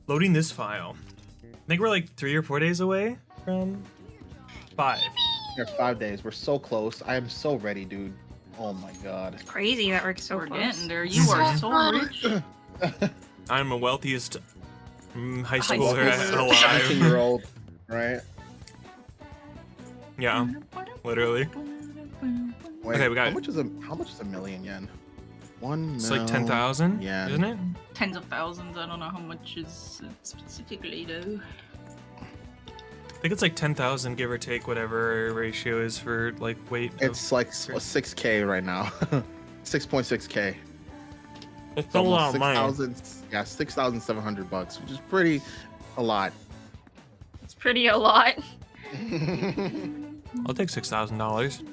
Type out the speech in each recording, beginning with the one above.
Loading this file. I think we're like 3 or 4 days away from 5. We're 5 days. We're so close. I am so ready, dude. Oh my god. Crazy that we're so We're close. getting there. You are so rich. I'm the wealthiest high High schooler schooler. alive. 17-year-old, right? Yeah, literally. Wait, Okay, we got how it. much is a million yen? 1 It's mil. like 10,000, Yeah. isn't it? Tens of thousands. I don't know how much is specifically though. I think it's like 10,000, give or take, whatever ratio is for like weight. It's like 6K right now. 6.6K. It's Almost 6,000. Yeah, $6,700, which is pretty a lot. It's pretty a lot. I'll take $6,000.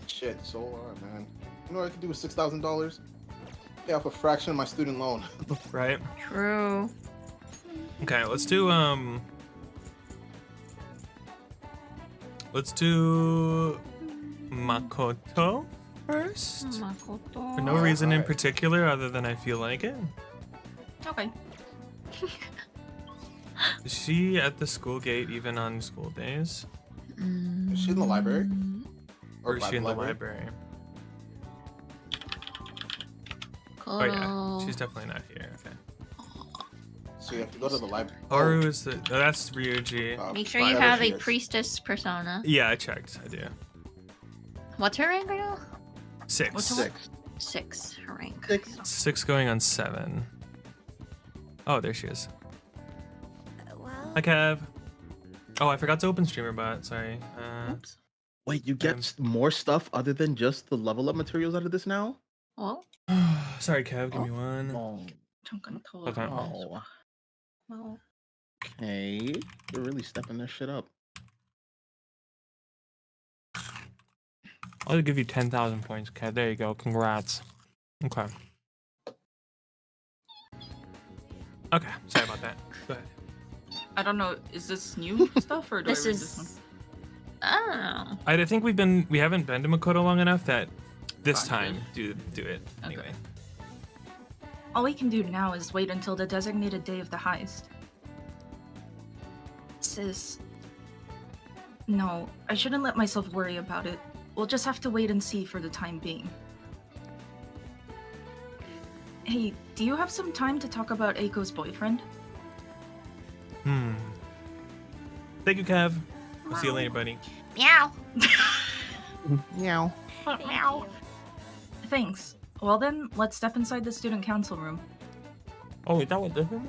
Shit, so a lot, man. You know what I could do with $6,000? Pay off a fraction of my student loan. Right? True. Okay, let's do Makoto first. Makoto. For no reason in Alright. particular other than I feel like it. Okay. Is she at the school gate even on school days? Is she in the library? Or is by she in the library? Oh Koto. yeah, she's definitely not here. Okay. So you have to go to the library. Haru is the. Oh, that's Ryuji. Make sure you there have she a is. priestess persona. Yeah, I checked. I do. What's her rank right now? 6. What's 6. 6. Her rank. 6. 6 going on 7. Oh, there she is. Hi, Kev. Oh, I forgot to open streamer bot. Sorry. Oops. Wait, you get more stuff other than just the level up materials out of this now? Well, Sorry, Kev. Give me one. Oh, Okay. oh. well. Okay. They're really stepping this shit up. I'll give you 10,000 points, Kev. There you go. Congrats. Okay. Okay. Sorry about that. Go ahead. I don't know. Is this new stuff or do This I read this one? is. I don't know. I think we haven't been to Makoto long enough that this Fine. time do it anyway. All we can do now is wait until the designated day of the heist. Sis. No, I shouldn't let myself worry about it. We'll just have to wait and see for the time being. Hey, do you have some time to talk about Eiko's boyfriend? Thank you, Kev. We'll see you later, buddy. Meow. Meow. Meow. Thanks. Well then, let's step inside the student council room. Oh, is that what this is?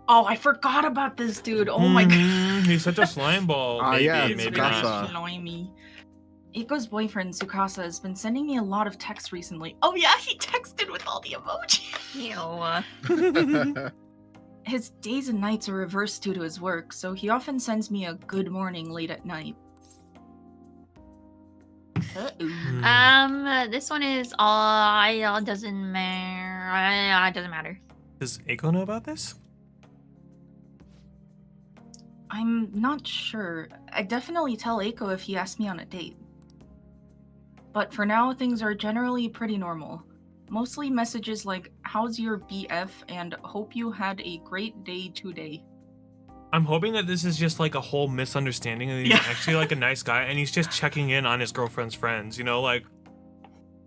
Oh, I forgot about this dude. Oh my god. He's such a slime ball. Ah, Maybe, yeah, maybe Tsukasa. not. Slimy. Eiko's boyfriend, Tsukasa, has been sending me a lot of texts recently. Oh yeah, he texted with all the emojis. Ew. His days and nights are reversed due to his work, so he often sends me a good morning late at night. This one is all doesn't matter. It doesn't matter. Does Eiko know about this? I'm not sure. I'd definitely tell Eiko if he asked me on a date. But for now, things are generally pretty normal. Mostly messages like, how's your BF, and hope you had a great day today. I'm hoping that this is just like a whole misunderstanding and he's Yeah. actually like a nice guy and he's just checking in on his girlfriend's friends, you know, like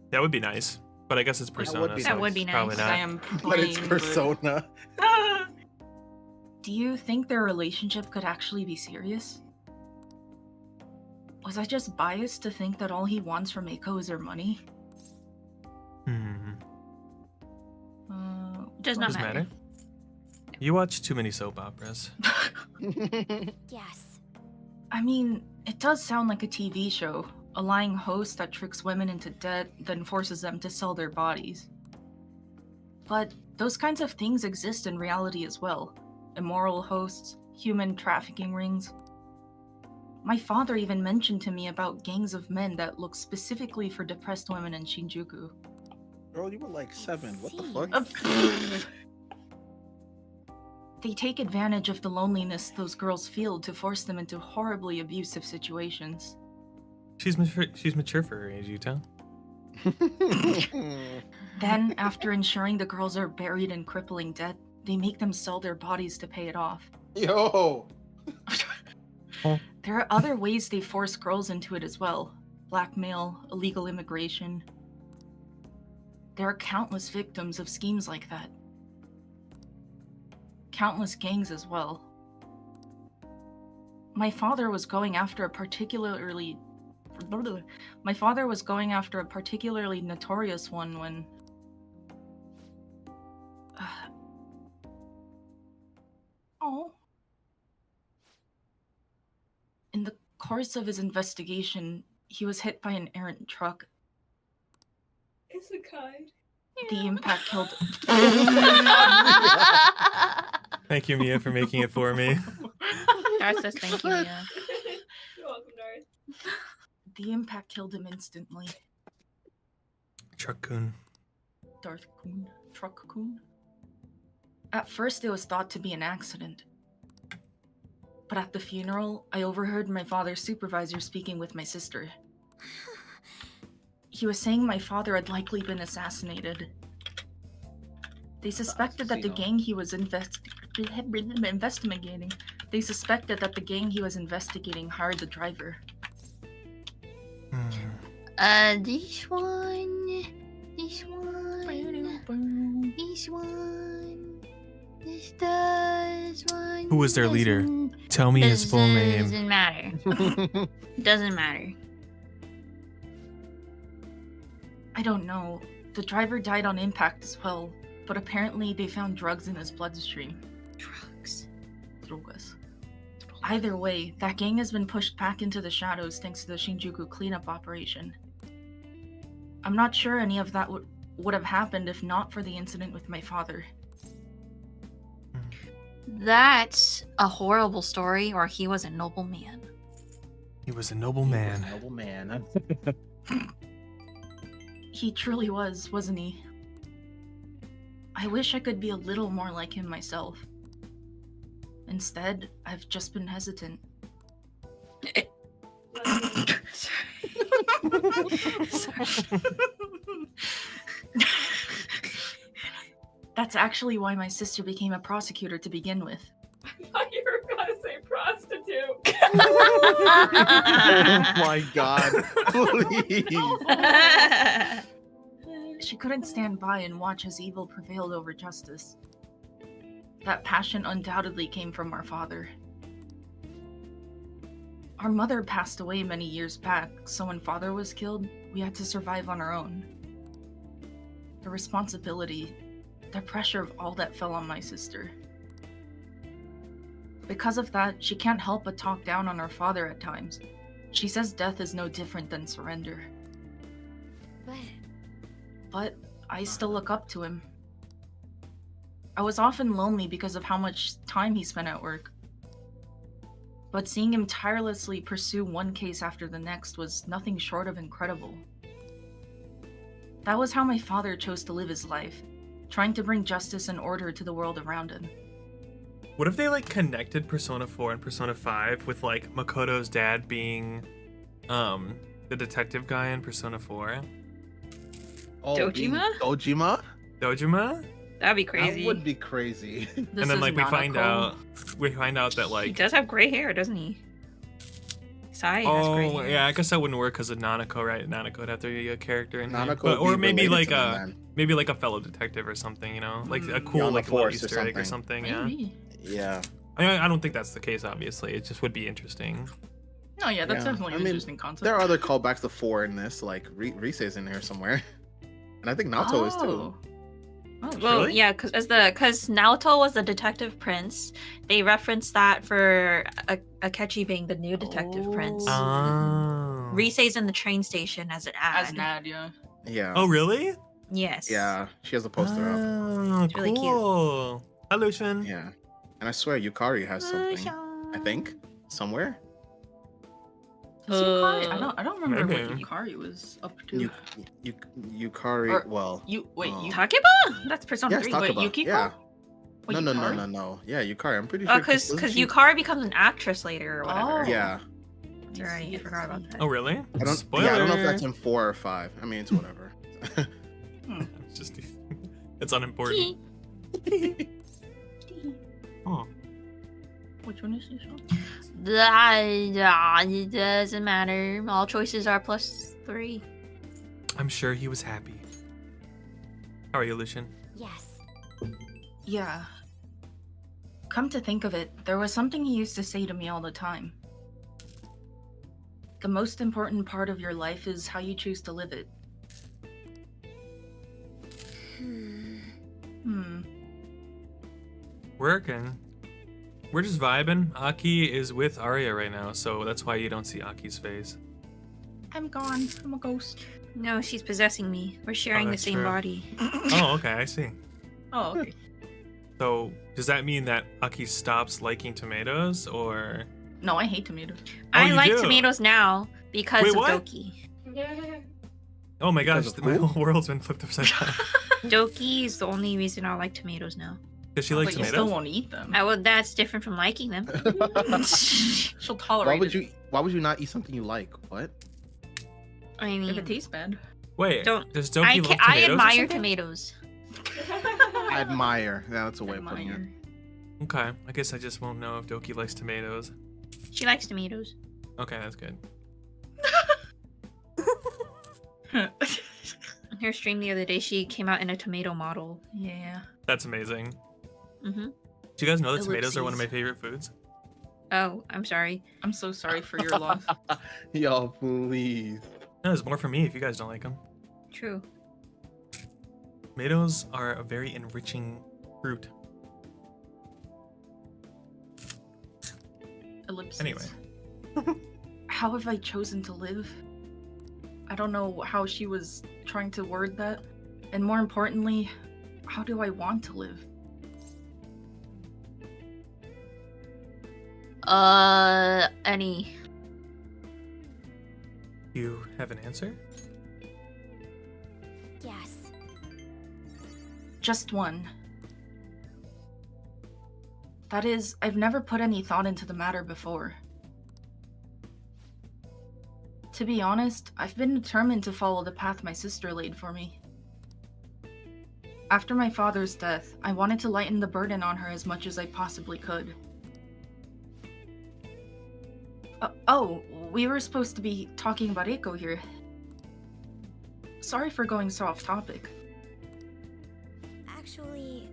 that would be nice. But I guess it's persona. would be so That would it's be nice. Probably I not. am But it's playing, Persona. Do you think their relationship could actually be serious? Was I just biased to think that all he wants from Eiko is her money? Does not Doesn't matter. matter. You watch too many soap operas. Yes. I mean, it does sound like a TV show. A lying host that tricks women into debt, then forces them to sell their bodies. But those kinds of things exist in reality as well. Immoral hosts, human trafficking rings. My father even mentioned to me about gangs of men that look specifically for depressed women in Shinjuku. Girl, you were like 7. What the See. fuck? They take advantage of the loneliness those girls feel to force them into horribly abusive situations. She's mature for her age, Yuta. Then, after ensuring the girls are buried in crippling debt, they make them sell their bodies to pay it off. Yo. There are other ways they force girls into it as well. Blackmail, illegal immigration. There are countless victims of schemes like that. Countless gangs as well. My father was going after a particularly notorious one when in the course of his investigation, he was hit by an errant truck. Isekai. The impact killed. Thank you, Mia, for making it for me. Darth says thank you, Mia. You're welcome, Darth. The impact killed him instantly. Truck-kun. Darth Kun. Truck Kun. At first, it was thought to be an accident. But at the funeral, I overheard my father's supervisor speaking with my sister. He was saying my father had likely been assassinated. They suspected that the gang he was investigating. They suspected that the gang he was investigating hired the driver. This one. This does one. Who was their leader? Tell me his full name. Doesn't matter. Doesn't matter. I don't know. The driver died on impact as well, but apparently they found drugs in his bloodstream. Drugs. Drogas. Either way, that gang has been pushed back into the shadows thanks to the Shinjuku cleanup operation. I'm not sure any of that would have happened if not for the incident with my father. That's a horrible story, or he was a noble man. He was a noble man. Noble man. He truly was, wasn't he? I wish I could be a little more like him myself. Instead, I've just been hesitant. Sorry. That's actually why my sister became a prosecutor to begin with. I thought you were gonna say prostitute. Oh my god. Please. She couldn't stand by and watch as evil prevailed over justice. That passion undoubtedly came from our father. Our mother passed away many years back, so when father was killed, we had to survive on our own. The responsibility, the pressure of all that fell on my sister. Because of that, she can't help but talk down on her father at times. She says death is no different than surrender. But I still look up to him. I was often lonely because of how much time he spent at work. But seeing him tirelessly pursue one case after the next was nothing short of incredible. That was how my father chose to live his life, trying to bring justice and order to the world around him. What if they like connected Persona 4 and Persona 5 with like Makoto's dad being the detective guy in Persona 4? Oh, Dojima? Dojima? Dojima? That'd be crazy. That would be crazy. And then like we find out that He like does have gray hair, doesn't he? Sai has gray oh hair. yeah, I guess that wouldn't work because of Nanako, right? Nanako would have to be a character in here. Nanako But, or would be maybe related like to them, then. maybe like a fellow detective or something, you know, like a cool Yama like little Force or Easter egg or something. Yeah. Maybe. Yeah. I don't think that's the case. Obviously, it just would be interesting. No, yeah, that's Yeah. definitely I an mean, interesting concept. There are other callbacks to 4 in this, like Rise is in here somewhere. And I think Naoto is too. Oh, Well, Really? yeah, because Naoto was the detective prince. They referenced that for Akechi being the new detective prince. Oh. Rise's in the train station as an ad. as Nadia. Yeah. Oh really? Yes. Yeah. She has a poster up. Oh, It's really cute. cool. Hi, Lucian. Yeah. And I swear Yukari has something. I think. Somewhere. Is Yukari? I don't remember Maybe. what Yukari was up to. Yukari. Or- Well. Wait, Oh. you Takeba? That's Persona Yes, 3. Takeba. Wait, Yukiko? Yeah. Wait, No. Yukari? No. Yeah, Yukari. I'm pretty Oh, sure. because wasn't she- Yukari becomes an actress later or whatever. Oh. Yeah. That's right, I forgot about that. Oh really? I don't. Spoiler. Yeah, I don't know if that's in 4 or 5. I mean, it's whatever. It's just it's unimportant. Oh, Which one is this one? It doesn't matter. All choices are +3. I'm sure he was happy. How are you, Lucian? Yes. Yeah. Come to think of it, there was something he used to say to me all the time. The most important part of your life is how you choose to live it. Working. We're just vibing. Aki is with Arya right now, so that's why you don't see Aki's face. I'm gone. I'm a ghost. No, she's possessing me. We're sharing the that's same true. body. Oh, okay, I see. Oh, okay. So, does that mean that Aki stops liking tomatoes, or? No, I hate tomatoes. I you like do? tomatoes now because Wait, of what? Doki. Oh my gosh, Because of my who? whole world's been flipped upside down. Doki is the only reason I like tomatoes now. Does she like But you still tomatoes? won't eat them. That's different from liking them. She'll tolerate Why would you not eat something you like? What? I it if mean, it tastes bad. Wait, Don't- does Doki I, love ca- tomatoes? I or admire something? tomatoes. Admire. Yeah, that's a way of putting it. Admire. Okay, I guess I just won't know if Doki likes tomatoes. She likes tomatoes. Okay, that's good. On her stream the other day, she came out in a tomato model. Yeah. That's amazing. Mm-hmm. Do you guys know that tomatoes are one of my Ellipses. favorite foods? Oh, I'm sorry. I'm so sorry for your loss. Y'all, please. No, there's more for me if you guys don't like them. True. Tomatoes are a very enriching fruit. Ellipses. Anyway. How have I chosen to live? I don't know how she was trying to word that. And more importantly, how do I want to live? Any. You have an answer? Yes. Just one. That is, I've never put any thought into the matter before. To be honest, I've been determined to follow the path my sister laid for me. After my father's death, I wanted to lighten the burden on her as much as I possibly could. Oh, we were supposed to be talking about Eiko here. Sorry for going so off topic. Actually,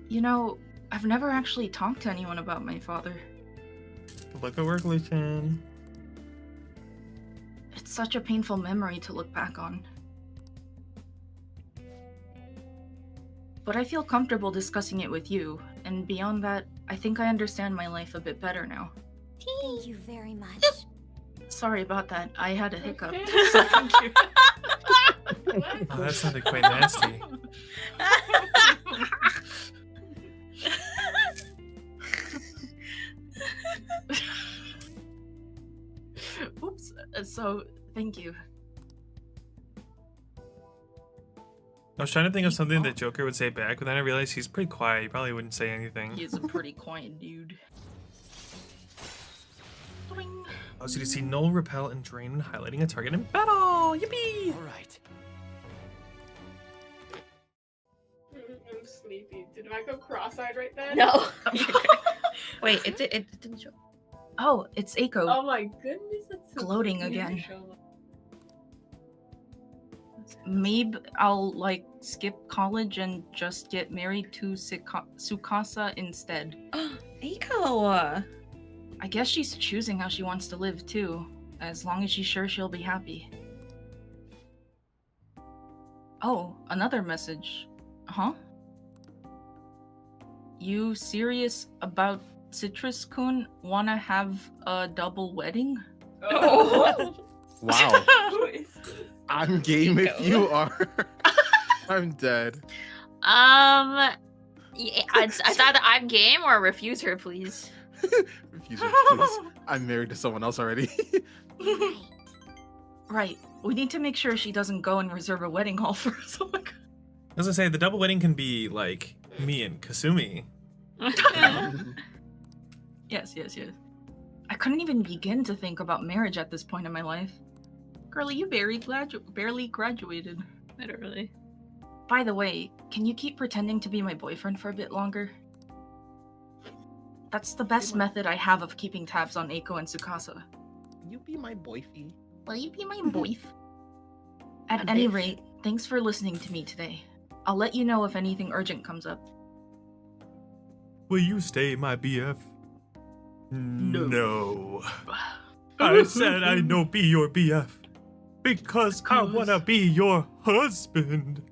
You know, I've never actually talked to anyone about my father. Look at work, Lucian. It's such a painful memory to look back on. But I feel comfortable discussing it with you, and beyond that, I think I understand my life a bit better now. thank you very much. Sorry about that, I had a hiccup. Okay. So thank you. Oh, that sounded quite nasty. Oops, so thank you. I was trying to think of something that Joker would say back, but then I realized he's pretty quiet. He probably wouldn't say anything. He is a pretty quiet dude. Boing. Oh, so you see null, repel, and drain when highlighting a target in battle. Yippee! All right. I'm sleepy. Did I go cross-eyed right then? No. Wait, it didn't show. Oh, it's Eiko. Oh my goodness, that's so Gloating cute. again. Show. Maybe I'll skip college and just get married to Tsukasa instead. Eiko. I guess she's choosing how she wants to live too, as long as she's sure she'll be happy. Oh, another message. Huh? You serious about Citrus-kun wanna have a double wedding? Oh. Wow. Who is this? I'm game if you are. I'm dead. Yeah, it's either I'm game or refuse her, please. Refuse me, please. I'm married to someone else already. Right. Right. We need to make sure she doesn't go and reserve a wedding hall for us. Oh my god. As I say, the double wedding can be like me and Kasumi. Yes. I couldn't even begin to think about marriage at this point in my life. Girlie, you barely graduated. Literally. By the way, can you keep pretending to be my boyfriend for a bit longer? That's the best method I have of keeping tabs on Eiko and Tsukasa. You be my boyfie. Will you be my boyf? At any rate, thanks for listening to me today. I'll let you know if anything urgent comes up. Will you stay my BF? No. No. I said I no be your BF. Because I wanna be your husband.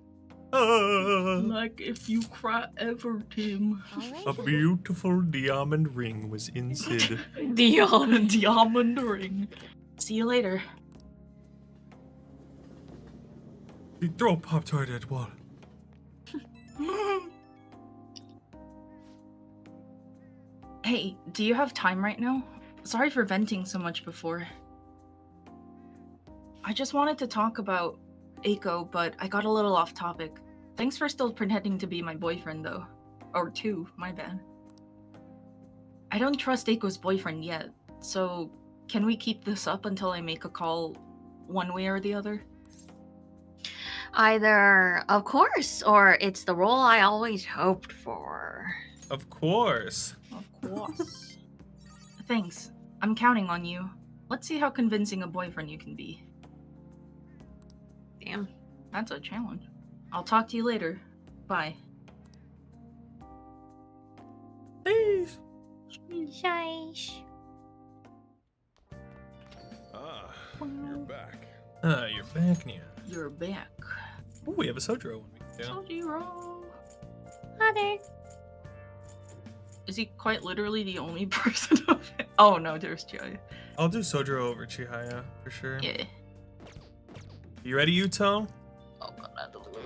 Like if you cry ever, Tim. A beautiful diamond ring was in Sid. Diamond ring. See you later. You throw a Pop-Tart at wall. Hey, do you have time right now? Sorry for venting so much before. I just wanted to talk about Eiko, but I got a little off topic. Thanks for still pretending to be my boyfriend, though. Or two, my bad. I don't trust Eiko's boyfriend yet, so can we keep this up until I make a call one way or the other? Either, of course, or it's the role I always hoped for. Of course. Of course. Thanks. I'm counting on you. Let's see how convincing a boyfriend you can be. Damn. That's a challenge. I'll talk to you later. Bye. Please. Shish. Ah, you're back. You're back, Nia. You're back. Ooh, we have a Sojiro one. Yeah. Sojiro. Hi there. Is he quite literally the only person of it? Oh no, there's Chihaya. I'll do Sojiro over Chihaya for sure. Yeah. You ready, Yuto? Oh god, I don't know.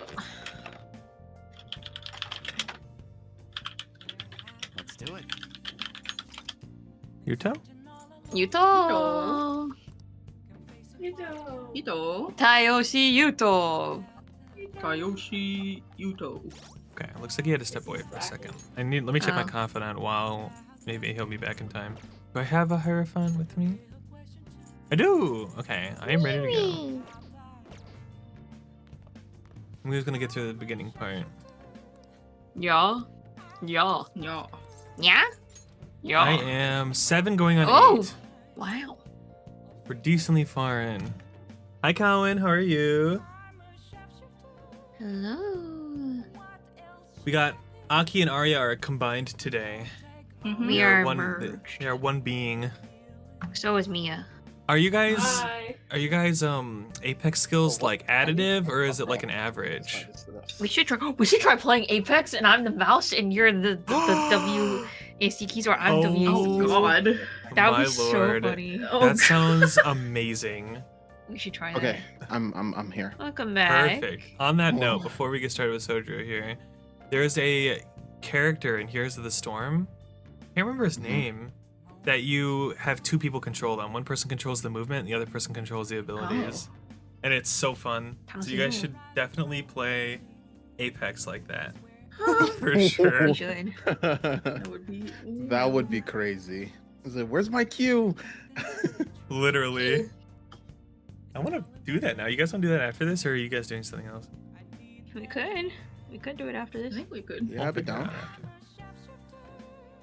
Let's do it. Yuto? Yuto. Yuto. Tayoshi Yuto. Tayoshi Yuto. Okay, looks like he had to step away for a second. Let me check my confidant while maybe he'll be back in time. Do I have a Hierophant with me? I do! Okay, I am ready to go. I'm just gonna get through the beginning part. Yeah. Yeah. Yeah. Yeah? Yeah. I am 7 going on 8. Wow. We're decently far in. Hi, Cowan. How are you? Hello. We got Aki and Arya are combined today. Mm-hmm. We are one. merged. They are one being. So is Mia. Are you guys? Hi. Are you guys Apex skills like additive or is it like an average? We should try playing Apex, and I'm the mouse, and you're the WASD keys, or I'm Oh, WASD. God. That would My be so lord. funny. That sounds amazing. We should try Okay, I'm here. that. Welcome back. Perfect. On that note, before we get started with Sojiro here, there's a character in Heroes of the Storm. Can't remember his name. That you have 2 people control them. One person controls the movement, and the other person controls the abilities. And it's so fun. So you guys should definitely play Apex like that. For sure. We should. That would be crazy. I was like, where's my cue? Literally. I want to do that now. You guys want to do that after this, or are you guys doing something else? We could. We could do it after I this. think we could. Yeah, I'll be down.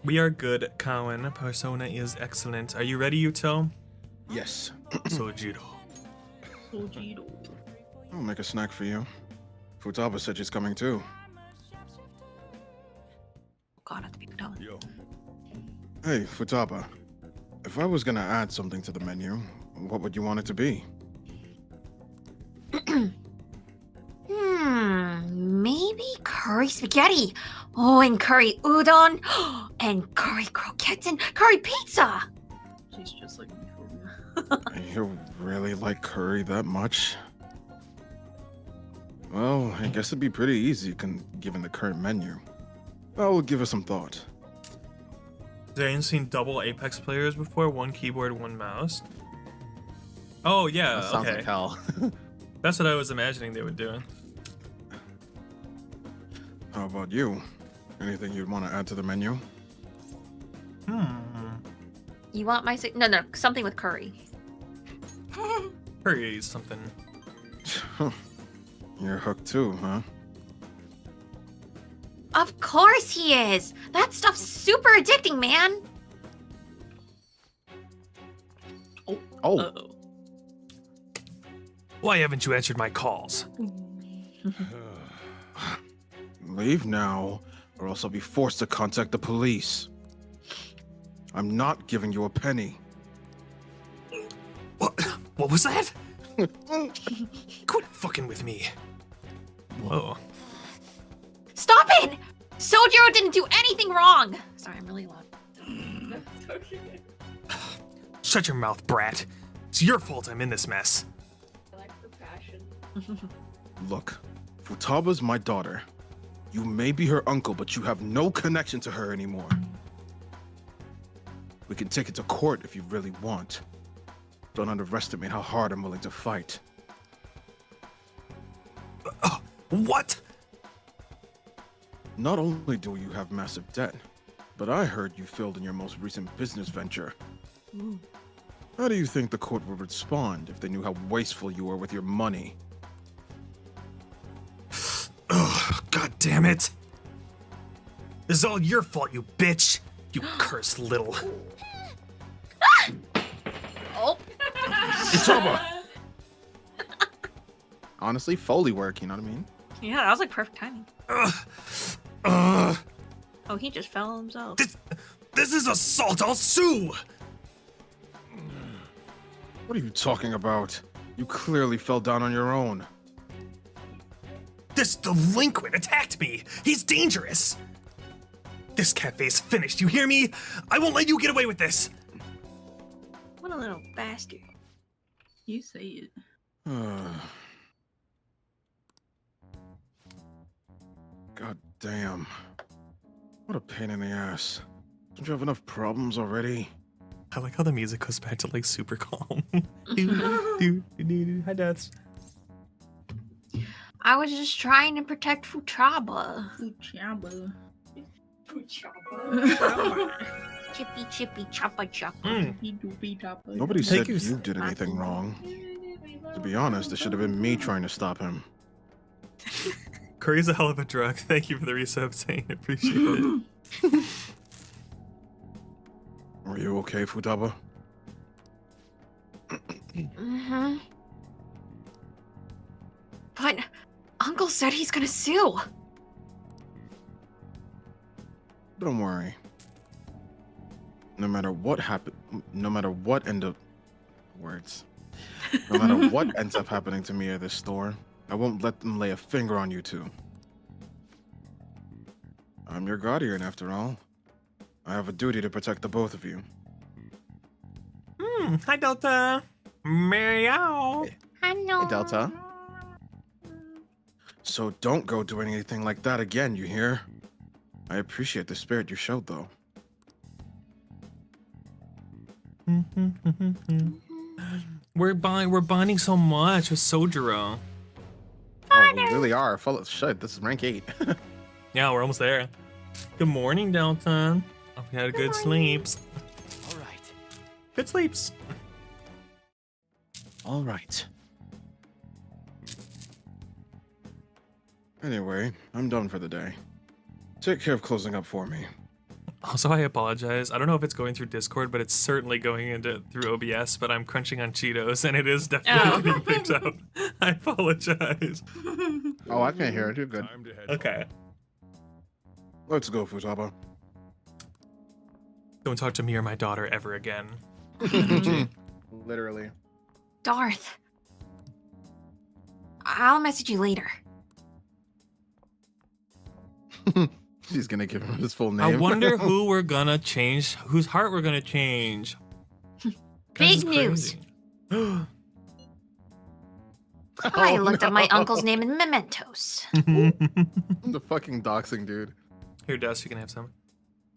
We are good, Cowan. Persona is excellent. Are you ready, Yuto? Yes. Sojiro. Sojiro. I'll make a snack for you. Futaba said she's coming too. God, I have to be done. Yo. Hey, Futaba. If I was gonna add something to the menu, what would you want it to be? Maybe curry spaghetti. Oh, and curry udon. And curry croquettes and curry pizza. She's just like me for real. You really like curry that much? Well, I guess it'd be pretty easy given the current menu. I'll give it some thought. Has anyone seen double Apex players before? 1 keyboard, 1 mouse? Oh, yeah, That sounds okay. like hell. That's what I was imagining they would do. How about you? Anything you'd want to add to the menu? You want my no, something with curry. Curry is something. You're hooked too, huh? Of course he is. That stuff's super addicting, man. Oh, Uh-oh. Why haven't you answered my calls? Leave now, or else I'll be forced to contact the police. I'm not giving you a penny. What was that? Quit fucking with me. Whoa. Stop it! Sojiro didn't do anything wrong. Sorry, I'm really loud. That's okay. Shut your mouth, brat. It's your fault I'm in this mess. I like her passion. Look, Futaba's my daughter. You may be her uncle, but you have no connection to her anymore. We can take it to court if you really want. Don't underestimate how hard I'm willing to fight. What? Not only do you have massive debt, but I heard you failed in your most recent business venture. How do you think the court would respond if they knew how wasteful you were with your money? Ugh, God damn it. This is all your fault, you bitch. You cursed little. Oh, Futaba. Honestly, Foley work, you know what I mean? Yeah, that was like perfect timing. Ugh. Ugh. Oh, he just fell on himself. This is assault. I'll sue. What are you talking about? You clearly fell down on your own. This delinquent attacked me. He's dangerous. This cafe's finished. You hear me? I won't let you get away with this. What a little bastard. You say it. God damn. What a pain in the ass. Don't you have enough problems already? I like how the music goes back to like super calm. Hi, Dads. I was just trying to protect Futaba. Uchaba. Chippy, chippy, choppa, choppa. Mm. Nobody Thank said you, you did anything wrong. To be honest, it should have been me trying to stop him. Curry's a hell of a drug. Thank you for the resub, Zane. Appreciate it. Are you okay, Futaba? Mm-hmm. But Uncle said he's gonna sue. Don't worry. No matter what no matter what no matter what ends up happening to me at this store, I won't let them lay a finger on you two. I'm your guardian, after all. I have a duty to protect the both of you. Hi, Delta. Meow. Hello. Hey, Delta. So don't go doing anything like that again, you hear? I appreciate the spirit you showed, though. We're bonding so much with Sojiro. Oh, we really are. Full of shit. This is rank 8. Yeah, we're almost there. Good morning, Delta. Hope you had a good sleeps. All right. Good sleeps. All right. Anyway, I'm done for the day. Take care of closing up for me. Also, I apologize. I don't know if it's going through Discord, but it's certainly going through OBS. But I'm crunching on Cheetos, and it is definitely being picked up. I apologize. Oh, I can't hear it. You're good. Time to head Okay. Let's go, Futaba. Don't talk to me or my daughter ever again. Literally. Darth. I'll message you later. She's gonna give him his full name. I wonder who we're gonna change, whose heart we're gonna change. Big news. I looked up my uncle's name in mementos. The fucking doxing dude. Here, Dust, you can have some.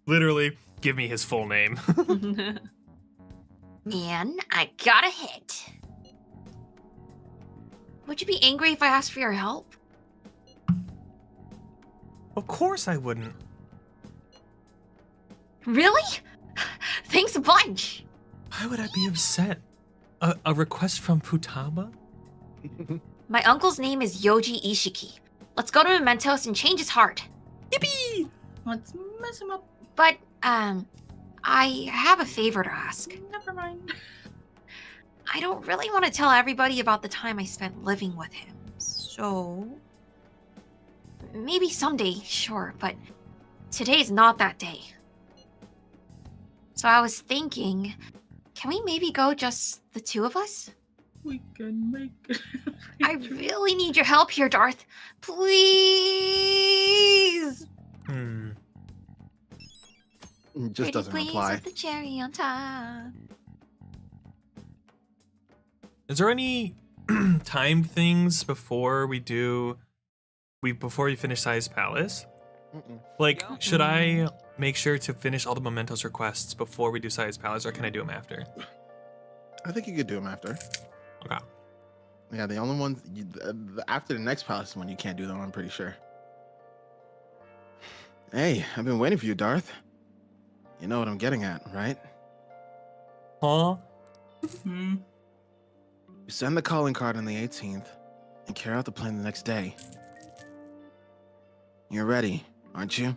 Literally, give me his full name. And I got a hit. Would you be angry if I asked for your help? Of course I wouldn't. Really? Thanks a bunch. Why would I be upset? A request from Futaba? My uncle's name is Yoji Ishiki. Let's go to Mementos and change his heart. Yippee! Let's mess him up. But, I have a favor to ask. Never mind. I don't really want to tell everybody about the time I spent living with him, so... Maybe someday, sure, but today's not that day. So I was thinking, can we maybe go just the two of us? We can make it. I really need your help here, Darth. Please! Just Pretty doesn't please reply. with the cherry on top. Is there any time things before we finish Size Palace? Like, should I make sure to finish all the Mementos requests before we do Size Palace, or can I do them after? I think you could do them after. Okay. Yeah, the only ones after the next palace one you can't do them. I'm pretty sure. Hey, I've been waiting for you, Darth. You know what I'm getting at, right? Huh? Hmm. You send the calling card on the 18th and carry out the plane the next day. You're ready, aren't you?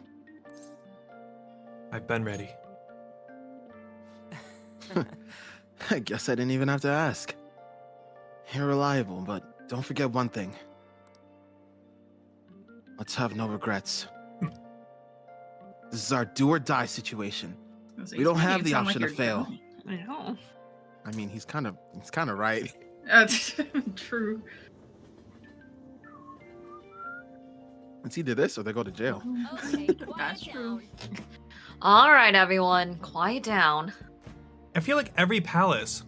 I've been ready. I guess I didn't even have to ask. You're reliable, but don't forget one thing. Let's have no regrets. This is our do or die situation. We don't have the option to fail. I know. I mean, he's kind of right. That's true. It's either this or they go to jail. Okay, That's true. All right, everyone, quiet down. I feel like every palace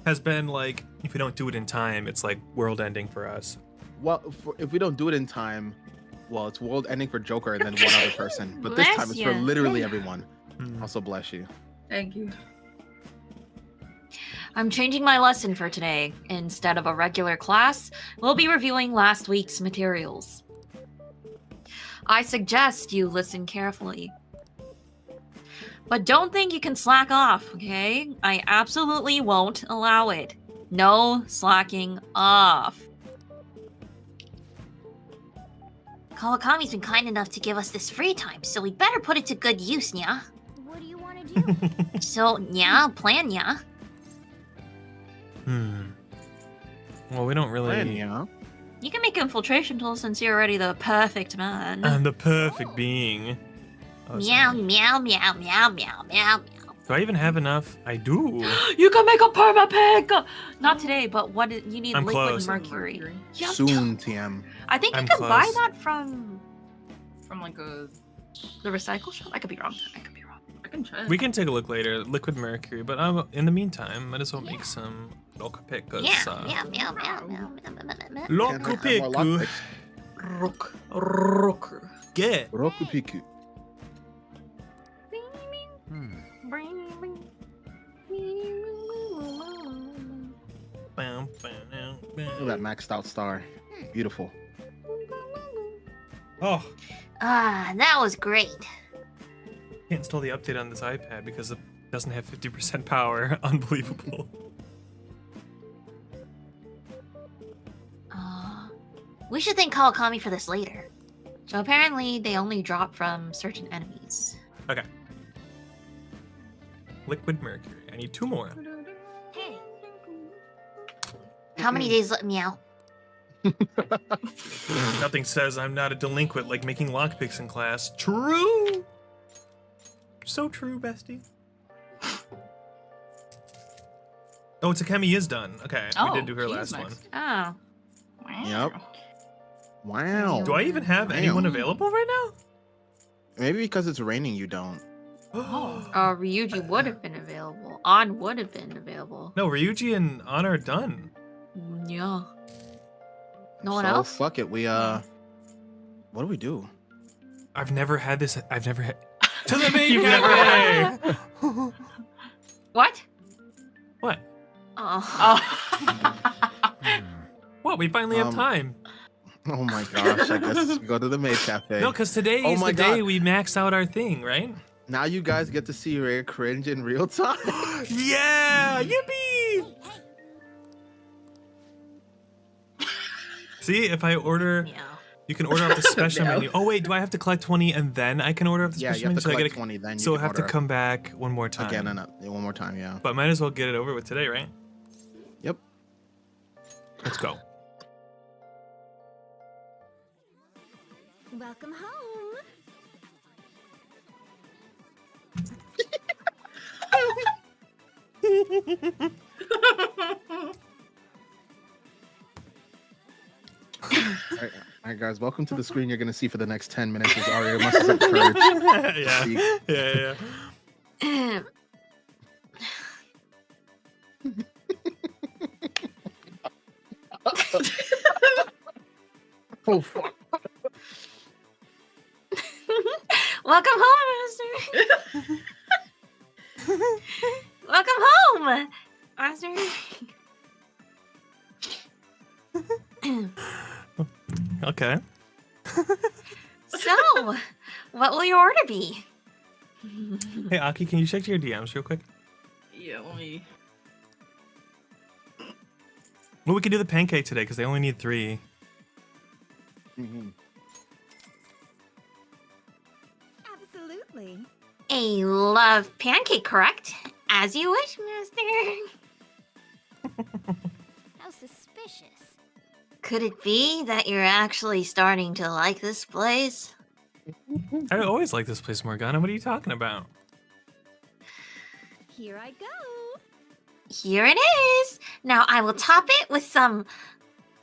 has been like, if we don't do it in time, it's like world ending for us. Well, if we don't do it in time, well, it's world ending for Joker and then one other person. But this Bless time it's for ya. literally everyone. Hmm. Also, bless you. Thank you. I'm changing my lesson for today. Instead of a regular class, we'll be reviewing last week's materials. I suggest you listen carefully. But don't think you can slack off, okay? I absolutely won't allow it. No slacking off. Kawakami's been kind enough to give us this free time, so we better put it to good use, nya. What do you want to do? So, nya, plan, nya. Well, we don't really. Man, you know? You can make infiltration tools since you're already the perfect man. I'm the perfect being. Oh, Meow, sorry. meow, meow, meow, meow, meow, meow. Do I even have enough? I do. You can make a perma pig! Not today, but you need I'm liquid close. mercury. Yeah, Soon, TM. I think I'm you can buy close. that from From like a. the recycle shop. I could be wrong. I could be wrong. I can check. We can take a look later. Liquid mercury, but in the meantime, might as well make some lokapicas. Yeah, meow, meow, meow, meow, meow, meow, meow. Lokapiku. Rook. Get. Rokupiku. Bam, bam, Look at bam. that maxed out star. Beautiful. Oh, Ah, that was great. can't install the update on this iPad because it doesn't have 50% power. Unbelievable. We should thank Kawakami for this later. So apparently, they only drop from certain enemies. Okay. Liquid mercury. I need 2 more. Hey. How many days let me out? Nothing says I'm not a delinquent like making lockpicks in class. True. So true, bestie. Oh, Takemi is done. Okay, we did do her she's last one. next. Oh. Wow. Yep. Wow. Do I even have Damn. anyone available right now? Maybe because it's raining, you don't. Ryuji would have been available. On would have been available. No, Ryuji and Anna are done. Yeah. No one So, else? Fuck it. We what do we do? I've never had this. I've never had. To the main You've never cafe. What? What? Oh. What? We finally have Um, time. Oh my gosh! I guess we go to the maid cafe. No, because today Oh is my the day God. we maxed out our thing, right? Now you guys get to see Rare cringe in real time. Yeah! Yippee! See, if I order, Yeah. you can order off the special No. menu. Oh wait, do I have to collect 20 and then I can order off the Yeah, special you have menu? to So I collect gotta, 20, then you so I can have to order come back one more time. again and one more time. Yeah. But might as well get it over with today, right? Yep. Let's go. Welcome home. All right, guys. Welcome to the screen you're gonna see for the next 10 minutes. Is Aria must have courage. yeah. Speak. Yeah. Oh fuck. Welcome home, Master. Welcome home, Master. Okay. So, what will your order be? Hey, Aki, can you check your DMs real quick? Yeah, let me. Well, we can do the pancake today because they only need 3. Absolutely. A love pancake, correct? As you wish, Master. How suspicious. Could it be that you're actually starting to like this place? I always like this place, Morgana. What are you talking about? Here I go. Here it is. Now I will top it with some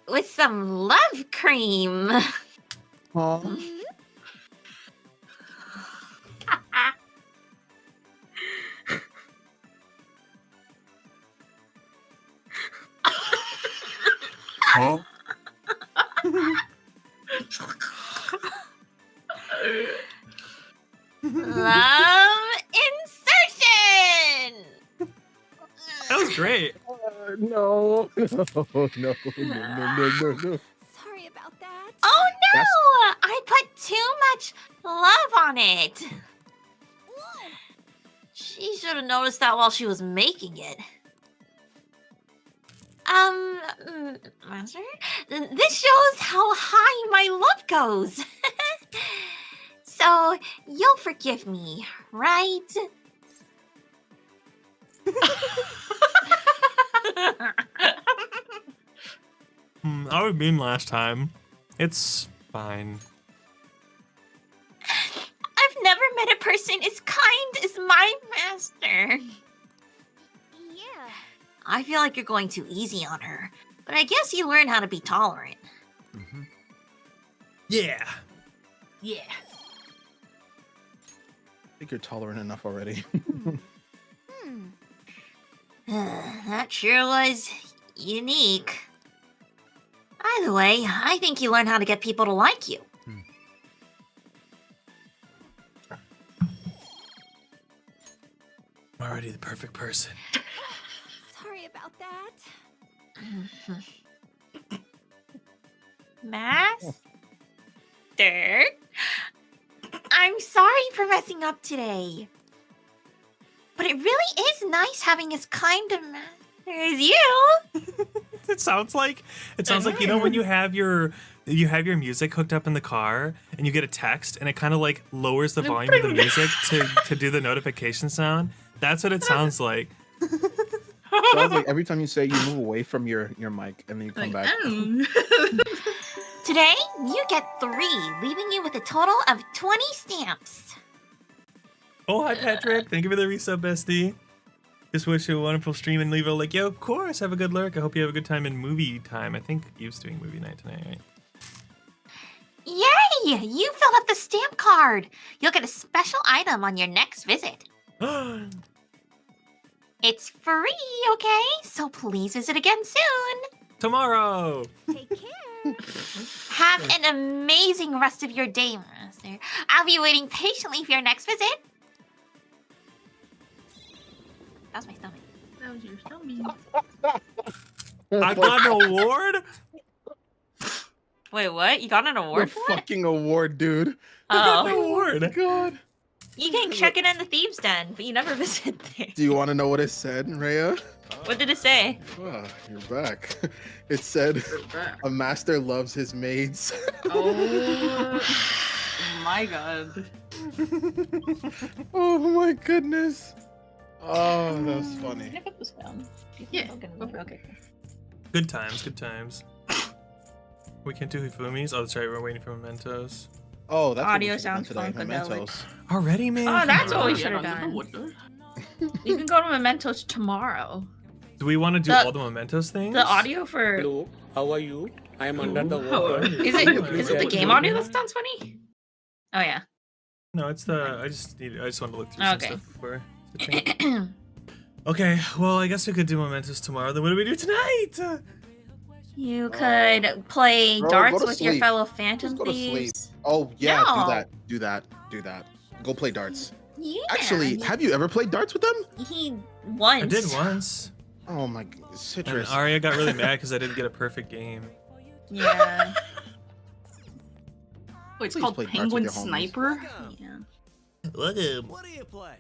love cream. Aw. Love insertion. That was great. No. No. No. No. No. No. Sorry about that. Oh no! That's- I put too much love on it. Whoa. She should have noticed that while she was making it. Master, this shows how high my love goes. So you'll forgive me, right? I was mean last time. It's fine. I've never met a person as kind as my master. Yeah. I feel like you're going too easy on her, but I guess you learn how to be tolerant. Yeah. Yeah. I think you're tolerant enough already. Hmm. That sure was unique. Either way, I think you learn how to get people to like you. I'm already the perfect person. Sorry about that. Master? I'm sorry for messing up today. But it really is nice having as kind a master as you. It sounds like you know when you have your music hooked up in the car and you get a text and it kind of like lowers the volume of the music to do the notification sound. That's what it sounds like. Sounds like every time you say, you move away from your mic and then you come back. Today, you get 3, leaving you with a total of 20 stamps. Oh, hi Patrick. Thank you for the resub, bestie. Just wish you a wonderful stream and leave a like. Yeah, of course. Have a good lurk. I hope you have a good time in movie time. I think Eve's doing movie night tonight, right? Yay! You filled up the stamp card. You'll get a special item on your next visit. It's free, okay? So please visit again soon. Tomorrow. Take care. Have an amazing rest of your day, Master. I'll be waiting patiently for your next visit. That was my stomach. That was your stomach. I got an award? Wait, what? You got an The award for it? fucking award, dude. I got an Oh. award. God. You can check it in the Thieves' Den, but you never visit there. Do you want to know what it said, Rhea? What did it say? Ah, you're back. It said, a master loves his maids. Oh my god. Oh my goodness. Oh, that was funny. Can I put this down? Yeah. Okay. Good times, good times. We can't do Hifumis. Oh, that's right. We're waiting for mementos. Oh, that's Audio what we sounds today. funkadelic. Mementos. Already, man? Oh, that's Come what we on. should have done. You can go to Mementos tomorrow. Do we want to do The- all the mementos things? The audio for Hello, how are you? I am under the water. is it the game audio that sounds funny? Oh yeah. No, it's the. I just wanted to look through Okay. some stuff before. Okay, well, I guess we could do mementos tomorrow. Then what do we do tonight? You could play Bro, darts go to with your sleep. fellow Phantom Just go to sleep. Thieves. Oh, yeah, No. do that. Go play darts. Yeah. Actually, have you ever played darts with them? he once. I did once. Oh my god, And Citrus. Arya got really mad because I didn't get a perfect game. Yeah. Oh, it's Please called play darts with Penguin your homies. Sniper. Yeah. Welcome. What do you play?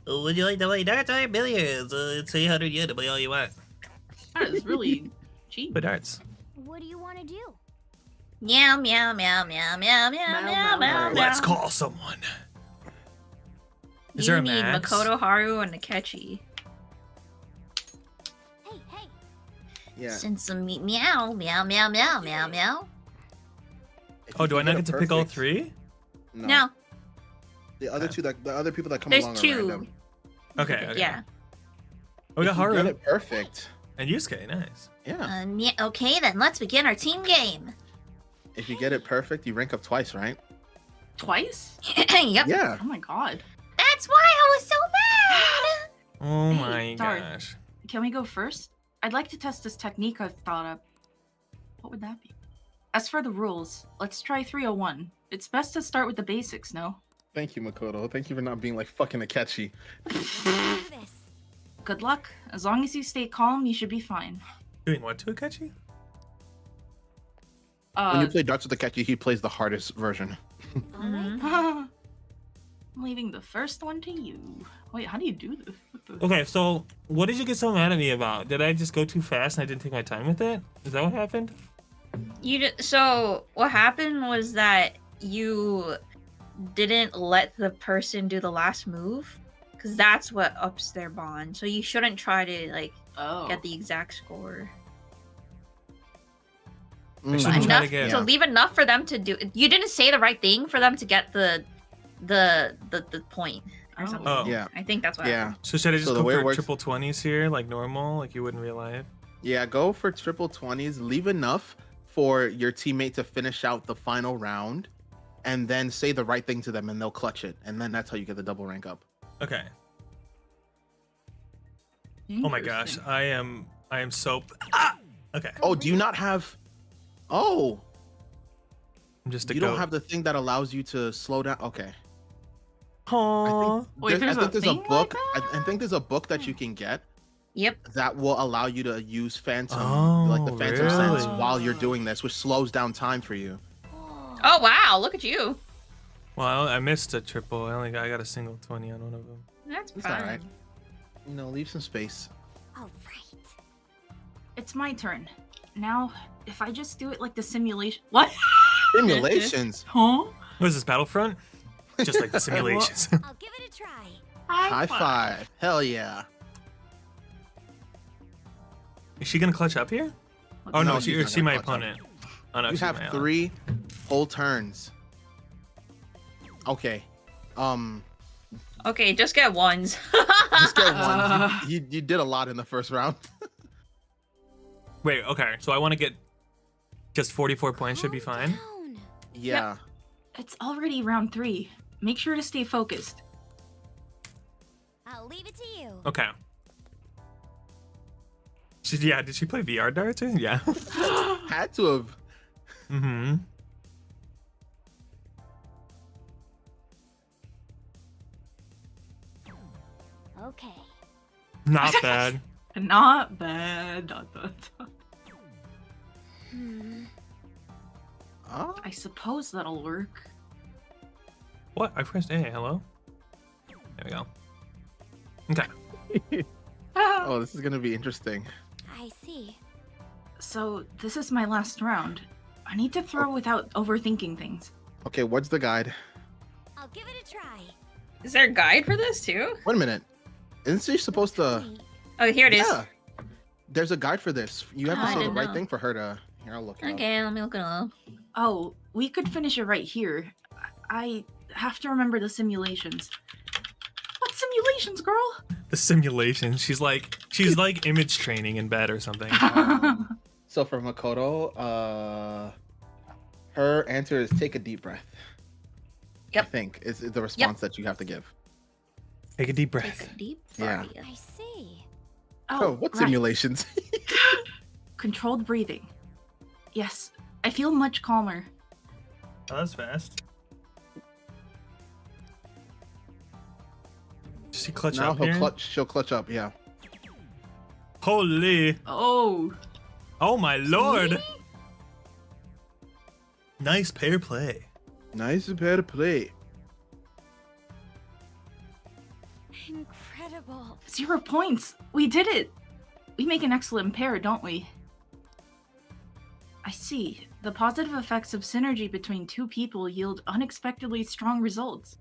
Would you like to play darts or billiards? It's 800 yen to play all you want. That is really cheap. But darts. What do you want to do? Meow meow meow meow meow meow meow meow meow. Let's call someone. Is you there a need max? Makoto Haru and Akechi. Hey. Yeah. Since the meow meow meow meow meow meow. If Oh, you do I can not a get to pick all perfect- three? No, The other people that come there's along are two. random. Okay. Yeah. Oh, we got If you get Haru it perfect. and Yusuke. Nice. Yeah. Okay, then let's begin our team game. If you get it perfect, you rank up twice, right? Twice? Yep. Yeah. Oh my god. That's why I was so mad. Oh Hey, my Darth. gosh. Can we go first? I'd like to test this technique I've thought up. What would that be? As for the rules, let's try 301. It's best to start with the basics, no? Thank you, Makoto. Thank you for not being like fucking Akechi. This. Good luck. As long as you stay calm, you should be fine. Doing what to Akechi? When you play darts with Akechi, he plays the hardest version. All right. I'm leaving the first one to you. Wait, how do you do this? What the- Okay, so what did you get so mad at me about? Did I just go too fast and I didn't take my time with it? Is that what happened? So what happened was that you didn't let the person do the last move, because that's what ups their bond. So you shouldn't try to like Oh. get the exact score. I shouldn't try to get. So leave enough for them to do. You didn't say the right thing for them to get the point or Oh. something. Oh. Yeah. I think that's what. Yeah. happened. So should I just So the go way it for works- triple 20s here, like normal, like you would in real life? Yeah, go for triple 20s. Leave enough for your teammate to finish out the final round, and then say the right thing to them, and they'll clutch it, and then that's how you get the double rank up. Okay. Oh my gosh, Interesting. I am so. Ah! Okay. Oh, do you not have? Oh, I'm just a you goat. don't have the thing that allows you to slow down. Okay. Aww. Wait, there's I think a there's a thing book. like I think there's a book that you can get Yep. that will allow you to use phantom, like the Oh, phantom sense, really? while you're doing this, which slows down time for you. Oh wow! Look at you. Well, I missed a triple. I got a single 20 on one of them. That's It's fine. alright. No, leave some space. All right. It's my turn. Now, if I just do it like the simulation. What? Simulations. Huh? What is this, Battlefront? Just like the simulations. I'll give it a try. High five. Hell yeah. Is she gonna clutch up here? Oh no, No, she's or not she gonna my clutch up. opponent. Oh no, You she's my have ally. 3 whole turns. Okay. Okay, just get ones. Just get one. Uh. You did a lot in the first round. Wait, okay. So I want to get just 44 points. Should be Calm fine. down. Yeah. It's already round 3. Make sure to stay focused. I'll leave it to you. Okay. Yeah, did she play VR darts? Yeah. Had to have. Mm-hmm. Okay. Not bad. Not bad. Dot, dot, dot. Hmm. Oh, I suppose that'll work. What? I pressed A. Hello? There we go. Okay. Oh, this is gonna be interesting. I see. So, this is my last round. I need to throw without overthinking things. Okay, what's the guide? I'll give it a try. Is there a guide for this too? Wait a minute. Isn't she supposed to? Oh, here it is. Yeah. There's a guide for this. You have Oh, to I say the didn't right know. thing for her to. Here, I'll look it up. Okay, let me look it up. Oh, we could finish it right here. I have to remember the simulations. What simulations, girl? The simulation. She's like image training in bed or something. So for Makoto, her answer is take a deep breath. Yep. I think is the response that you have to give. Take a deep Take breath. a deep Yeah. breath. I see. Oh, what right. simulations? Controlled breathing. Yes, I feel much calmer. Oh, that's fast. Did she clutch Now up he'll here? clutch. She'll clutch up. Yeah. Holy! Oh, Oh my lord! Nice pair play. Nice and pair to play. Incredible. 0 points. We did it. We make an excellent pair, don't we? I see. The positive effects of synergy between two people yield unexpectedly strong results.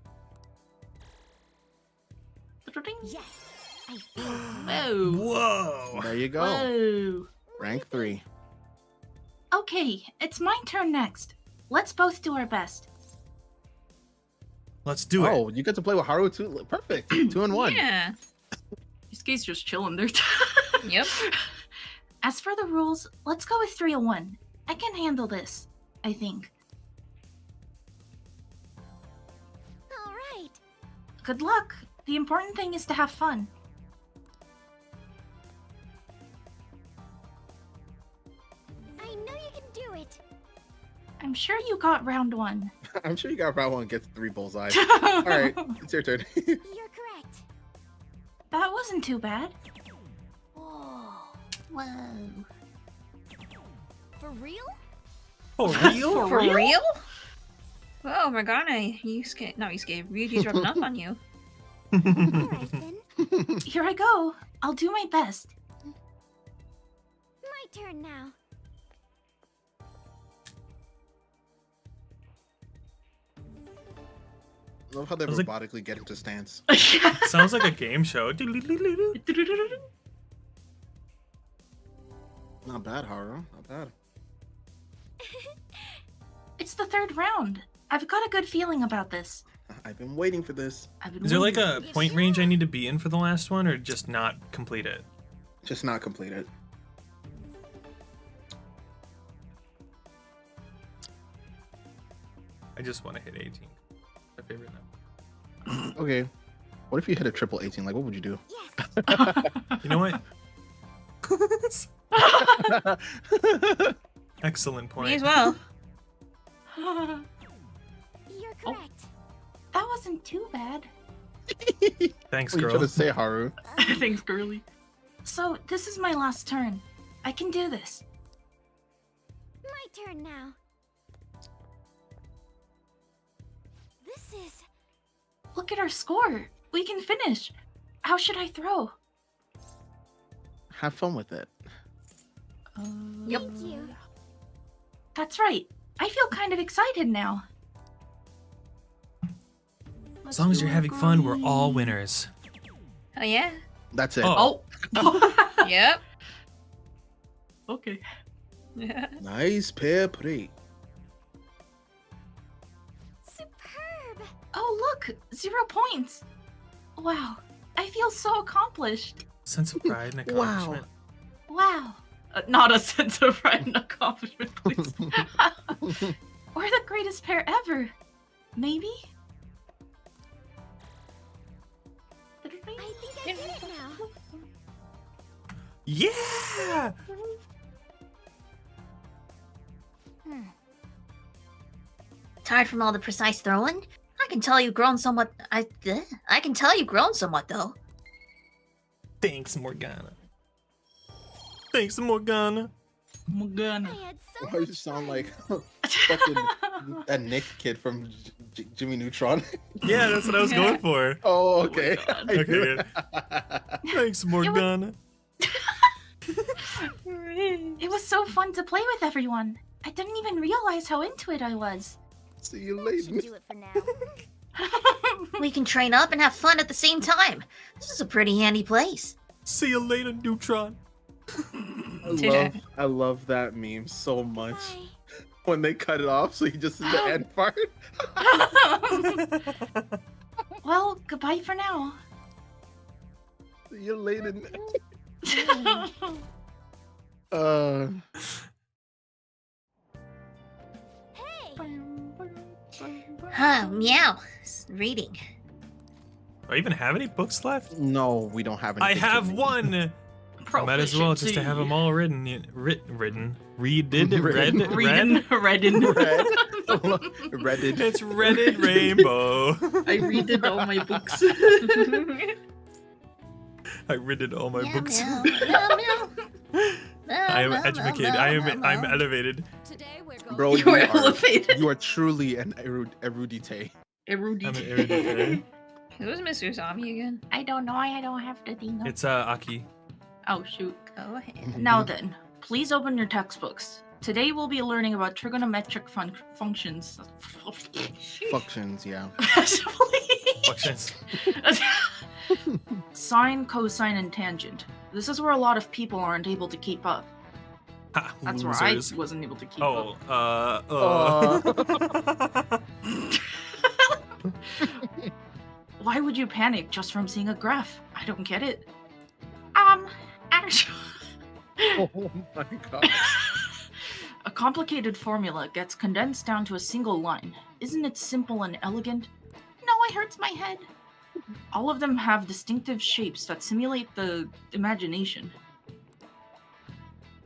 Yes. I feel Whoa. Whoa! There you go. Whoa. Rank 3. Okay, it's my turn next. Let's both do our best. Let's do it. Oh, you get to play with Haru too. Perfect. 2 and 1. Yeah. This guy's just chilling there. Yep. As for the rules, let's go with 301. I can handle this, I think. all right. Good luck. The important thing is to have fun. I know you can do it. I'm sure you got round 1. I'm sure you got round 1 gets 3 bullseyes. All right, it's your turn. You're correct. That wasn't too bad. Whoa. Whoa. For real? For real? For real? Oh, Morgana, you scared? No, you scared. Ryuji's rubbing up on you. All right then. Here I go. I'll do my best. My turn now. Love how they Sounds like- robotically get into stance. Sounds like a game show. Not bad, Haru. Not bad. It's the 3rd round. I've got a good feeling about this. I've been waiting for this. I've been Is there like waiting. a point range I need to be in for the last one, or just not complete it? Just not completed. I just want to hit 18. My favorite number. Okay. What if you hit a triple 18? Like, what would you do? Yes. You know what? Excellent Me point. as well. You're correct. That wasn't too bad. Thanks, What are you girl. trying to say, Haru? Thanks, girly. So, this is my last turn. I can do this. My turn now. This is Look at our score. We can finish. How should I throw? Have fun with it. Yep. Thank you. That's right. I feel kind of excited now. As long as you're having fun, we're all winners. Oh yeah. That's it. Oh. Oh. Yep. Okay. Nice pair play. superb. Oh, look. 0 points. Wow. I feel so accomplished. Sense of pride and Wow. accomplishment. Wow. Not a sense of pride and accomplishment, please. We're the greatest pair ever. Maybe? I think I get it now. Yeah! Tired from all the precise throwing? I can tell you've grown somewhat. I can tell you've grown somewhat, though. Thanks, Morgana. Thanks, Morgana. Morgana. I had so Why much you sound fun. like fucking a Nick kid from Jimmy Neutron. Yeah, that's what I was going for. Oh, okay. Okay, good. Thanks, Morgana. It was so fun to play with everyone. I didn't even realize how into it I was. See you Should later. do it for now. We can train up and have fun at the same time. This is a pretty handy place. See you later, Neutron. I love that meme so much. Bye. When they cut it off, so you just see the end part. Well, goodbye for now. See you later. Huh, meow. Reading. Do I even have any books left? No, we don't have any. I have one. I might as well just to have them all written. Readed? Reading, Redded. It's Reddit Rainbow. I read it all my books. I read all my Meow, books. meow, meow, meow. I am educated. I'm elevated. Today we're going Bro, You are elevated. you are truly an erudite. I'm an erudite. Who's Miss Usami again? I don't know. I don't have the thing. It's Aki. Oh shoot. Go ahead. Now then, please open your textbooks. Today we'll be learning about trigonometric functions. Functions, yeah. Functions. Sine, cosine, and tangent. This is where a lot of people aren't able to keep up. Ha, That's losers. where I wasn't able to keep Oh, up. Why would you panic just from seeing a graph? I don't get it. Actually, Oh my god. a complicated formula gets condensed down to a single line. Isn't it simple and elegant? No, it hurts my head. All of them have distinctive shapes that simulate the imagination.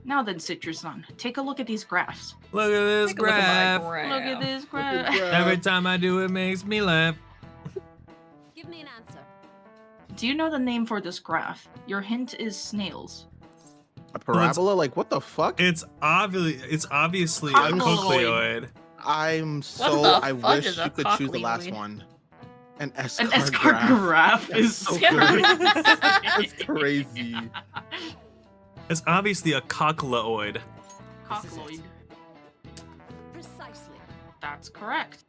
Now then, Citrus-san, take a look at these graphs. Look at this Take a look at graph. my graph. Look at this graph. Every time I do it makes me laugh. Give me an answer. Do you know the name for this graph? Your hint is snails. A parabola? Like, what the fuck? It's obviously a Coccyloid. cochleoid. I'm What so. the I fuck wish is a you could choose the last cochleoid? one. An An escort escort graph is so so crazy. That's crazy. It's obviously a cochleoid. Cochloid. Precisely. That's correct.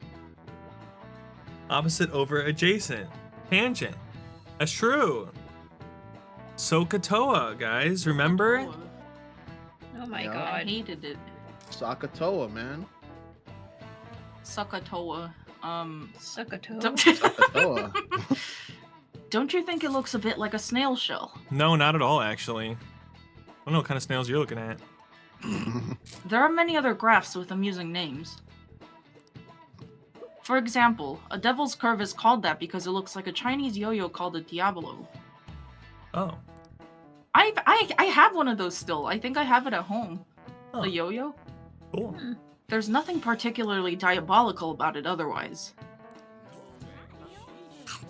Opposite over adjacent. Tangent. That's true. SOHCAHTOA, guys. Remember? Oh my Yeah. I god. hated it. Sakatoa, man. Sakatoa. Suckato. Sakatoa. Don't you think it looks a bit like a snail shell? No, not at all, actually. I don't know what kind of snails you're looking at. There are many other graphs with amusing names. For example, a devil's curve is called that because it looks like a Chinese yo-yo called a Diablo. Oh. I have one of those still. I think I have it at home. Oh. The yo-yo. Cool. There's nothing particularly diabolical about it otherwise.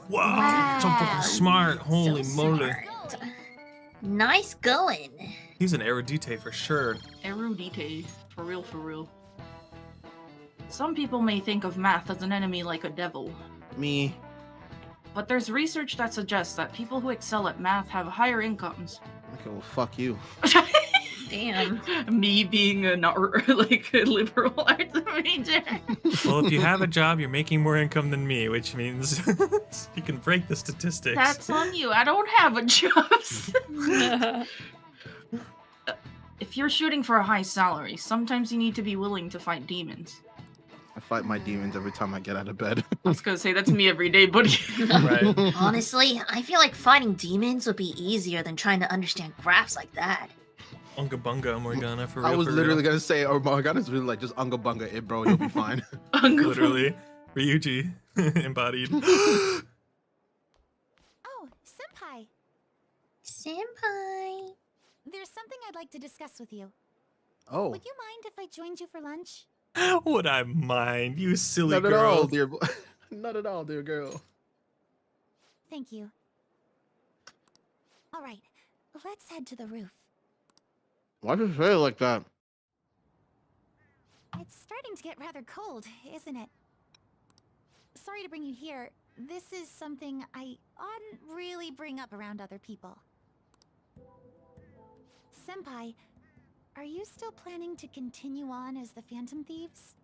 Wow. So fucking smart. Holy So moly. smart. Nice going. He's an erudite for sure. Erudite. For real, for real. Some people may think of math as an enemy like a devil. Me. But there's research that suggests that people who excel at math have higher incomes. Okay, well, fuck you. Damn. Me being a liberal arts major. Well, if you have a job, you're making more income than me, which means you can break the statistics. That's on you. I don't have a job. If you're shooting for a high salary, sometimes you need to be willing to fight demons. I fight my demons every time I get out of bed. I was gonna say that's me every day, buddy. Right. Honestly, I feel like fighting demons would be easier than trying to understand graphs like that. Unga bunga, Morgana, for real. I was for literally real. gonna say, oh my god, it's really like just unga bunga it, bro. You'll be fine. Literally. Ryuji embodied. Oh, Senpai. Senpai. There's something I'd like to discuss with you. Oh, Would you mind if I joined you for lunch? Would I mind? You silly not girl. at all, dear. Not at all, dear girl. Thank you. All right, let's head to the roof. Why'd you say it like that? It's starting to get rather cold, isn't it? sorry to bring you here. This is something I oughtn't really bring up around other people. Senpai, are you still planning to continue on as the Phantom Thieves?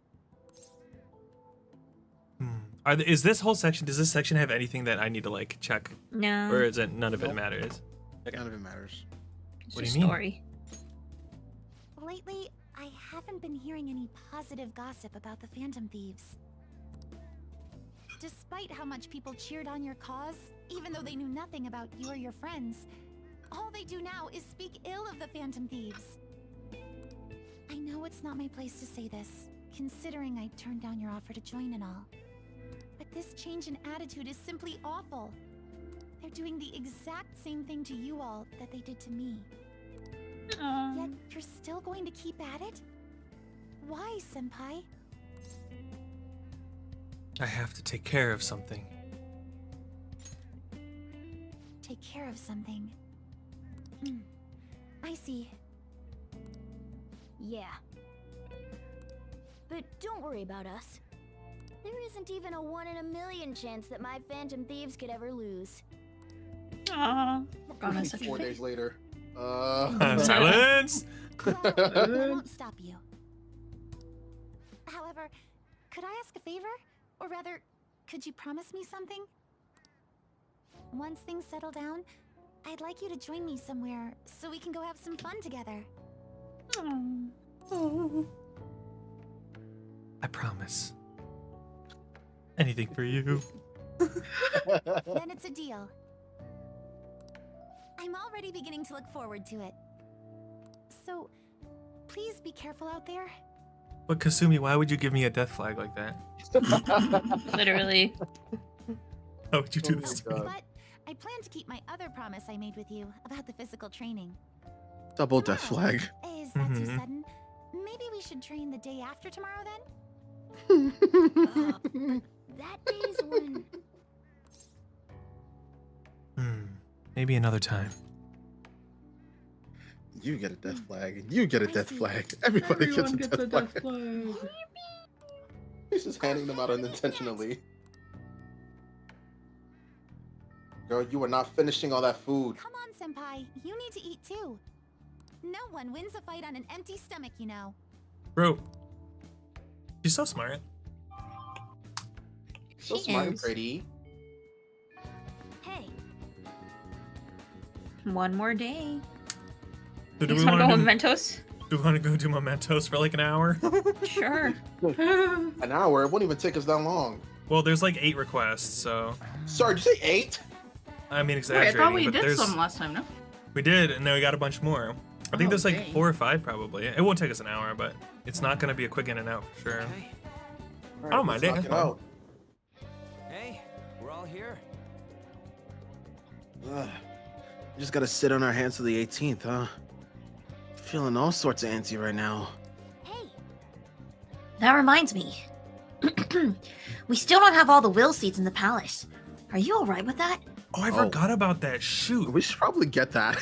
Is this whole section? Does this section have anything that I need to like check, No. or is it none of it matters? None of it matters. It's What do just you mean? story. Lately, I haven't been hearing any positive gossip about the Phantom Thieves. Despite how much people cheered on your cause, even though they knew nothing about you or your friends, all they do now is speak ill of the Phantom Thieves. I know it's not my place to say this, considering I turned down your offer to join and all. But this change in attitude is simply awful. They're doing the exact same thing to you all that they did to me. Yet you're still going to keep at it? Why, Senpai? I have to take care of something. Take care of something. I see. Yeah. But don't worry about us. There isn't even a 1 in a million chance that my Phantom Thieves could ever lose. Aww. God, that's such 4 a days later. Silence. I won't stop you. However, could I ask a favor? Or rather, could you promise me something? Once things settle down, I'd like you to join me somewhere so we can go have some fun together. I promise. Anything for you. Then it's a deal. I'm already beginning to look forward to it. So, please be careful out there. But Kasumi, why would you give me a death flag like that? Literally. How would you do this to me? But I plan to keep my other promise I made with you about the physical training. Double death flag. Is that too Mhm. sudden? Maybe we should train the day after tomorrow then? That day's when... Maybe another time. You get a death flag, and you get a death flag. Everybody gets a death flag. He's just handing them out unintentionally. Girl, you are not finishing all that food. Come on, Senpai. You need to eat too. No one wins a fight on an empty stomach, you know. Bro. She's so smart. So She smart and is. pretty. Hey, One more day. So do You we want to want go to with Mentos? do we want to go do mementos for like an hour? Sure. An hour? It won't even take us that long. Well, there's like 8 requests, so Sorry, did you say 8? I mean Wait, I exaggerating. thought we but did there's, some last time, no? We did, and then we got a bunch more. I think Oh, there's like dang. 4 or 5 probably. It won't take us an hour, but it's not gonna be a quick in and out for sure. I don't mind it. Knock It's it fine. out. Hey, we're all here. Ugh. We just gotta sit on our hands to the 18th, huh? Feeling all sorts of antsy right now. hey, That reminds me. We still don't have all the will seats in the palace. Are you alright with that? Oh, I forgot about that. Shoot. We should probably get that.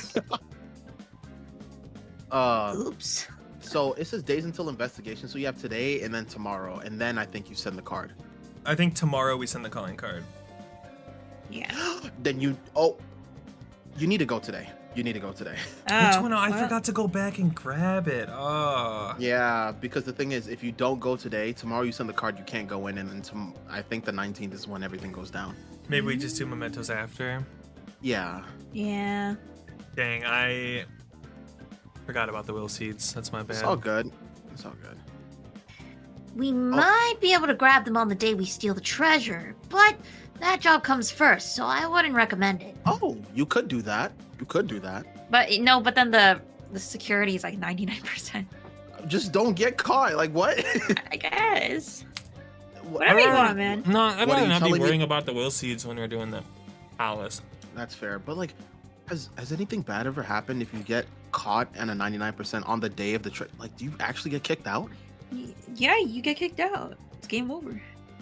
Oops. So it says days until investigation. So you have today and then tomorrow, and then I think you send the card. I think tomorrow we send the calling card. Yeah. Then you need to go today. You need to go today. Which one? Oh, I forgot to go back and grab it. Oh. Yeah, because the thing is, if you don't go today, tomorrow you send the card, you can't go in, and then I think the 19th is when everything goes down. Maybe we just do mementos after. Yeah. Yeah. Dang, I forgot about the will seats. That's my bad. It's all good. It's all good. We might be able to grab them on the day we steal the treasure, but that job comes first, so I wouldn't recommend it. Oh, you could do that. You could do that. But no, but then the security is like 99%. Just don't get caught. Like what? I guess. What- Whatever you want, man. No, I'd What, are rather you not be telling me- worrying about the will seeds when we're doing the palace. That's fair. But like, has anything bad ever happened if you get caught and a 99% on the day of the trip? Like, do you actually get kicked out? Yeah, you get kicked out. It's game over.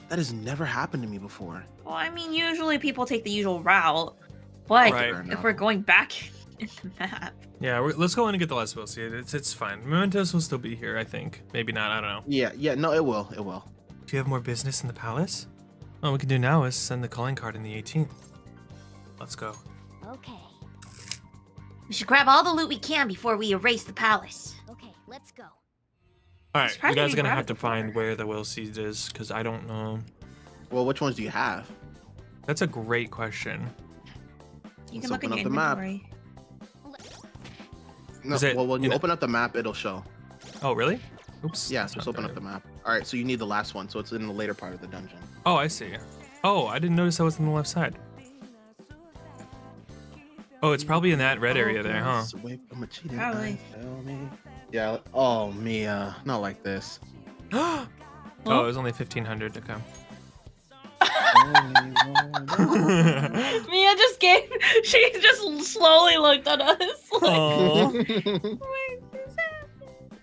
That has never happened to me before. Well, I mean, usually people take the usual route, but Right. if we're going back in the map, Yeah, let's go in and get the last will seed. It's fine. Mementos will still be here, I think. Maybe not. I don't know. Yeah, no, it will. It will. Do you have more business in the palace? All we can do now is send the calling card in the 18th. Let's go. Okay. We should grab all the loot we can before we erase the palace. Okay, let's go. Alright, you surprised we guys are didn't gonna grab have it to find before. where the will seed is, because I don't know. Well, which ones do you have? That's a great question. You Let's can look in open your up the map. inventory. No, Is it well, when you in a- open up the map, it'll show. Oh, really? Oops. Yeah, that's just not open there. up the map. All right, so you need the last one, so it's in the later part of the dungeon. Oh, I see. Oh, I didn't notice that was on the left side. Oh, it's probably in that red area there, huh? Away from a cheating Probably. eye, tell me. Yeah. Oh, Mia, not like this. Oh, it was only 1,500 to come. Mia just gave. She just slowly looked at us. Aw.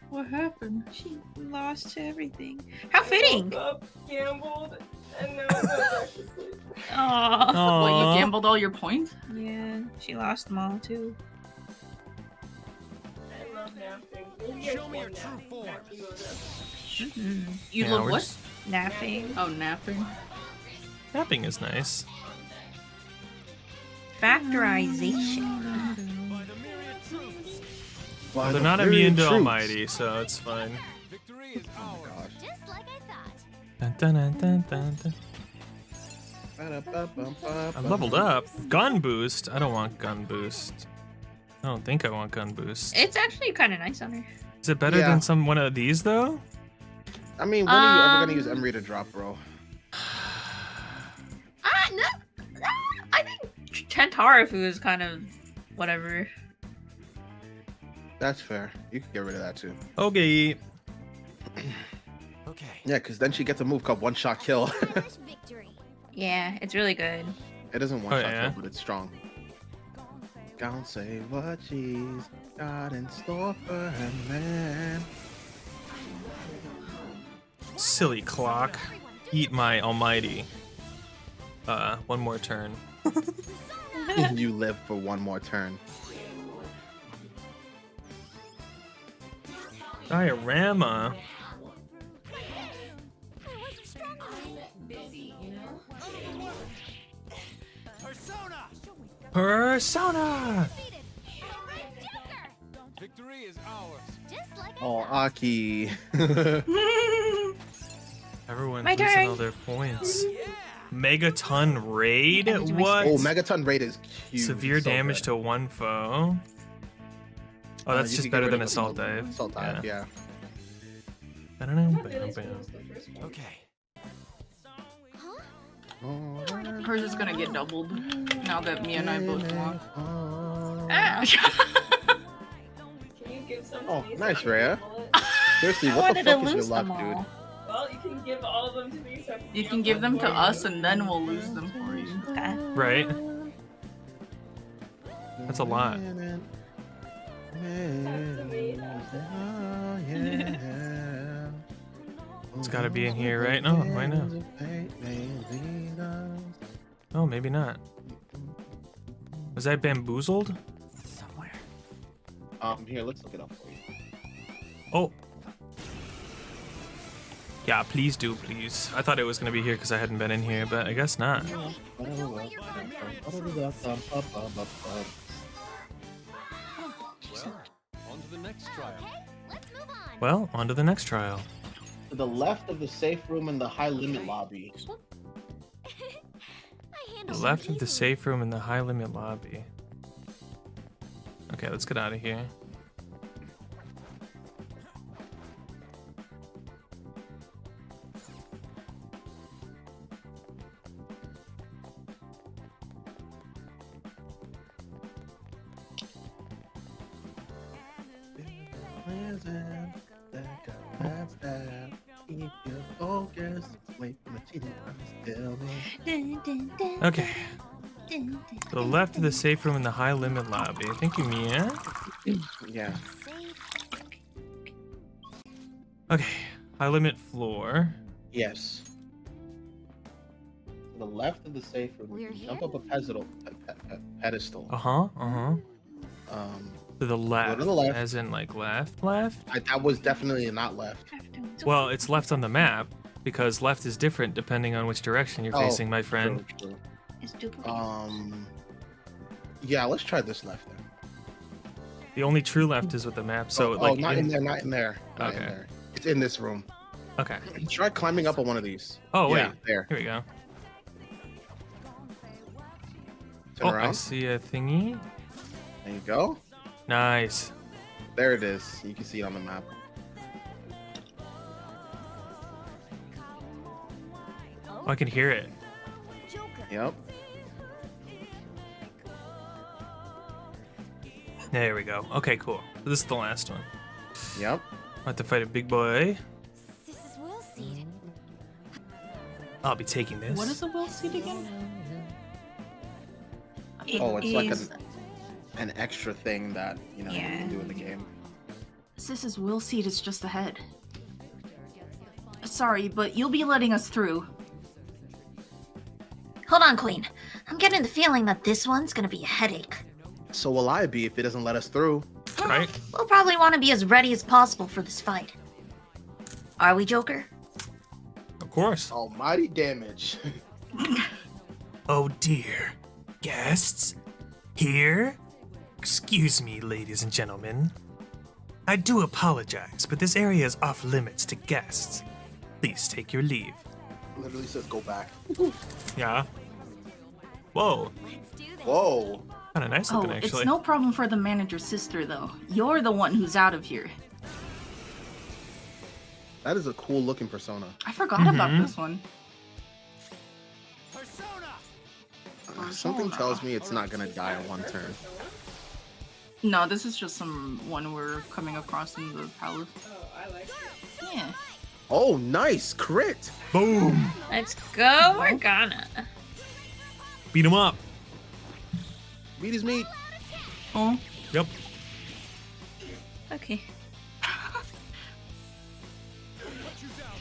What happened? She lost everything. How fitting. I woke up, gambled, and now I'm going back to sleep. Aww. What, Aw. you gambled all your points? Yeah, she lost them all too. I love napping. Show me your true form. Mm-hmm. You Yeah, love we're what? just- Napping. Oh, napping. Napping is nice. Factorization. Well, they're not immune to Almighty, so it's fine. Just like I thought. Dun, dun, dun, dun, dun. I'm leveled up. Gun boost? I don't want gun boost. I don't think I want gun boost. It's actually kind of nice on her. Is it better Yeah. than one of these, though? I mean, when are you ever gonna use Emery to drop, bro? No, I think Tentarafu is kind of whatever. That's fair. You can get rid of that too. Okay. Okay. Yeah, because then she gets a move called One Shot Kill. Victory. Yeah, it's really good. It isn't One Oh, Shot yeah? Kill, but it's strong. Can't say what she's got in store for her man. Silly clock. Eat my almighty. One more turn. You live for one more turn. Diorama. Persona! Victory is ours. Just like Oh, Aki. Everyone's My losing turn. all their points. Megaton raid? That was my What? Oh, Megaton Raid is huge. Severe It's so damage good. to one foe. Oh, that's You just could get better rid than of Assault Dive. Assault Dive, yeah. Okay. Hers is gonna get doubled now that Mia and I both won. Ah. Can you give some Oh, to me so nice, I can Rhea. gamble it? Seriously, I what the wanted to fuck is your lose luck, them dude? all. Well, you can give all of them to me so I can You can gamble give them for to you. us and then we'll lose them for you. Okay. Right? That's a lot. It's gotta be in here, right? No, why not? Oh, maybe not. Was that bamboozled? Somewhere. Here, let's look it up for you. Oh. Yeah, please do, please. I thought it was gonna be here because I hadn't been in here, but I guess not. On to the next trial. Let's move on. Well, on to the next trial. To the left of the safe room in the high limit lobby. I The handle left them of the easily. safe room in the high limit lobby. Okay, let's get out of here. Okay. To the left of the safe room in the high limit lobby. Thank you, Mia. Yeah. Okay. High limit floor. Yes. To the left of the safe room, We're you jump here? up a pedestal. Uh-huh. Uh-huh. To the left. the left. As in like left? Left? That was definitely not left. Well, it's left on the map. because left is different depending on which direction you're facing, my friend. True. It's duplicate. Yeah, let's try this left then. The only true left is with the map. So like not in there, not in there. Not in Okay. there. It's in this room. Okay. Try climbing up on one of these. Oh wait, Yeah, there. Here we go. Turn I around. see a thingy. There you go. Nice. There it is. You can see it on the map. Oh, I can hear it. Yep. There we go. Okay, cool. So this is the last one. Yep. I have to fight a big boy. This is Will Seed. I'll be taking this. What is a will seed again? Oh, it's like an extra thing that you can do in the game. Sis's will seed is just ahead. Sorry, but you'll be letting us through. Hold on, Queen. I'm getting the feeling that this one's gonna be a headache. So will I be if it doesn't let us through. Right? We'll probably want to be as ready as possible for this fight. Are we, Joker? Of course. Almighty damage. Oh dear. Guests? Here? Excuse me, ladies and gentlemen. I do apologize, but this area is off limits to guests. Please take your leave. Literally says go back. Yeah. Whoa. Whoa. Kind of nice Oh, looking, actually. it's no problem for the manager's sister, though. You're the one who's out of here. That is a cool looking persona. I forgot about this one. Something tells me it's not gonna die in one turn. No, this is just some one we're coming across in the palace. Oh, I like it. Yeah. Oh, nice crit. Boom. Let's go, Morgana. Beat him up. Beat his meat. Oh. Yep. Okay.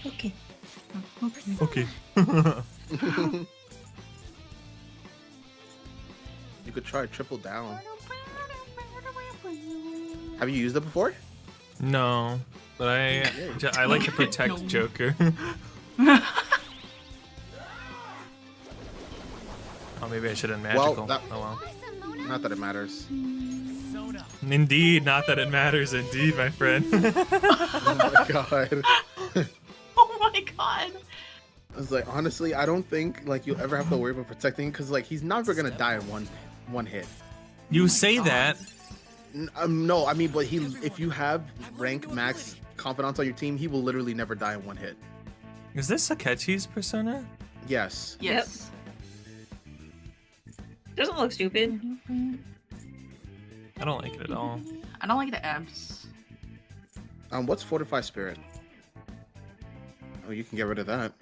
Okay. Okay. You could try triple down. Have you used it before? No, but I like to protect No. Joker. Oh, maybe I should have magical. that- Oh well. Not that it matters. Indeed, not that it matters. Indeed, my friend. Oh my god. Oh my god. I was like, honestly, I don't think like you'll ever have to worry about protecting because like he's never gonna die in one hit. You say that. No, I mean, but if you have rank max confidants on your team, he will literally never die in one hit. Is this Sakechi's persona? Yes. Yes. Doesn't look stupid. I don't like it at all. I don't like the abs. What's Fortify Spirit? Oh, you can get rid of that.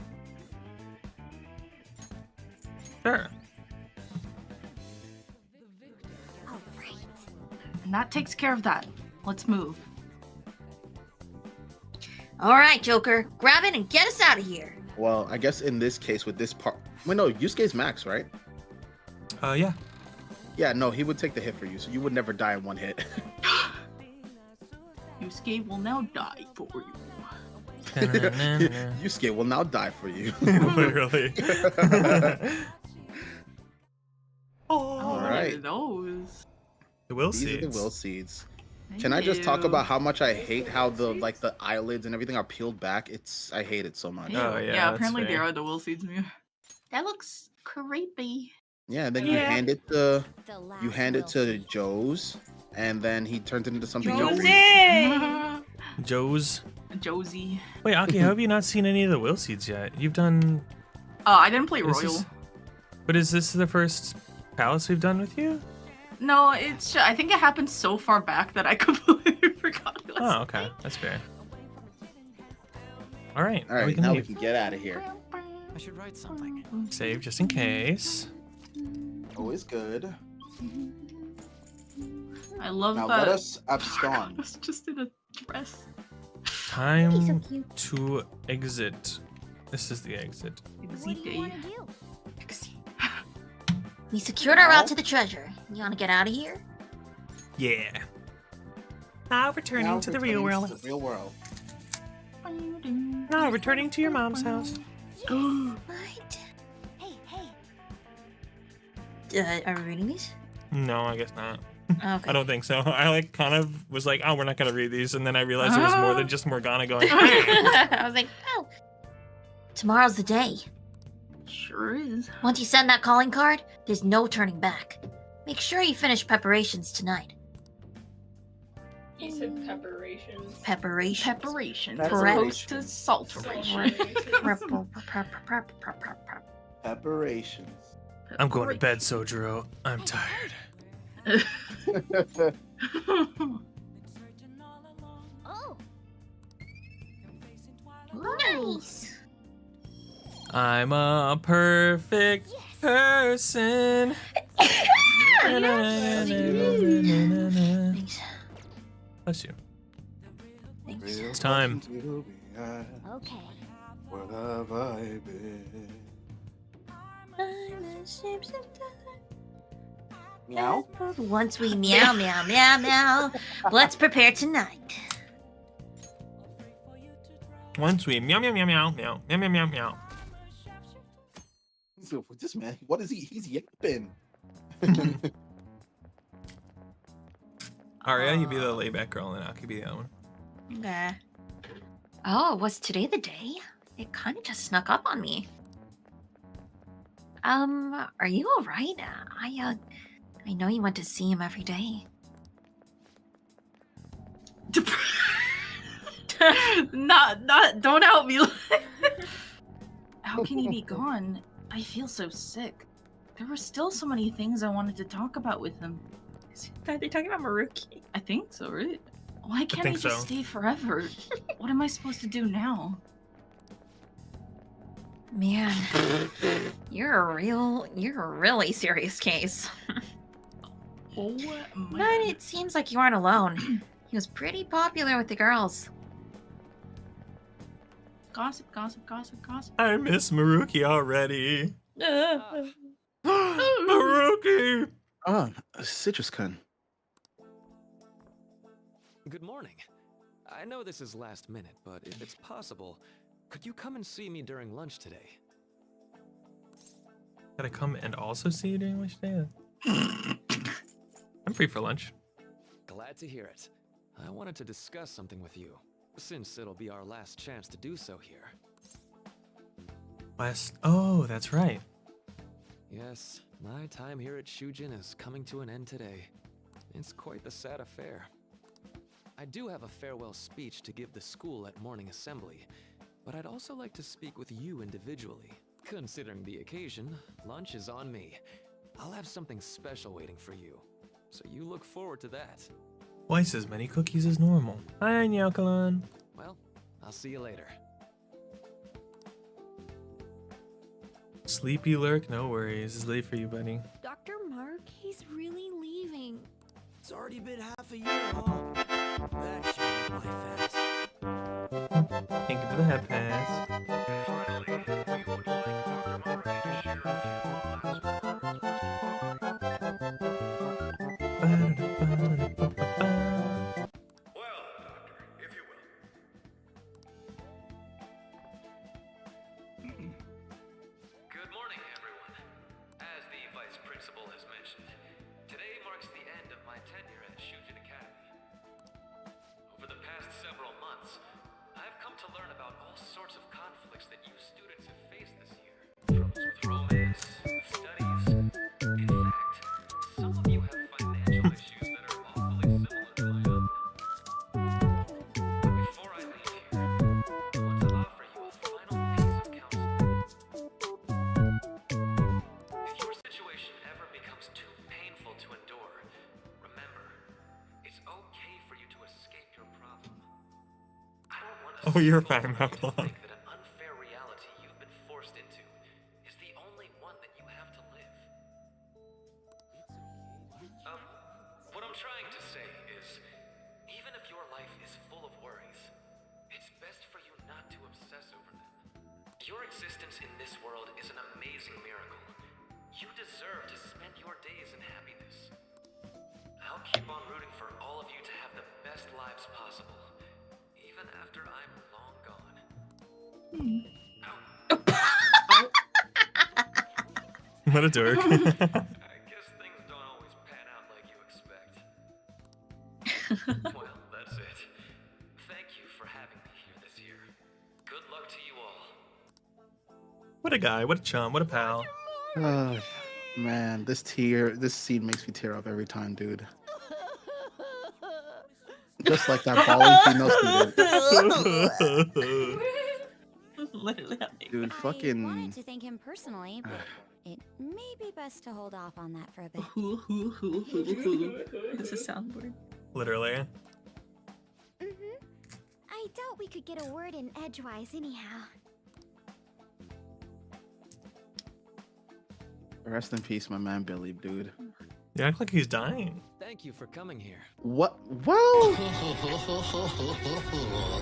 Sure. And that takes care of that. Let's move. All right, Joker. Grab it and get us out of here. Well, I guess in this case with this part, wait, no, Yusuke's max, right? Yeah. Yeah, no, he would take the hit for you, so you would never die in one hit. Yusuke will now die for you. Yusuke will now die for you. Literally. All right. Those. The will These are seeds. the will seeds. Can I just talk about how much I hate how the eyelids and everything are peeled back? I hate it so much. Oh, yeah, Yeah, that's apparently they fair. are the will seeds. That looks creepy. Yeah, and then you Yeah. hand it to Joe's, and then he turns it into something else. Joe's. Josie. Wait, Aki, how have you not seen any of the will seeds yet? You've done. I didn't play This Royal. is- But is this the first palace we've done with you? No, I think it happened so far back that I completely forgot. It was- Oh, okay. That's fair. All right. All right, we can now we leave. can get out of here. I should write something. Save just in case. Always good. I love Now that. let us abscond. I was just in a dress. Time to exit. This is the exit. Exit day. We secured our route to the treasure. You want to get out of here? Yeah. Now returning to the real world. The real world. No, returning to your mom's house. What? Hey, hey. Are we reading these? No, I guess not. Okay. I don't think so. I like kind of was like, oh, we're not gonna read these, and then I realized it was more than just Morgana going. I was like, oh. Tomorrow's the day. Sure is. Once you send that calling card, there's no turning back. Make sure you finish preparations tonight. You said preparations. Preparations. Preparations. Prep- As opposed to salteration. Preparations. I'm going to bed, Sojiro. I'm tired. Oh, Nice. I'm a perfect person. Thanks. Bless you. Thanks. It's time. okay. Where have I been? Meow. Once we meow, meow, meow, meow, let's prepare tonight. Once we meow meow meow meow meow meow meow meow meow. So this man, what is he? He's yapping. Arya, you be the layback girl, and Aki be the other one. Okay. Oh, was today the day? It kind of just snuck up on me. Are you all right? I know you went to see him every day. Don't out me. How can he be gone? I feel so sick. There were still so many things I wanted to talk about with him. Are they talking about Maruki? I think so, right? Why can't I think just so. stay forever? What am I supposed to do now? Man, you're a really serious case. Oh my But it seems like you aren't alone. He was pretty popular with the girls. Gossip, gossip, gossip, gossip. I miss Maruki already. Maruki! Ah, Citrus-kun. Good morning. I know this is last minute, but if it's possible, could you come and see me during lunch today? Gotta come and also see you during lunch day? I'm free for lunch. Glad to hear it. I wanted to discuss something with you, since it'll be our last chance to do so here. Oh, that's right. Yes, my time here at Shujin is coming to an end today. It's quite the sad affair. I do have a farewell speech to give the school at morning assembly, but I'd also like to speak with you individually. Considering the occasion, lunch is on me. I'll have something special waiting for you, so you look forward to that. Twice as many cookies as normal. Hi, Nyakalan. Well, I'll see you later. Sleepy lurk, no worries. It's late for you, buddy. Dr. Mark, he's really leaving. It's already been half a year, huh? That should be my fast. Thank you for the head pass. Good morning, everyone. As the Vice Principal has mentioned, today marks the end of my tenure at Shujin Academy. Over the past several months, I've come to learn about all sorts of conflicts that you students have faced this year. Troubles with romance, with studies. In fact, some of you have financial issues that are awfully similar to my own. But before I leave here, I want to offer you a final piece of counseling. If your situation ever becomes too painful to endure, remember, it's okay for you to escape your problem. I don't want Oh, you're a single fan, one of you to Nyakalan. think that an unfair reality you've been forced into is the only one that you have to live. What I'm trying to say is, even if your life is full of worries, it's best for you not to obsess over them. Your existence in this world is an amazing miracle. You deserve to spend your days in happiness. I'll keep on rooting for all of you to have the best lives possible, even after I'm long gone. What a dork. I guess things don't always pan out like you expect. Well, that's it. Thank you for having me here this year. Good luck to you all. What a guy, what a chum, what a pal. Oh, man, this scene makes me tear up every time, dude. Just like that bawling female student. Literally. Dude, I fucking. wanted to thank him personally, but it may be best to hold off on that for a bit. It's a soundboard. Literally. I doubt we could get a word in edgewise anyhow. Rest in peace, my man Billy, dude. You act like he's dying. Thank you for coming here. What? Well,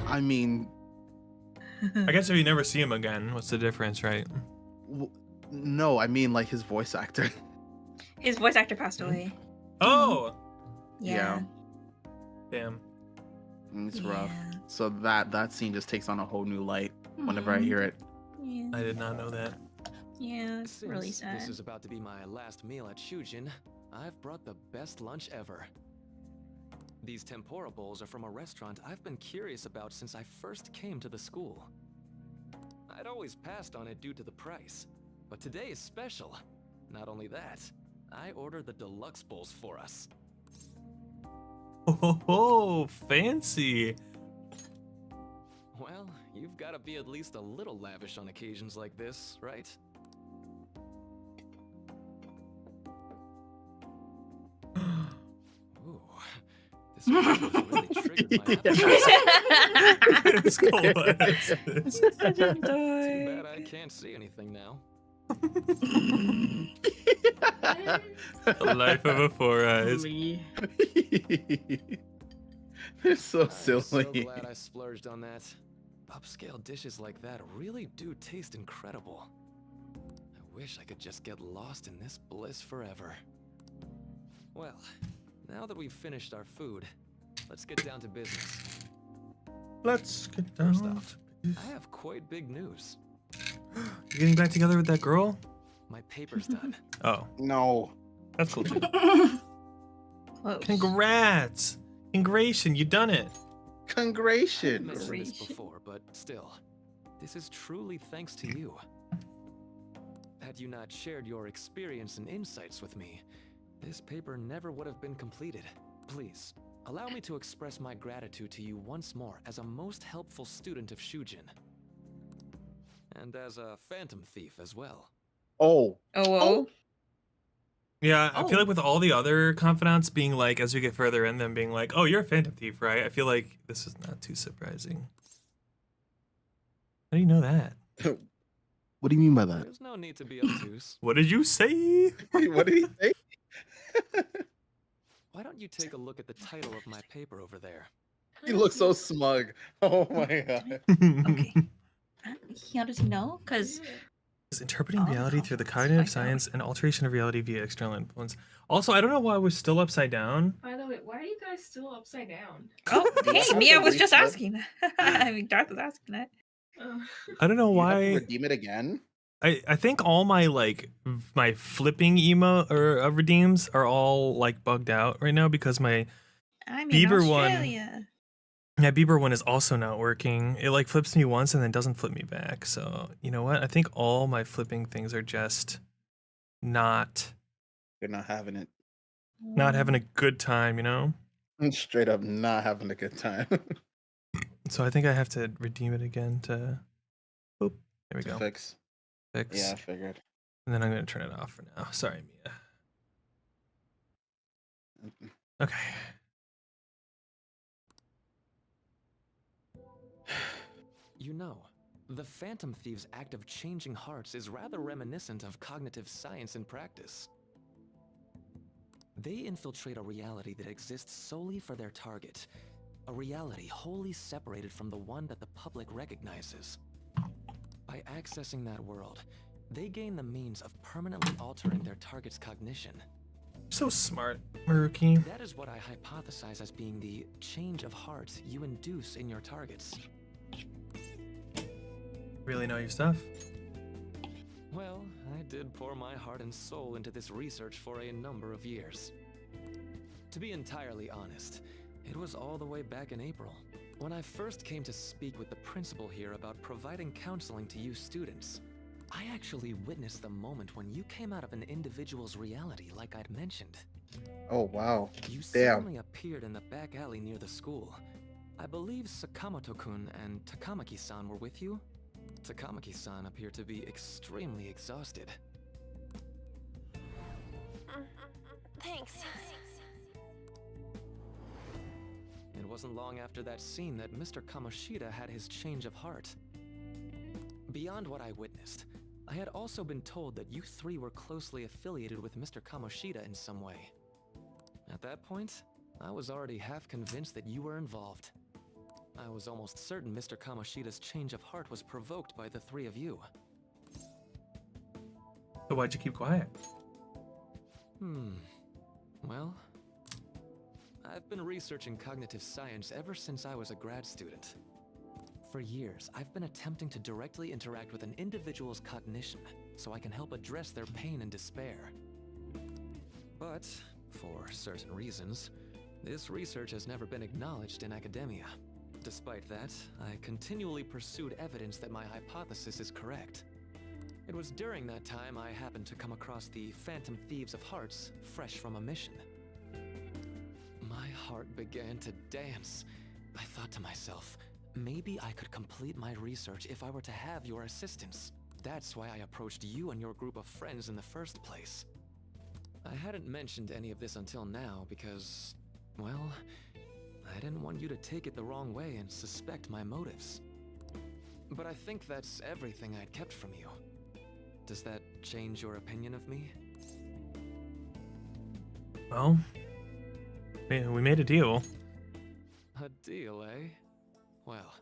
I mean, I guess if you never see him again, what's the difference, right? no, I mean like his voice actor. His voice actor passed away. Oh! Yeah. Damn. It's rough. So that scene just takes on a whole new light whenever I hear it. Yeah. I did not know that. Yeah, it's really Since this sad. is about to be my last meal at Shujin, I've brought the best lunch ever. These tempura bowls are from a restaurant I've been curious about since I first came to the school. I'd always passed on it due to the price, but today is special. Not only that, I ordered the deluxe bowls for us. Oh, fancy. Well, you've got to be at least a little lavish on occasions like this, right? Ooh, this really triggered my appetite. It's cold. Too bad I can't see anything now. The life of a Four Eyes. They're so I'm silly. so glad I splurged on that. Upscale dishes like that really do taste incredible. I wish I could just get lost in this bliss forever. Well, now that we've finished our food, let's get down to business. Let's get First down. off, I have quite big news. You getting back together with that girl? My paper's done. Oh, No. that's cool too. Close. Congrats! Ingration, you done it. I Congratulations. mentioned this before, but still, this is truly thanks to you. Had you not shared your experience and insights with me, this paper never would have been completed. Please, allow me to express my gratitude to you once more as a most helpful student of Shujin. And as a phantom thief as well. Oh. Oh. Yeah, I feel Oh. like with all the other confidants being like, as we get further in, them being like, oh, you're a Phantom Thief, right? I feel like this is not too surprising. How do you know that? What do you mean by that? There's no need to be obtuse. What did you say? What did he say? Why don't you take a look at the title of my paper over there? He looks so smug. Oh my god. Okay. How does he know? Because Is interpreting Oh, reality no. through the Let's cognitive find out. science and alteration of reality via external influence. Also, I don't know why we're still upside down. By the way, why are you guys still upside down? oh, hey, Also Mia was just reflip. asking that. I mean, Darth was asking that. Oh. I don't know You have to why. redeem it again? I think all my my flipping emo or redeems are all like bugged out right now because my I'm Bieber in one. Australia. Bieber one is also not working. It like flips me once and then doesn't flip me back. So you know what? I think all my flipping things are just not You're not having it. having a good time. You know. Straight up not having a good time. So I think I have to redeem it again to. Boop. There we To go. fix. Fix. Yeah, I figured. And then I'm gonna turn it off for now. Sorry, Mia. Okay. You know, the Phantom Thief's act of changing hearts is rather reminiscent of cognitive science in practice. They infiltrate a reality that exists solely for their target, a reality wholly separated from the one that the public recognizes. By accessing that world, they gain the means of permanently altering their target's cognition. So smart, Maruki. That is what I hypothesize as being the change of heart you induce in your targets. Really know your stuff. Well, I did pour my heart and soul into this research for a number of years. To be entirely honest, it was all the way back in April, when I first came to speak with the principal here about providing counseling to you students. I actually witnessed the moment when you came out of an individual's reality like I'd mentioned. Oh, wow. You Damn. suddenly appeared in the back alley near the school. I believe Sakamoto-kun and Takamaki-san were with you? Takamaki-san appeared to be extremely exhausted. Thanks. It wasn't long after that scene that Mr. Kamoshida had his change of heart. Beyond what I witnessed, I had also been told that you three were closely affiliated with Mr. Kamoshida in some way. At that point, I was already half convinced that you were involved. I was almost certain Mr. Kamoshida's change of heart was provoked by the three of you. So why'd you keep quiet? Well, I've been researching cognitive science ever since I was a grad student. For years, I've been attempting to directly interact with an individual's cognition so I can help address their pain and despair. But, for certain reasons, this research has never been acknowledged in academia. Despite that, I continually pursued evidence that my hypothesis is correct. It was during that time I happened to come across the Phantom Thieves of Hearts, fresh from a mission. My heart began to dance. I thought to myself, maybe I could complete my research if I were to have your assistance. That's why I approached you and your group of friends in the first place. I hadn't mentioned any of this until now because, well, I didn't want you to take it the wrong way and suspect my motives. But I think that's everything I'd kept from you. Does that change your opinion of me? Well, we made a deal. A deal, eh? Well,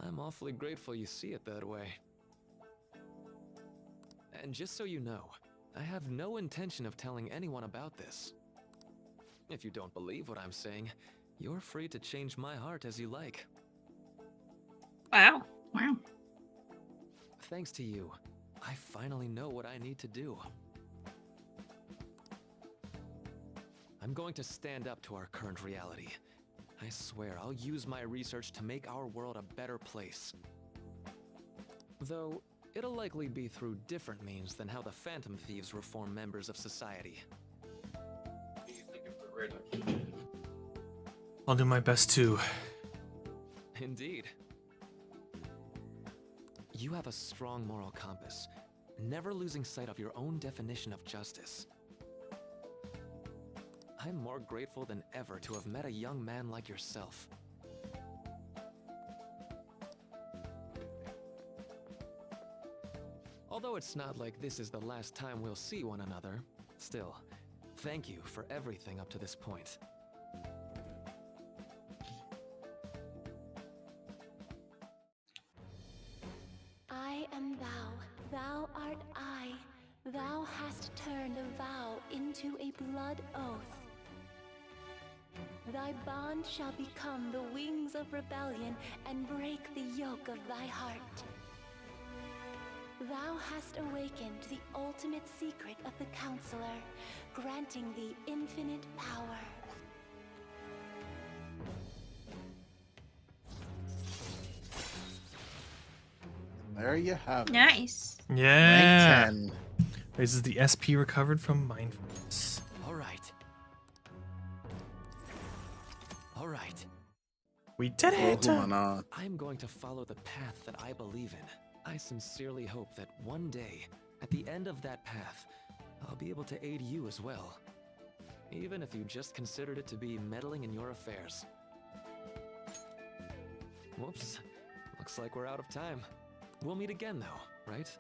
I'm awfully grateful you see it that way. And just so you know, I have no intention of telling anyone about this. If you don't believe what I'm saying, you're free to change my heart as you like. Wow. Wow. Thanks to you, I finally know what I need to do. I'm going to stand up to our current reality. I swear I'll use my research to make our world a better place. Though, it'll likely be through different means than how the Phantom Thieves reform members of society. I'll do my best too. Indeed. You have a strong moral compass, never losing sight of your own definition of justice. I'm more grateful than ever to have met a young man like yourself. Although it's not like this is the last time we'll see one another, still, thank you for everything up to this point. I am thou, thou art I. Thou hast turned a vow into a blood oath. Thy bond shall become the wings of rebellion and break the yoke of thy heart. Thou hast awakened the ultimate secret of the Counselor, granting thee infinite power. There you have it. Nice. Yeah. Rank 10. This is the SP recovered from mindfulness. All right. All right. We did it! I'm going to follow the path that I believe in. I sincerely hope that one day, at the end of that path, I'll be able to aid you as well. Even if you just considered it to be meddling in your affairs. Whoops. Looks like we're out of time. We'll meet again though, right?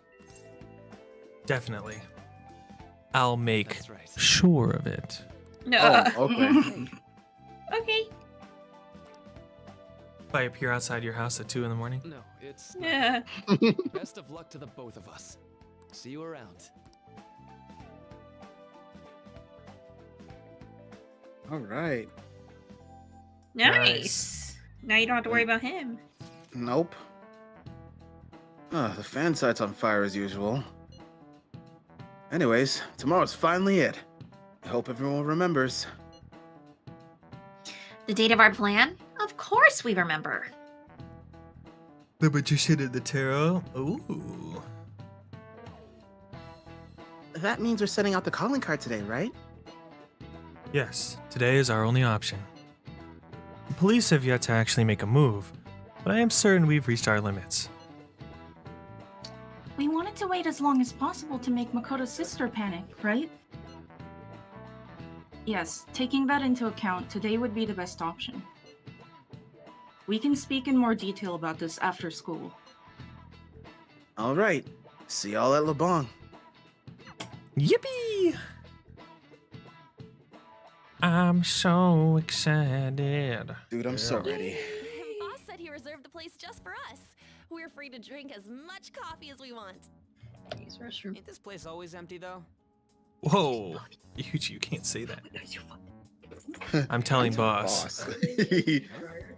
Definitely. I'll make That's right. sure of it. No. Oh, okay. Okay. If I appear outside your house at 2 in the morning? No, it's Yeah. best of luck to the both of us. See you around. All right. Nice. Now you don't have to worry about him. Nope. The fan site's on fire as usual. Anyways, tomorrow's finally it. I hope everyone remembers. The date of our plan? Of course we remember. The Magician and the Tarot? Ooh. That means we're sending out the calling card today, right? Yes, today is our only option. The police have yet to actually make a move, but I am certain we've reached our limits. We wanted to wait as long as possible to make Makoto's sister panic, right? Yes, taking that into account, today would be the best option. We can speak in more detail about this after school. All right. See y'all at Lebong. Yippee! I'm so excited. Dude, I'm so ready. Boss said he reserved the place just for us. We're free to drink as much coffee as we want. Ain't this place always empty though? Whoa, Yuji, you can't say that. I'm telling boss. I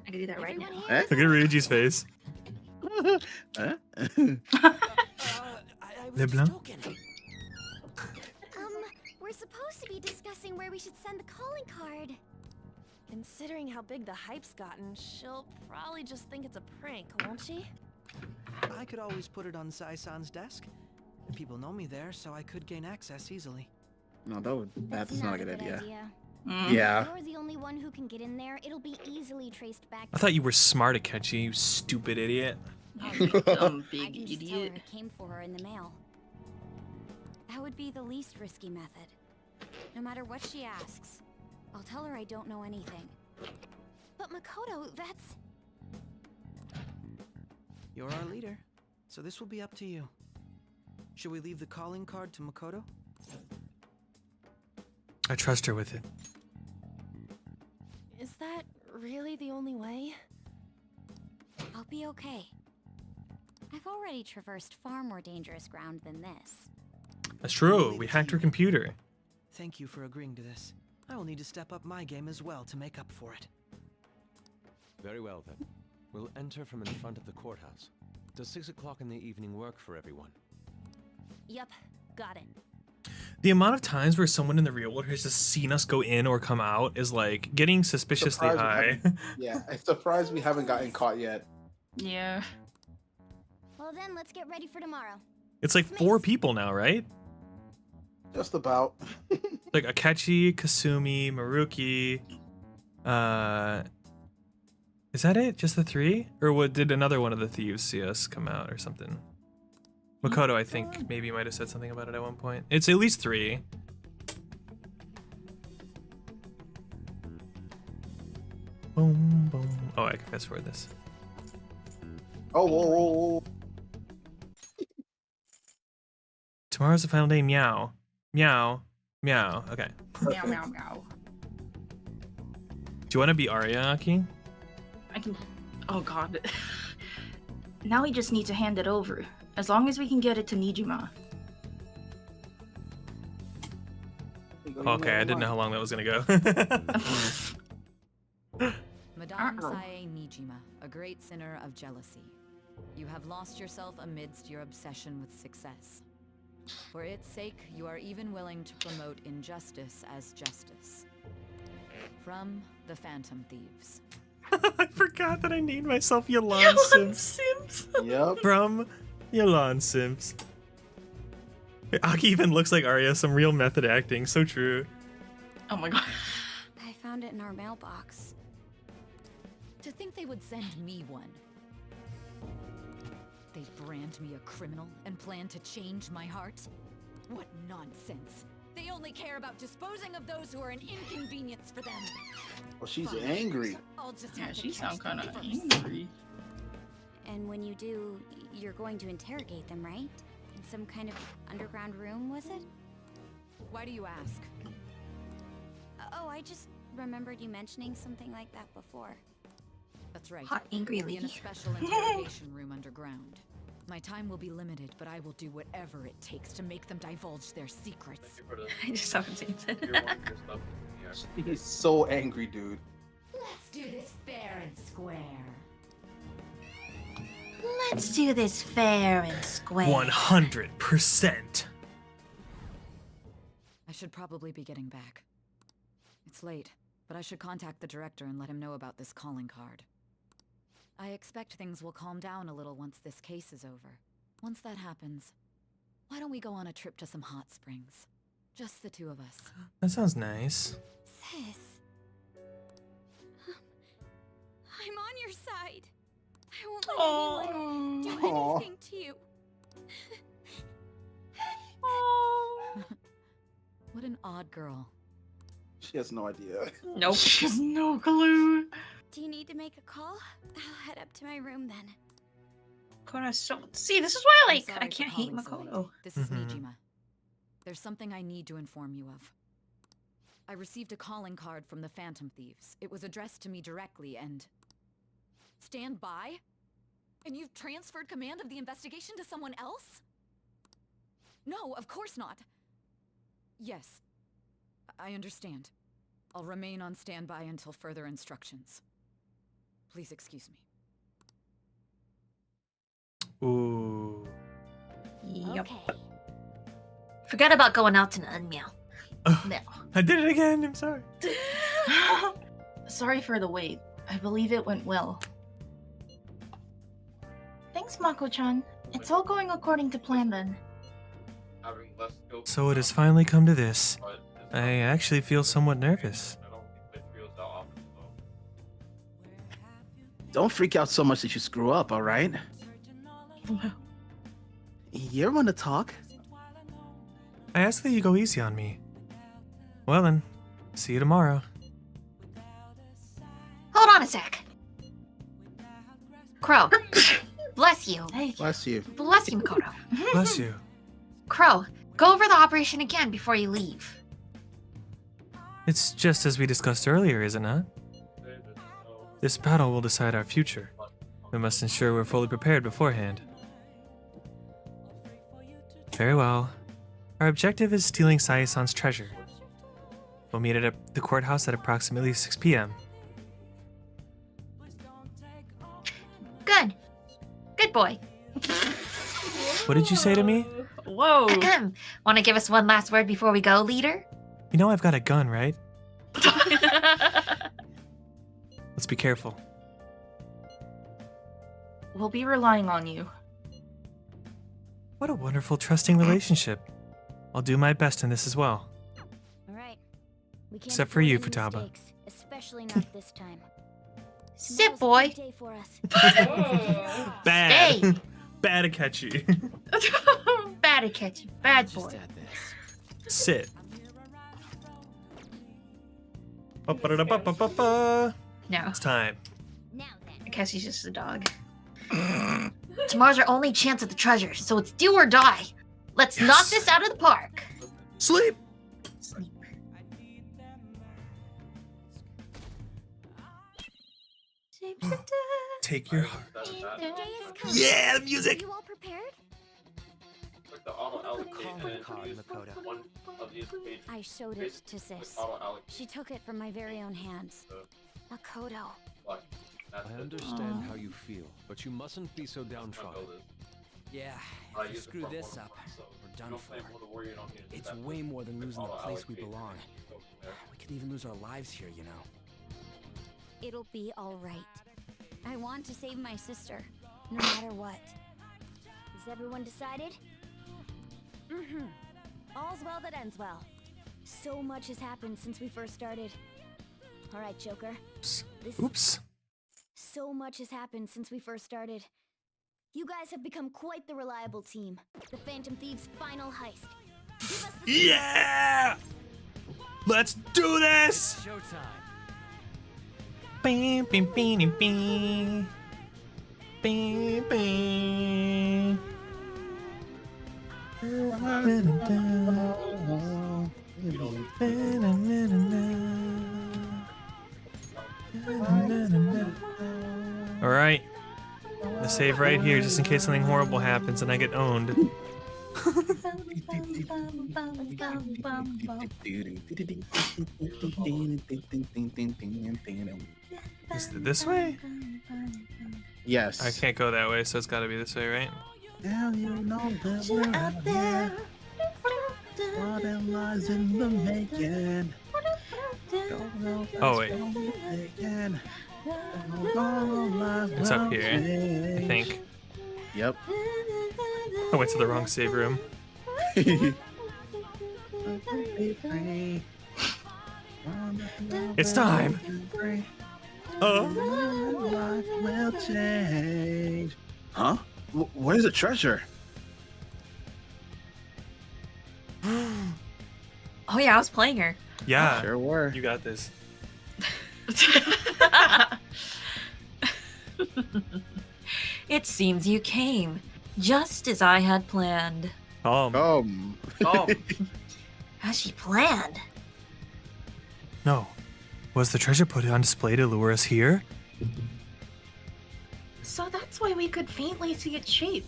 can do that right now. Look at Ryuji's face. LeBlanc? We're supposed to be discussing where we should send the calling card. Considering how big the hype's gotten, she'll probably just think it's a prank, won't she? I could always put it on Sai-san's desk. People know me there, so I could gain access easily. No, that's not a good idea. If Yeah. you're the only one who can get in there, it'll be easily traced back. I thought you were smart, Akechi, you stupid idiot. Dumb big I can just tell idiot. her it came for her in the mail. That would be the least risky method. No matter what she asks, I'll tell her I don't know anything. But Makoto, that's... You're our leader, so this will be up to you. Should we leave the calling card to Makoto? I trust her with it. Is that really the only way? I'll be okay. I've already traversed far more dangerous ground than this. That's true, we hacked her computer. Thank you for agreeing to this. I will need to step up my game as well to make up for it. Very well then. We'll enter from in front of the courthouse. Does 6 o'clock in the evening work for everyone? Yep, got it. The amount of times where someone in the real world has just seen us go in or come out is like getting suspiciously high. Yeah, I'm surprised we haven't gotten caught yet. Yeah. Well then, let's get ready for tomorrow. It's like 4 people now, right? Just about. Like Akechi, Kasumi, Maruki. Is that it? Just the 3? Or did another one of the thieves see us come out or something? Makoto, I think, maybe might have said something about it at one point. It's at least 3. Boom, boom. Oh, I can fast forward this. Oh, whoa, whoa, whoa. Tomorrow's the final day, meow. Meow. Meow. Okay. Meow, meow, meow. Do you want to be Arya, Aki? I can... Oh god. Now we just need to hand it over. As long as we can get it to Nijima. Okay, I didn't know how long that was gonna go. Madame Sae Nijima, a great sinner of jealousy. You have lost yourself amidst your obsession with success. For its sake, you are even willing to promote injustice as justice. From the Phantom Thieves. I forgot that I named myself Yolan Sims. Yep. From Yolan Sims. Aki even looks like Arya, some real method acting, so true. Oh my god. I found it in our mailbox. To think they would send me one. They brand me a criminal and plan to change my heart? What nonsense. They only care about disposing of those who are an inconvenience for them. Well, she's angry. I'll just Yeah, have to she catch sounds them kind of first. angry. And when you do, you're going to interrogate them, right? In some kind of underground room, was it? Why do you ask? Oh, I just remembered you mentioning something like that before. That's right. Hot, angry We'll be in a lady. special interrogation room underground. My time will be limited, but I will do whatever it takes to make them divulge their secrets. I just haven't seen it. He's so angry, dude. Let's do this fair and square. Let's do this fair and square. 100%. I should probably be getting back. It's late, but I should contact the director and let him know about this calling card. I expect things will calm down a little once this case is over. Once that happens, why don't we go on a trip to some hot springs? Just the two of us. That sounds nice. Sis. I'm on your side. I won't let anyone do anything to you. What an odd girl. She has no idea. Nope. She has no clue. Do you need to make a call? I'll head up to my room then. Makoto's so... See, this is why I'm I sorry for can't hate calling so Makoto. late. This is Mhm. Nijima. There's something I need to inform you of. I received a calling card from the Phantom Thieves. It was addressed to me directly and... Stand by? And you've transferred command of the investigation to someone else? No, of course not. Yes, I understand. I'll remain on standby until further instructions. Please excuse me. Ooh. Yep. Okay. Forget about going out to the Unmeow. No. I did it again. I'm sorry. Sorry for the wait. I believe it went well. Thanks, Mako-chan. It's all going according to plan then. So it has finally come to this. I actually feel somewhat nervous. Don't freak out so much that you screw up, all right? You're one to talk. I ask that you go easy on me. Well then, see you tomorrow. Hold on a sec. Crow. Bless you. Bless you. Bless you, Makoto. Bless you. Crow, go over the operation again before you leave. It's just as we discussed earlier, is it not? This battle will decide our future. We must ensure we're fully prepared beforehand. Very well. Our objective is stealing Sae-san's treasure. We'll meet at the courthouse at approximately 6 p.m. Good. Good boy. What did you say to me? Whoa. Want to give us one last word before we go, leader? You know I've got a gun, right? Let's be careful. We'll be relying on you. What a wonderful, trusting relationship. I'll do my best in this as well. All right. We can't Except for you, afford any Futaba. mistakes, especially not this time. Sit, Tomorrow's a boy. big day for us. Bad. Stay. Bad Akechi. Bad Akechi. Bad boy. Sit. Ba-ba-da-ba-ba-ba-ba. No. It's time. I guess he's just a dog. Tomorrow's our only chance at the treasure, so it's do or die. Let's knock this out of the park. Sleep. Sleep. Take your heart. The day is coming. Yeah, the music. Are you all prepared? Calling card, Makoto. I showed it to Sis. She took it from my very own hands. Makoto. I understand how you feel, but you mustn't be so downtrodden. Yeah, if you screw this up, we're done for. It's way more than losing the place we belong. We could even lose our lives here, you know. It'll be all right. I want to save my sister, no matter what. Is everyone decided? Mm-hmm. All's well that ends well. So much has happened since we first started. All right, Joker. Oops. So much has happened since we first started. You guys have become quite the reliable team. The Phantom Thieves' final heist. Give us the Yeah! Let's do this! Showtime. Bing, bing, bing, bing. Bing, bing. All right. The save right here, just in case something horrible happens and I get owned. Is it this way? Yes. I can't go that way, so it's got to be this way, right? Now you know that we're out there. What lies in the making? Oh, wait. It's up here, I think. Yep. I went to the wrong save room. It's time. Life will change. Huh? What is a treasure? Oh yeah, I was playing her. Yeah. Sure were. You got this. It seems you came, just as I had planned. Oh. As she planned. No. Was the treasure put on display to lure us here? So that's why we could faintly see its shape.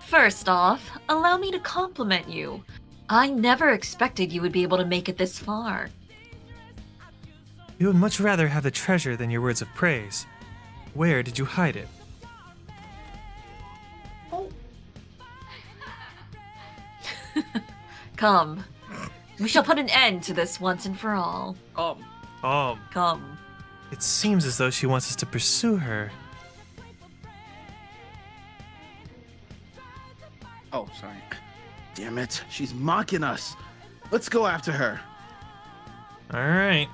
First off, allow me to compliment you. I never expected you would be able to make it this far. You would much rather have the treasure than your words of praise. Where did you hide it? Come. We shall put an end to this once and for all. Come. It seems as though she wants us to pursue her. Oh, sorry. Damn it. She's mocking us. Let's go after her. All right.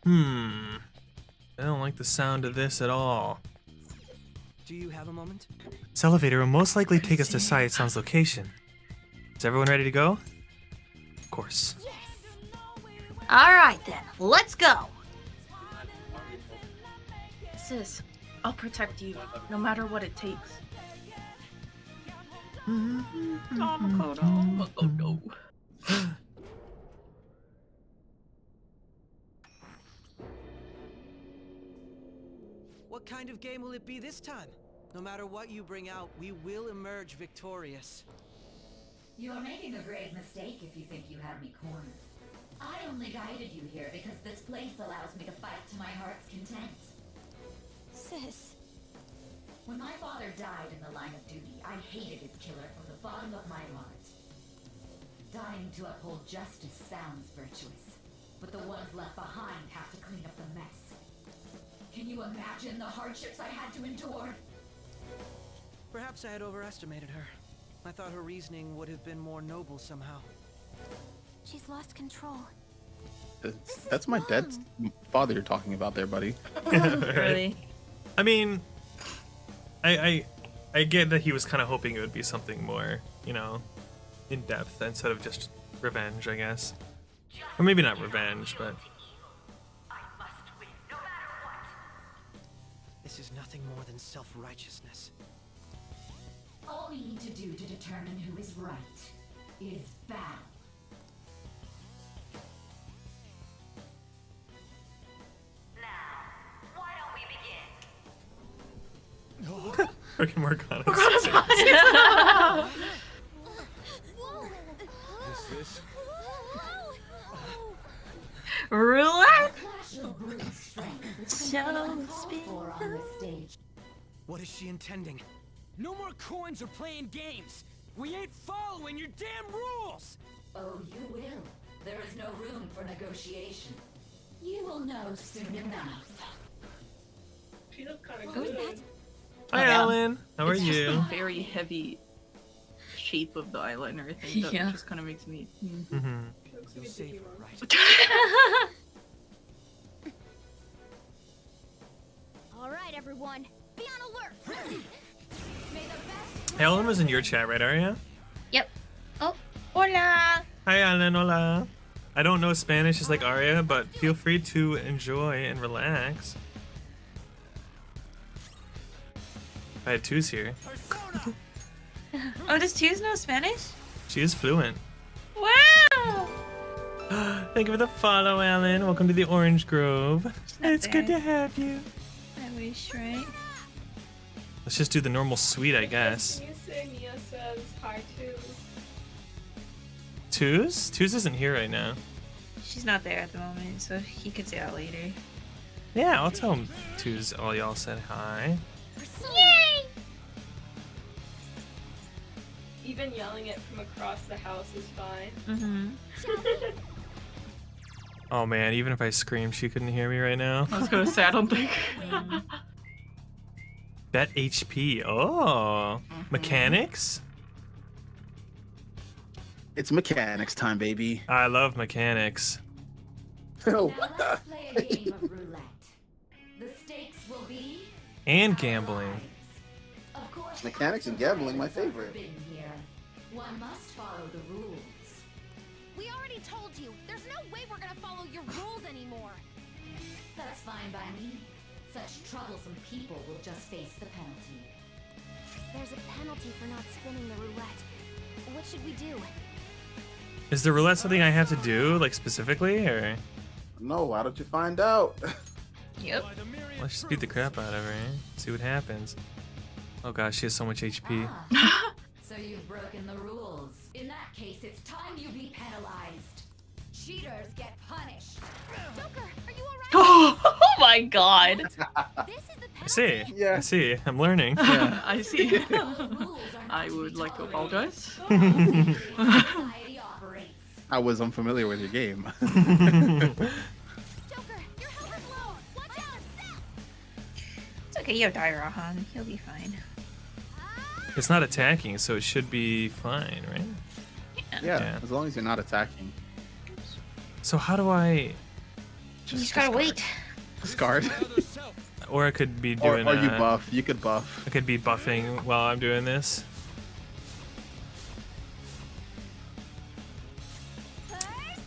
I don't like the sound of this at all. Do you have a moment? This elevator will most likely take us to Sae-san's location. Is everyone ready to go? Of course. Alright then, let's go! Sis, I'll protect you, no matter what it takes. What kind of game will it be this time? No matter what you bring out, we will emerge victorious. You are making a grave mistake if you think you have me cornered. I only guided you here because this place allows me to fight to my heart's content. Sis. When my father died in the line of duty, I hated his killer from the bottom of my heart. Dying to uphold justice sounds virtuous, but the ones left behind have to clean up the mess. Can you imagine the hardships I had to endure? Perhaps I had overestimated her. I thought her reasoning would have been more noble somehow. She's lost control. That's my dad's father you're talking about there, buddy. Really? I mean, I get that he was kind of hoping it would be something more, you know, in depth instead of just revenge, I guess. Or maybe not revenge, but This is nothing more than self-righteousness. All we need to do to determine who is right is battle. okay, Morgana. This. Roulette? What is she intending? No more coins or playing games. We ain't following your damn rules. Oh, you will. There is no room for negotiation. You will know soon enough. She looked kind of What was good. that? Hi, Alan. How are It's you? just the very heavy shape of the eyeliner, I think. That Yeah. just kind of makes me... Mm-hmm. You'll save her, right? All right, everyone. Be on alert. Hey, Alan was in your chat, right, Aria? Yep. Oh, hola! Hi, Alan. Hola. I don't know Spanish just like Aria, but feel free to enjoy and relax. I had twos here. Oh, does Twos know Spanish? She is fluent. Wow! Thank you for the follow, Alan. Welcome to the Orange Grove. It's good to have you. I wish, right? Let's just do the normal suite, I guess. Can you say Mia says hi too? Twos? Twos isn't here right now. She's not there at the moment, so he could say that later. Yeah, I'll tell him Two's all y'all said hi. Yay! Even yelling it from across the house is fine. Mm-hmm. Oh man, even if I screamed, she couldn't hear me right now. I was gonna say, I don't think. Bet HP. Oh, mechanics? It's mechanics time, baby. I love mechanics. Oh, what the? Play a game of roulette. The stakes will be And gambling. Of course, mechanics and gambling, my favorite. here. One must follow the rules. We already told you. There's no way we're gonna follow your rules anymore. That's fine by me. Such troublesome people will just face the penalty. There's a penalty for not spinning the roulette. What should we do? Is the roulette something I have to do, like specifically, or? No, why don't you find out? Yep. Let's just beat the crap out of her, eh? See what happens. Oh gosh, she has so much HP. So you've broken the rules. In that case, it's time you be penalized. Cheaters get punished. Joker, are you alright? Oh my god. I see. Yeah. I see. I'm learning. Yeah, I see. I would like to apologize. I was unfamiliar with your game. It's okay, you have Dairahan. He'll be fine. It's not attacking, so it should be fine, right? Yeah, as long as you're not attacking. So how do I? You just gotta wait. Discard. Or I could be doing. Or you buff. You could buff. I could be buffing while I'm doing this.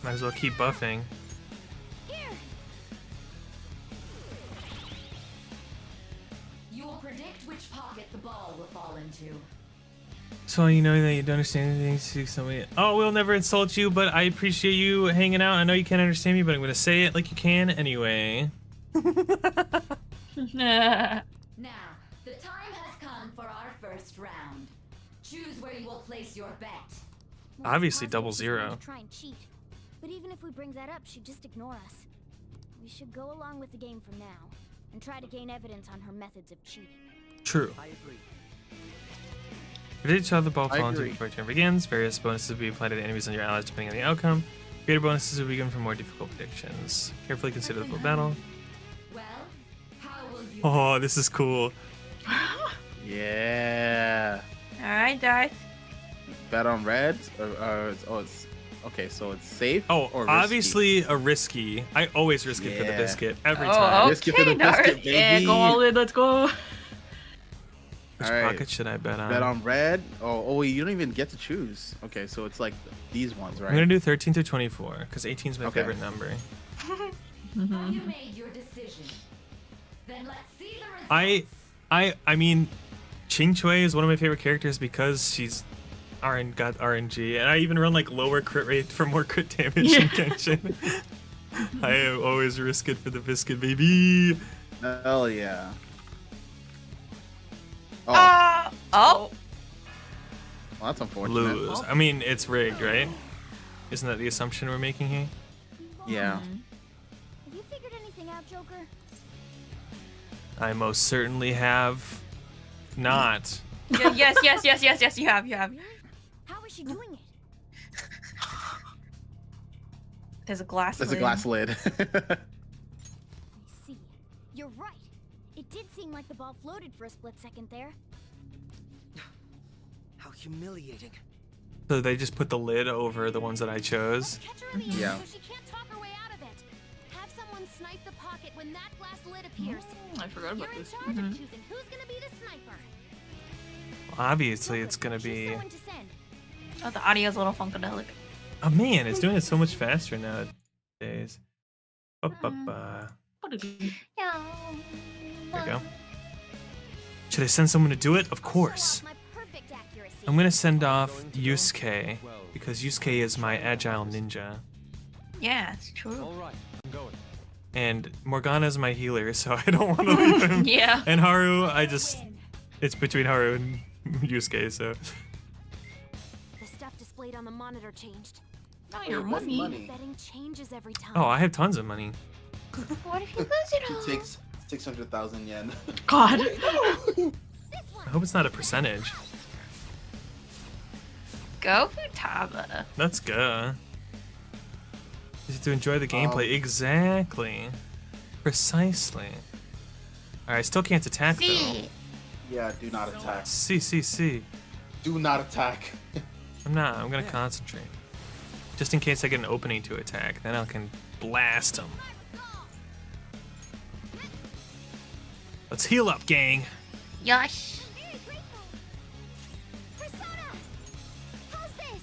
Might as well keep buffing. You will predict which pocket the ball will fall into. So you know that you don't understand anything to somebody. Oh, we'll never insult you, but I appreciate you hanging out. I know you can't understand me, but I'm gonna say it like you can anyway. Now, the time has come for our first round. Choose where you will place your bet. Obviously, 00. Try and cheat. But even if we bring that up, she'd just ignore us. We should go along with the game for now and try to gain evidence on her methods of cheating. True. I agree. If you saw the ball I fall into agree. before your turn begins, various bonuses will be applied to the enemies and your allies depending on the outcome. Greater bonuses will be given for more difficult predictions. Carefully consider the full battle. Well, how will you? Oh, this is cool. Yeah. Alright, Darth. Bet on red. It's okay. So it's safe. Oh, or risky? obviously a risky. I always risk it for the Yeah. biscuit every Oh, time. Risk it for the Darth. biscuit, baby. Yeah, go all in. Let's go. Which Alright. pocket should I bet on? Bet on red. Oh, wait, you don't even get to choose. Okay, so it's like these ones, right? I'm gonna do 13 through 24 because 18 is my Okay. favorite number. Have you made your decision? Then let's see the results. I mean, Ching Chui is one of my favorite characters because she's got RNG, and I even run like lower crit rate for more crit damage in Genshin. I always risk it for the biscuit, baby. Hell yeah. Oh, Oh. well, that's unfortunate. Lose. I mean, it's rigged, right? Isn't that the assumption we're making here? Yeah. Have you figured anything out, Joker? I most certainly have not. Yes, you have. How is she doing it? There's a glass There's lid. a glass lid. I see. You're right. It did seem like the ball floated for a split second there. How humiliating. So they just put the lid over the ones that I chose. Catch her in the Yeah. air so she can't talk her way out of it. Have someone snipe the pocket when that glass lid appears. I forgot You're about in this. charge of choosing who's gonna be the sniper. Obviously, it's gonna Choose be. someone to send. Oh, the audio's a little funkadelic. Oh man, it's doing it so much faster nowadays. Ba-ba-ba. Yeah. There we go. Should I send someone to do it? Of course. My perfect accuracy. I'm gonna send off Yusuke because Yusuke is my agile ninja, Yeah, it's true. All right, I'm going. and Morgana is my healer, so I don't want to leave him. Yeah. And Haru, it's between Haru and Yusuke, so The stuff displayed on the monitor changed. Not your That's money. money. Betting changes every time. Oh, I have tons of money. What if you lose it She all? takes 600,000 yen. God. I hope it's not a percentage. Go Futaba. Let's go. Just to enjoy the gameplay. Exactly. Precisely. Alright, I still can't attack though. See. Yeah, do not attack. C. Do not attack. I'm not. I'm gonna concentrate. Just in case I get an opening to attack, then I can blast him. Let's heal up, gang. Yosh. Persona! How's this?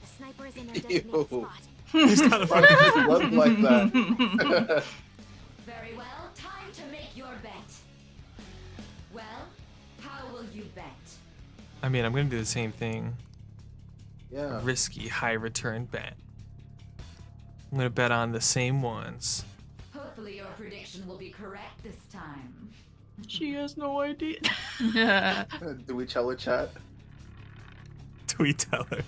The sniper is in their designated Ew. spot. He's got a Why fucking. does it look like that? Very well, time to make your bet. Well, how will you bet? I mean, I'm gonna do the same thing. Yeah. Risky, high return bet. I'm gonna bet on the same ones. Hopefully your prediction will be correct this time. She has no idea. Do we cello chat? Tweet teller.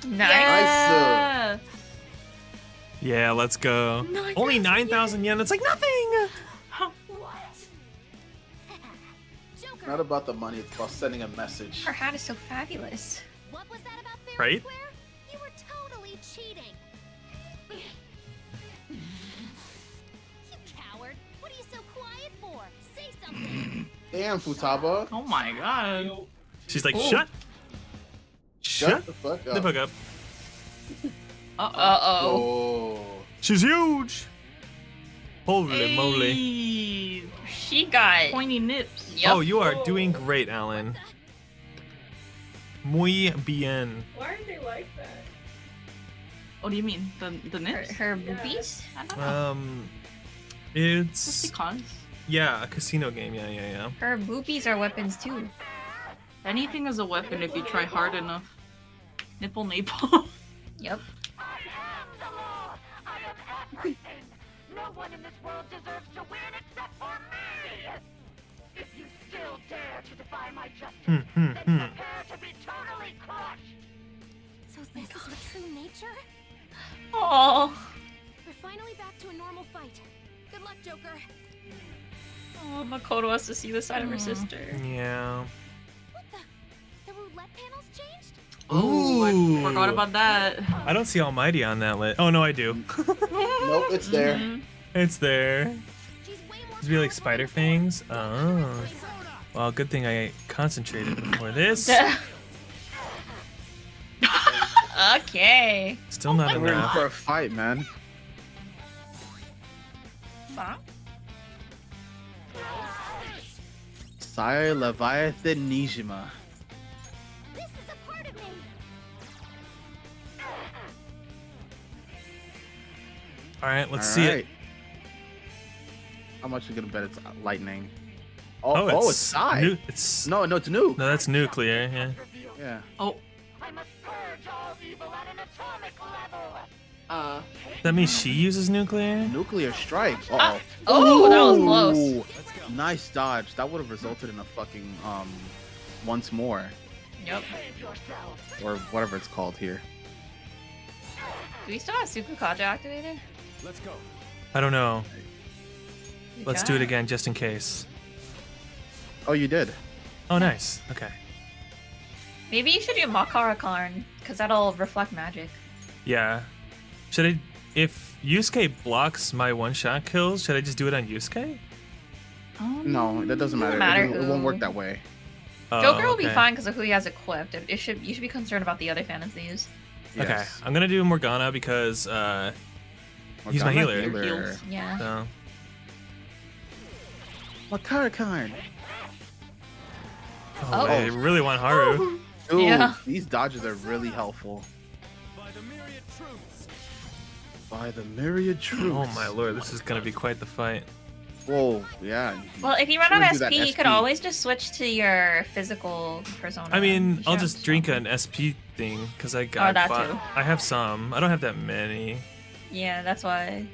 Yeah. Yeah, let's go. 9,000 Only 9,000 yen. That's like nothing. Joker, Not about the money, it's about sending a message. Her hat is so fabulous. what was that about fair Right? and square? You were totally cheating. You coward. What are you so quiet for? Say something. Damn, Futaba. Oh my god. She's like, Ooh. shut Shut the fuck the up. fuck up. Uh-oh. Oh. She's huge. Holy moly. Hey, She got. pointy nips. Yep. Oh, you are doing great, Alan. Muy bien. Why are they like that? What do you mean? The Her, nips? her boobies? I don't know. It's Just because. yeah, a casino game. Yeah. Her boobies are weapons too. Anything is a weapon if you try hard enough. Nipple naple. Yep. No one in this world deserves to win except for me! If you still dare to defy my justice, then prepare to be totally crushed! So this is your true nature? Oh. We're finally back to a normal fight. Good luck, Joker. Oh, Makoto has to see the side of her sister. Yeah. What the? The roulette panels changed? Oh, I forgot about that. I don't see Almighty on that list. Oh no, I do. Nope, it's there. It's there. These be like spider fangs. Oh. Well, good thing I concentrated before this. Okay. Still not I'm ready enough. for a fight, man. Huh? Sire Leviathan Nijima. This is a part of me! All right, let's see it. Alright. How much you gonna bet it's lightning? Oh, it's Sai. It's No, it's new. no, that's nuclear. Yeah. Yeah. Oh. I must purge all evil at an atomic level! That means she uses nuclear. Nuclear strike. Uh-oh. Oh, that was close. Ooh, Nice dodge. That would have resulted in a fucking once more. Yep. Or whatever it's called here. Do we still have Sukukaja activated? Let's go. I don't know. Good Let's do it job. again just in case. Oh, you did. Oh, nice. Okay. Maybe you should do Makara Karn, because that'll reflect magic. Yeah. Should I? If Yusuke blocks my one-shot kills, should I just do it on Yusuke? No, that doesn't matter. matter It won't who. work that way. Oh, Joker will be okay. fine because of who he has equipped. You should be concerned about the other fantasies. Okay, Yes. I'm gonna do Morgana because he's my Morgana healer. Yeah. So Makarakan. oh, they really want Haru. Dude, Yeah. these dodges are really helpful. By the myriad troops. Oh my lord, this is gonna be quite the fight. Whoa, yeah. Well, if you run Shouldn't out do of that SP, you could SP. always just switch to your physical persona. I mean, I'll Sure. just drink an SP thing because I that bought- too. I have some. I don't have that many. Yeah, that's why.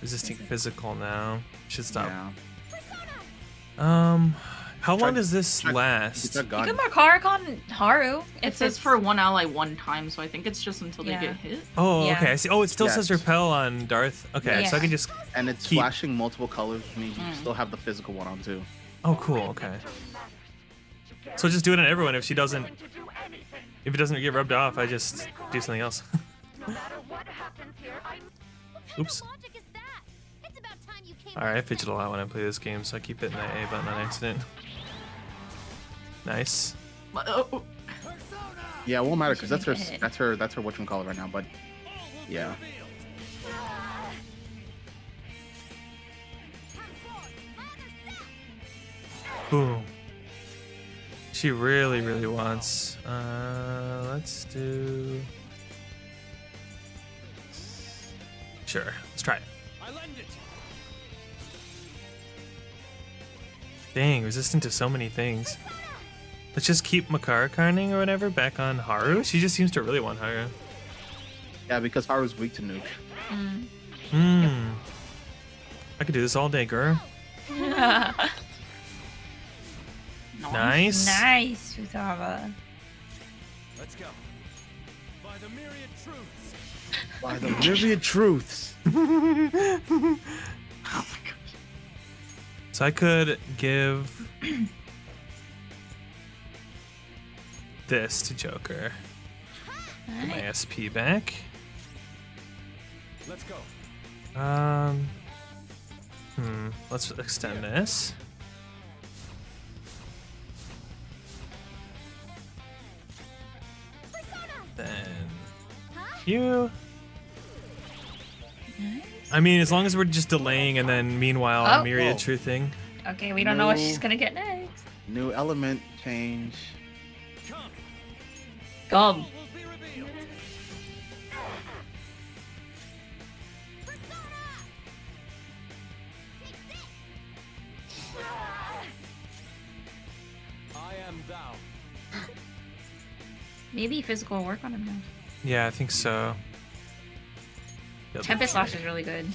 Resisting physical now. Should stop. Yeah. How long does this last? You can Makara on Haru. It says for one ally one time, so I think it's just until they get hit. Oh, Yeah. okay. I see. Oh, it still Yes. says repel on Darth. Okay, so I Yeah. can just. And it's keep- flashing multiple colors, which means you can still have the physical one on too. Oh, cool. Okay. So just do it on everyone. If she doesn't, if it doesn't get rubbed off, I just do something else. Oops. All right, I fidget a lot when I play this game, so I keep hitting that A button on accident. Nice. Yeah, it won't matter because that's her whatchamacallit right now. But yeah. Boom. She really, really wants. Let's do. Sure, let's try it. Dang, resistant to so many things. Let's just keep Makara Karning or whatever back on Haru. She just seems to really want Haru. Yeah, because Haru's weak to nuke. I could do this all day, girl. Nice. Nice, Futaba. Let's go. By the myriad truths. By the myriad truths. So I could give this to Joker. Get my SP back. Let's go. Let's extend this. Then you. I mean, as long as we're just delaying and then meanwhile Oh. Myriad Truth thing. Okay, we don't know what she's gonna get next. New element change. Gum. I am thou. Maybe physical will work on him now. Yeah, I think so. Tempest Slash is really good.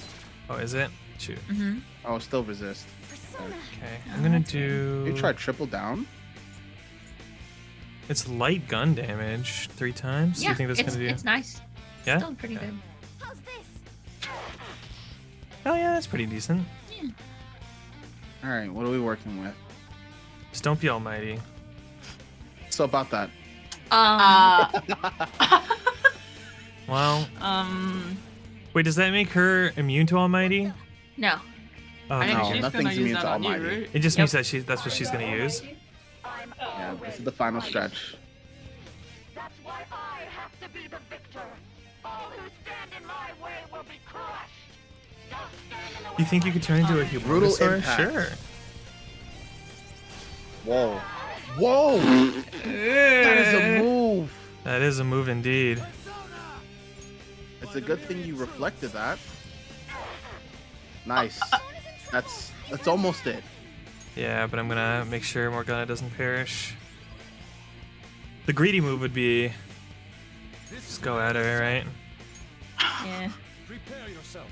Oh, is it? Shoot. Mm-hmm. Oh, still resist. Okay, I'm gonna do. You try triple down. It's light gun damage 3 times. Yeah, you think that's it's, gonna do? it's nice. Yeah. Still pretty Okay. good. Oh yeah, that's pretty decent. All right, what are we working with? Just don't be almighty. So about that. Well. Wait, does that make her immune to almighty? No. Oh I think no, she's nothing's immune to almighty. right? It just means that that's what she's gonna use. Yeah, this is the final stretch. You think you could turn into a Brutal Humanosaur? impact. Sure. Whoa. Whoa! That is a move. That is a move indeed. It's a good thing you reflected that. Nice. That's almost it. Yeah, but I'm gonna make sure Morgana doesn't perish. The greedy move would be just go at her, right? Yeah. Prepare yourself.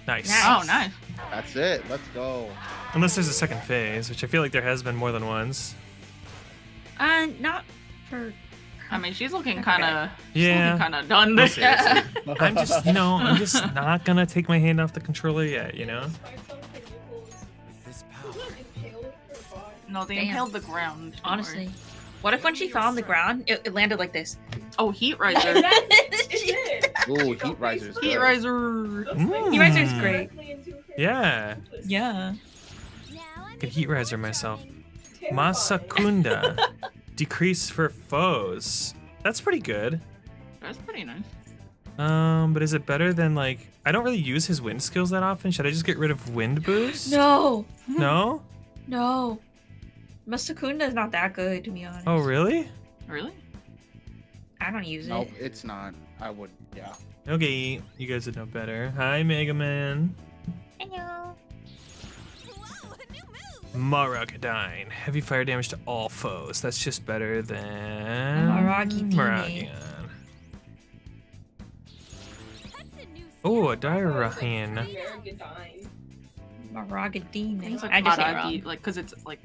Nice. Oh, nice. That's it. Let's go. Unless there's a second phase, which I feel like there has been more than once. Not for. I mean, she's looking kind of. Yeah. Kind of done. No, seriously. I'm just, I'm just not gonna take my hand off the controller yet, you know? No, they Damn. impaled the ground. don't Honestly. worry. What if when she fell on the ground, it landed like this? Oh, Heat Riser. Ooh, Heat Riser. is Heat good. Riser. Heat Riser's great. Yeah. Yeah. I could heat riser myself. Masakunda. Decrease for foes. That's pretty good. That's pretty nice. But is it better than like I don't really use his wind skills that often. Should I just get rid of wind boost? No. No? No. Masakunda is not that good, to be honest. Oh really? Really? I don't use No, it. it's not. I would, yeah. Okay, you guys would know better. Hi Mega Man. Hello. Maragadine. Heavy fire damage to all foes. That's just better than Maragi-dine. Maragion. Oh, a Dirahin. Maragadine. It's like I just say it Aragi, wrong. like, because it's like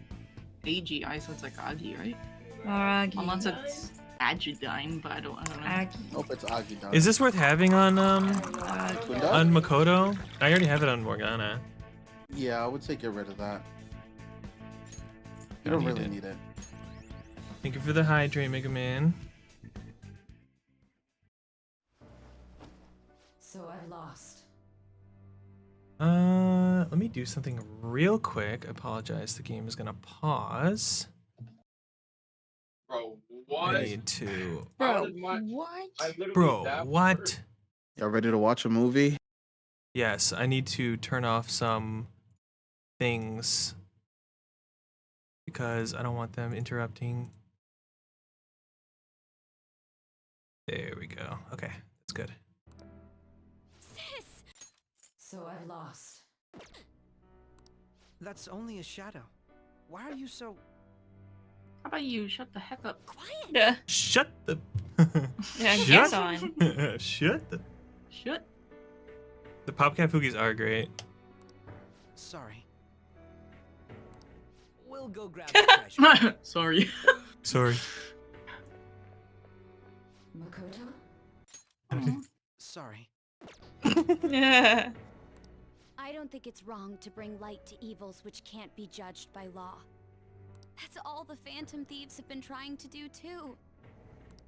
AGI, so it's like Agi, right? Maragi. Unless it's Agidine, but I don't know. Nope, it's Agidon. Is this worth having on Kunda? Makoto? I already have it on Morgana. Yeah, I would say get rid of that. You Don't don't need really it. need it. Thank you for the hydrate, Mega Man. So I lost. Let me do something real quick. I apologize. The game is gonna pause. Bro, I need to. Bro, what? Bro, what? Y'all ready to watch a movie? Yes, I need to turn off some things because I don't want them interrupting. There we go. Okay, that's good. So I lost. That's only a shadow. Why are you so... How about you shut the heck up? Yeah. Shut the. Yeah, Shut. guess on. Shut the. Shut. The Popcat Foogies are great. Sorry. We'll go grab the treasure. Sorry. Sorry. Makoto? Sorry. Yeah. I don't think it's wrong to bring light to evils which can't be judged by law. That's all the Phantom Thieves have been trying to do too.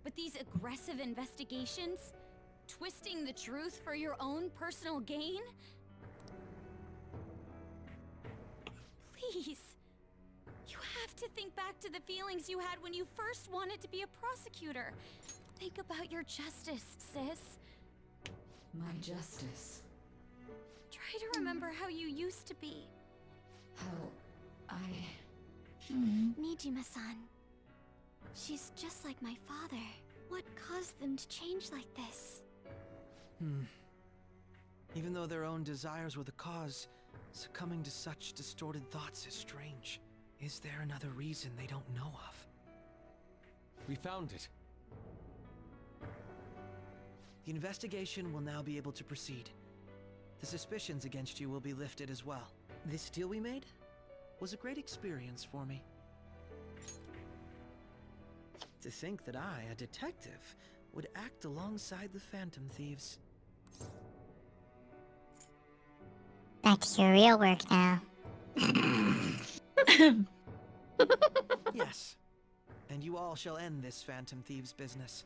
But these aggressive investigations, twisting the truth for your own personal gain? Please. You have to think back to the feelings you had when you first wanted to be a prosecutor. Think about your justice, sis. My justice. Try to remember how you used to be. How I... Nijima-san. She's just like my father. What caused them to change like this? Even though their own desires were the cause, succumbing to such distorted thoughts is strange. Is there another reason they don't know of? We found it. The investigation will now be able to proceed. The suspicions against you will be lifted as well. This deal we made was a great experience for me. To think that I, a detective, would act alongside the Phantom Thieves. Back to your real work now. Yes. And you all shall end this Phantom Thieves business.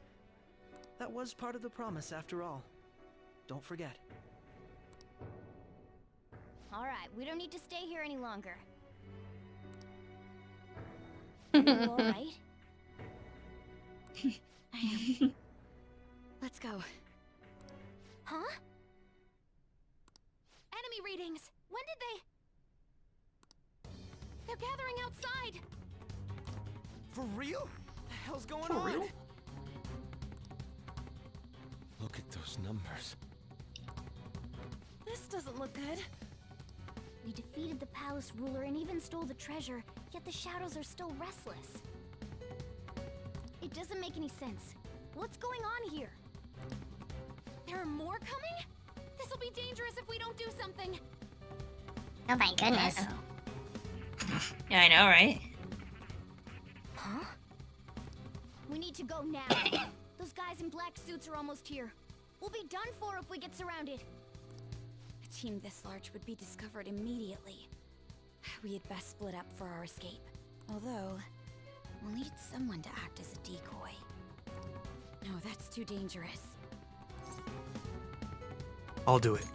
That was part of the promise after all. Don't forget. Alright, we don't need to stay here any longer. Are you alright? I am. Let's go. Huh? Enemy readings! When did they... They're gathering outside! For real? What the hell's going For on? real? Look at those numbers. This doesn't look good. We defeated the palace ruler and even stole the treasure, yet the shadows are still restless. It doesn't make any sense. What's going on here? There are more coming? This'll be dangerous if we don't do something. Oh my goodness. Yeah, I know, right? Huh? We need to go now. Those guys in black suits are almost here. We'll be done for if we get surrounded. A team this large would be discovered immediately. We had best split up for our escape. Although, we'll need someone to act as a decoy. No, that's too dangerous. I'll do it.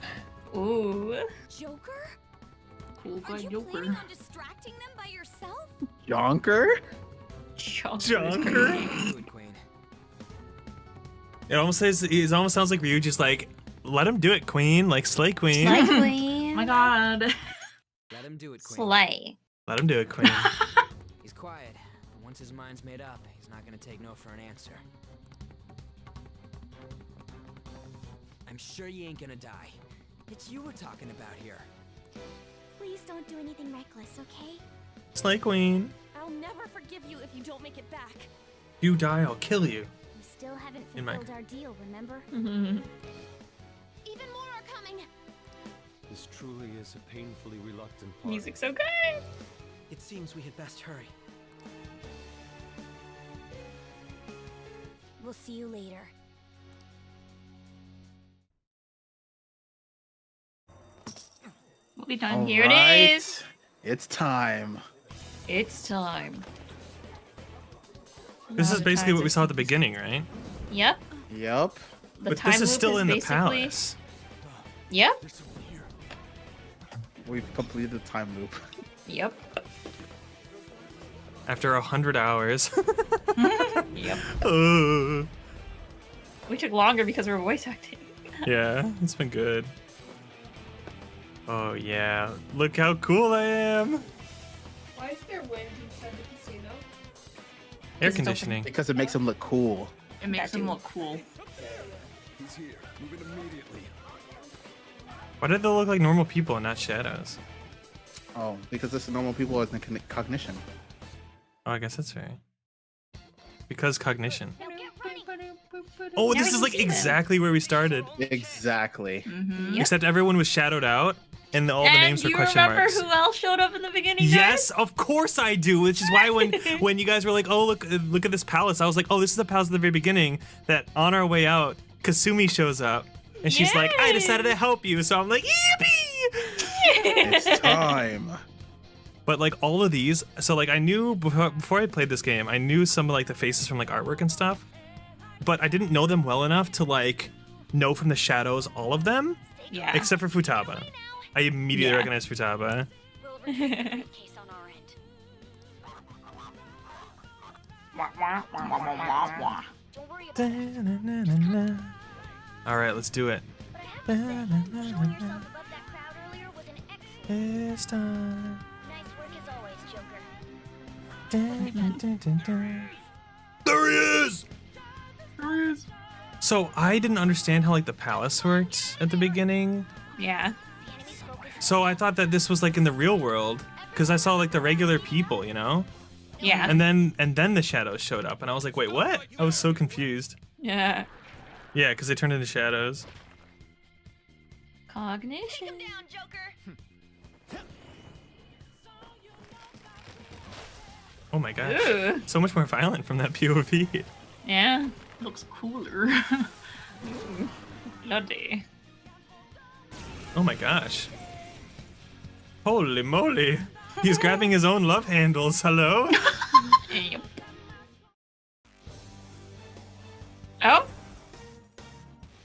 Ooh. Joker? Cool Are guy you Joker. planning on distracting them by yourself? Jonker? Jonker? Do it, Queen. It almost sounds like Ryu just like, let him do it, Queen. Like slay Queen. Slay Queen. Oh my god. Let him do it, Queen. Slay. Let him do it, Queen. He's quiet. Once his mind's made up, he's not gonna take no for an answer. I'm sure you ain't gonna die. It's you we're talking about here. Please don't do anything reckless, okay? Slay Queen. I'll never forgive you if you don't make it back. You die, I'll kill you. We still haven't In my- fulfilled our deal, remember? Mm-hmm. Even more are This truly is a painfully reluctant part. Music's so good. It seems we had best hurry. We'll see you later. We'll be done. All Here right. it is. It's time. It's time. This is Now the basically what times we are- saw at the beginning, right? Yep. Yep. The But time this is loop still in the basically- palace. Yep. We've completed the time loop. Yep. After 100 hours. Yep. Uh, We took longer because we were voice acting. yeah, it's been good. Oh yeah, look how cool I am. Why is there wind inside the casino? Air conditioning. Because it makes him look cool. It makes him look cool. He's here. Move it immediately. Why did they look like normal people and not shadows? Oh, because this is normal people with cognition. Oh, I guess that's fair. Because cognition. Oh, this is like exactly where we started. Exactly. Except everyone was shadowed out, and all the And names were you question remember marks. who else showed up in the beginning? Yes, of course I do. Which is why when you guys were like, "Oh, look at this palace," I was like, "Oh, this is the palace at the very beginning." That on our way out, Kasumi shows up, and she's like, "I decided to help you," so I'm like, "Yippee!" It's time. But like all of these, so like I knew before I played this game, I knew some of like the faces from like artwork and stuff, but I didn't know them well enough to like know from the shadows all of them. Yeah. Except for Futaba. I immediately recognized Futaba. All right, let's do it. It's time. There he is! So I didn't understand how like the palace worked at the beginning. Yeah. So I thought that this was like in the real world because I saw like the regular people, you know? Yeah. And then the shadows showed up and I was like, wait, what? I was so confused. Yeah. Yeah, because they turned into shadows. Cognition. Oh my gosh. Ooh. So much more violent from that POV. Yeah. Looks cooler. Bloody. Oh my gosh. Holy moly. He's grabbing his own love handles. Hello? Yep. Oh?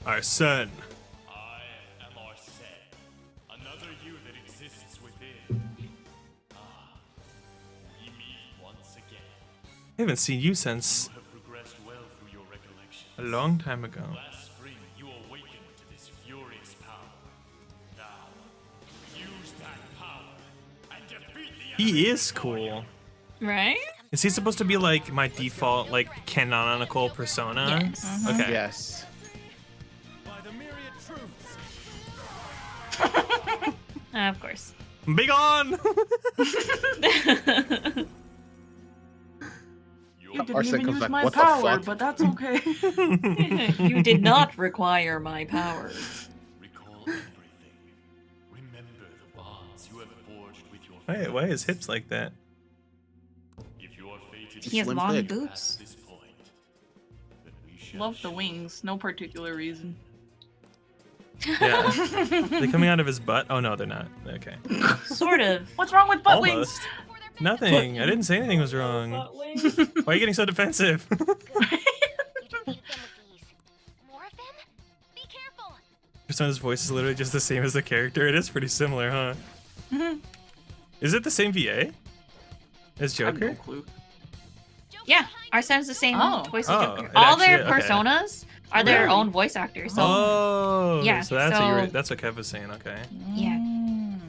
Our son. I am Arsene, another you that exists within. Ah, we meet once again. I haven't seen you since You have progressed well through your recollections. a long time ago. Last spring, you awakened to this furious power. Now, use that power and defeat the He is cool. Right? Is he supposed to be like my default, like canonical persona? Yes. Okay. Yes. Of course. Big on! You didn't Arsene even comes use back, my "What the power, fuck?" but that's okay. You did not require my power. Recall everything. Remember the bonds you have forged with your Why his hips like that? If you are fated He has Slim long Thick. boots. this point, then we shall Love the wings, no particular reason. Yeah. They're coming out of his butt? Oh no, they're not. Okay. Sort of. What's wrong with butt wings? Almost. Nothing. I didn't say anything was wrong. Why are you getting so defensive? Persona's voice is literally just the same as the character. It is pretty similar, huh? Mhm. Is it the same VA as I have no Joker? clue. Yeah, Arsene's the same Oh. voice as Oh, Joker. it All their actually- okay. personas are their Really? own voice actors. So Oh, yeah, so that's what so- that's what Kev was saying. Okay. yeah, Mm.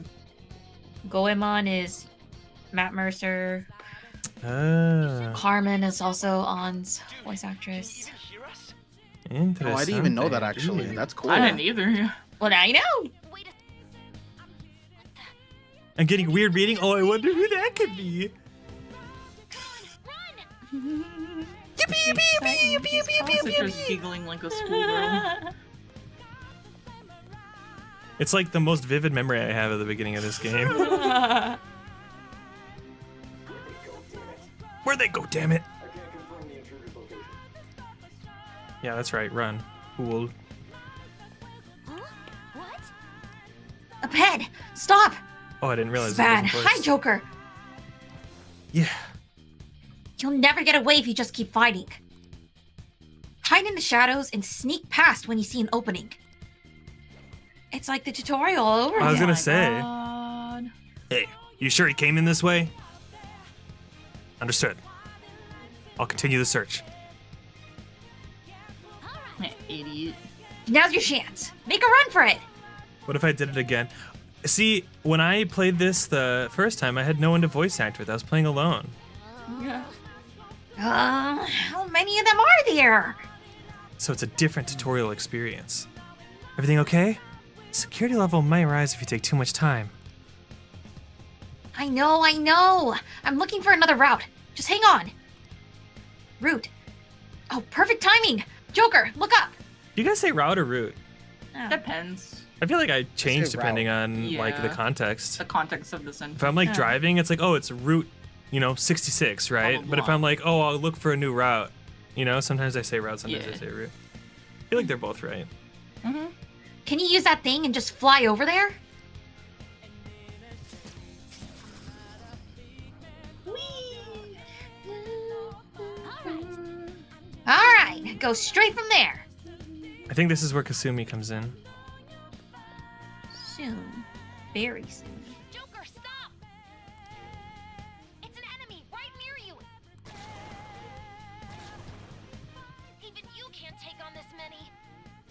Goemon is Matt Mercer. Ah, Carmen is also On's voice actress. interesting. Oh, I didn't even know that actually. That's cool. I didn't either. Well, now you know. I'm getting weird reading. Oh, I wonder who that could be. Just giggling like a schoolgirl. It's like the most vivid memory I have at the beginning of this game. Where'd they go, damn it? Yeah, that's right, run. Fool. Up ahead! Stop! Oh, I didn't realize It's it bad. wasn't Hi, voiced. Joker! Yeah. You'll never get away if you just keep fighting. Hide in the shadows and sneak past when you see an opening. It's like the tutorial all over again. I was gonna say. Hey, you sure he came in this way? Understood. I'll continue the search. Idiot. Now's your chance. Make a run for it. What if I did it again? See, when I played this the first time, I had no one to voice act with. I was playing alone. How many of them are there? So it's a different tutorial experience. Everything okay? Security level might rise if you take too much time. I know. I'm looking for another route. Just hang on. Route. Oh, perfect timing. Joker, look up. Do you guys say route or route? Depends. I feel like I change say depending route. on like the Yeah. context. The context of the sentence. If I'm like driving, it's like, oh, it's route, 66, right? But if I'm like, oh, I'll look for a new route, sometimes I say route, sometimes I say route. I feel like they're both right. Mm-hmm. Can you use that thing and just fly over there? All right, go straight from there. I think this is where Kasumi comes in. Soon. Very soon. Joker, stop! It's an enemy right near you. Even you can't take on this many.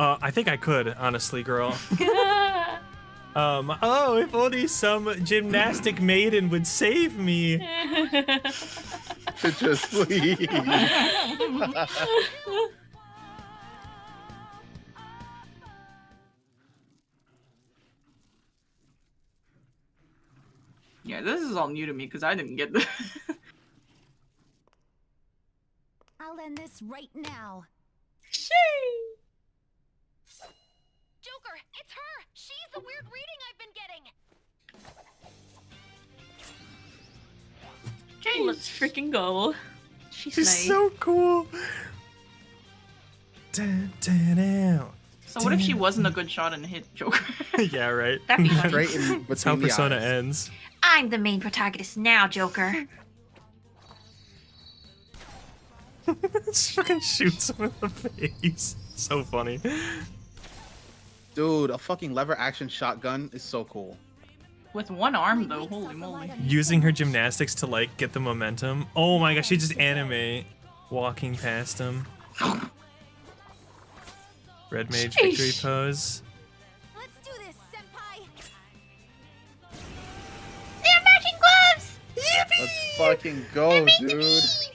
I think I could, honestly, girl. If only some gymnastic maiden would save me. Just please. Yeah, this is all new to me because I didn't get this. I'll end this right now. Joker, it's her! She's the weird reading I've been getting! Let's freaking go. She's She's nice. so cool. Dun, dun, dun. So what if she wasn't a good shot and hit Joker? Yeah, right. That'd be funny. Straight in That's how between the Persona eyes. ends. I'm the main protagonist now, Joker. Just fucking shoots him in the face. So funny. Dude, a fucking lever action shotgun is so cool. With one arm though, holy moly. Using her gymnastics to like get the momentum. Oh my gosh, she just anime walking past him. Red Mage victory Sheesh. pose. Let's do this, senpai. They're matching gloves! Let's fucking go, dude. It's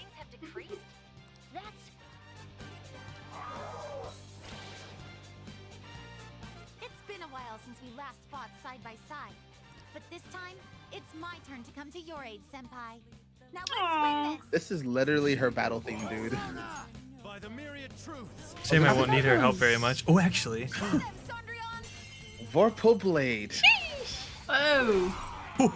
been a while since we last fought side by side. But this time, it's my turn to come to your aid, senpai. Now let's win this. This is literally her battle theme, dude. By the myriad truths. Shame I won't need her help very much. Oh, actually. Vorpal Blade. Oh. You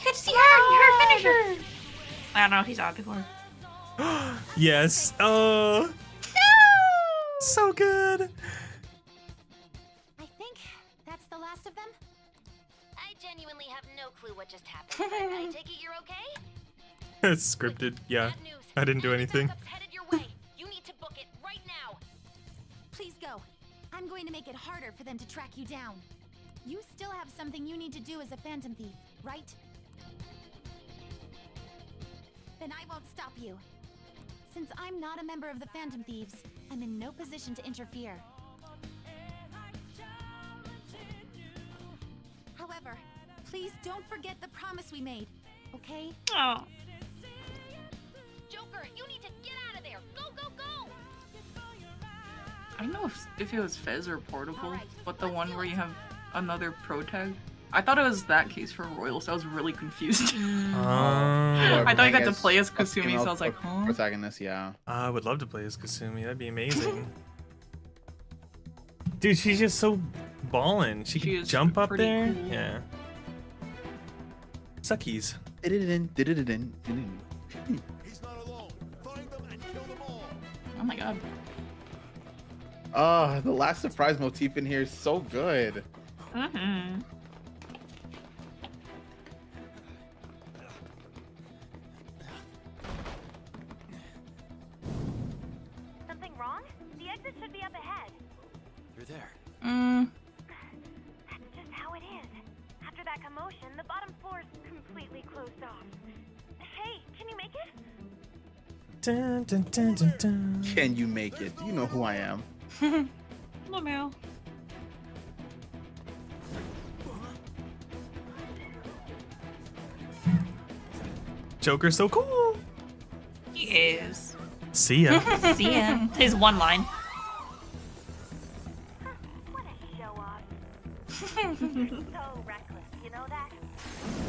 get to see her finisher. I don't know if he's on before. Yes. Oh. So good. I think that's the last of them. I genuinely have no clue what just happened. But I take it you're okay? It's scripted. Yeah. I didn't do anything. Headed your way. You need to book it right now. Please go. I'm going to make it harder for them to track you down. You still have something you need to do as a Phantom Thief, right? Then I won't stop you. Since I'm not a member of the Phantom Thieves, I'm in no position to interfere. However, please don't forget the promise we made, okay? Oh. Joker, you need to get out of there. Go, go, go! I don't know if it was Fez or Portable, but the one where you have another pro tag. I thought it was that case for Royal, so I was really confused. I I thought I got to guess play as a Kasumi, female so I was like, huh? Protagonist, yeah. I would love to play as Kasumi. That'd be amazing. Dude, she's just so ballin'. She can jump up there. cool. Yeah. Suckies. Oh my god. Oh, the last surprise motif in here is so good. Mm-hmm. Something wrong? The exit should be up ahead. You're there. That's just how it is. After that commotion, the bottom floor is completely closed off. Hey, can you make it? Dun, dun, dun, dun, dun. Can you make it? You know who I am. Hello, Meryl. Joker's so cool. He is. See ya. See ya. His one line. So reckless, you know that?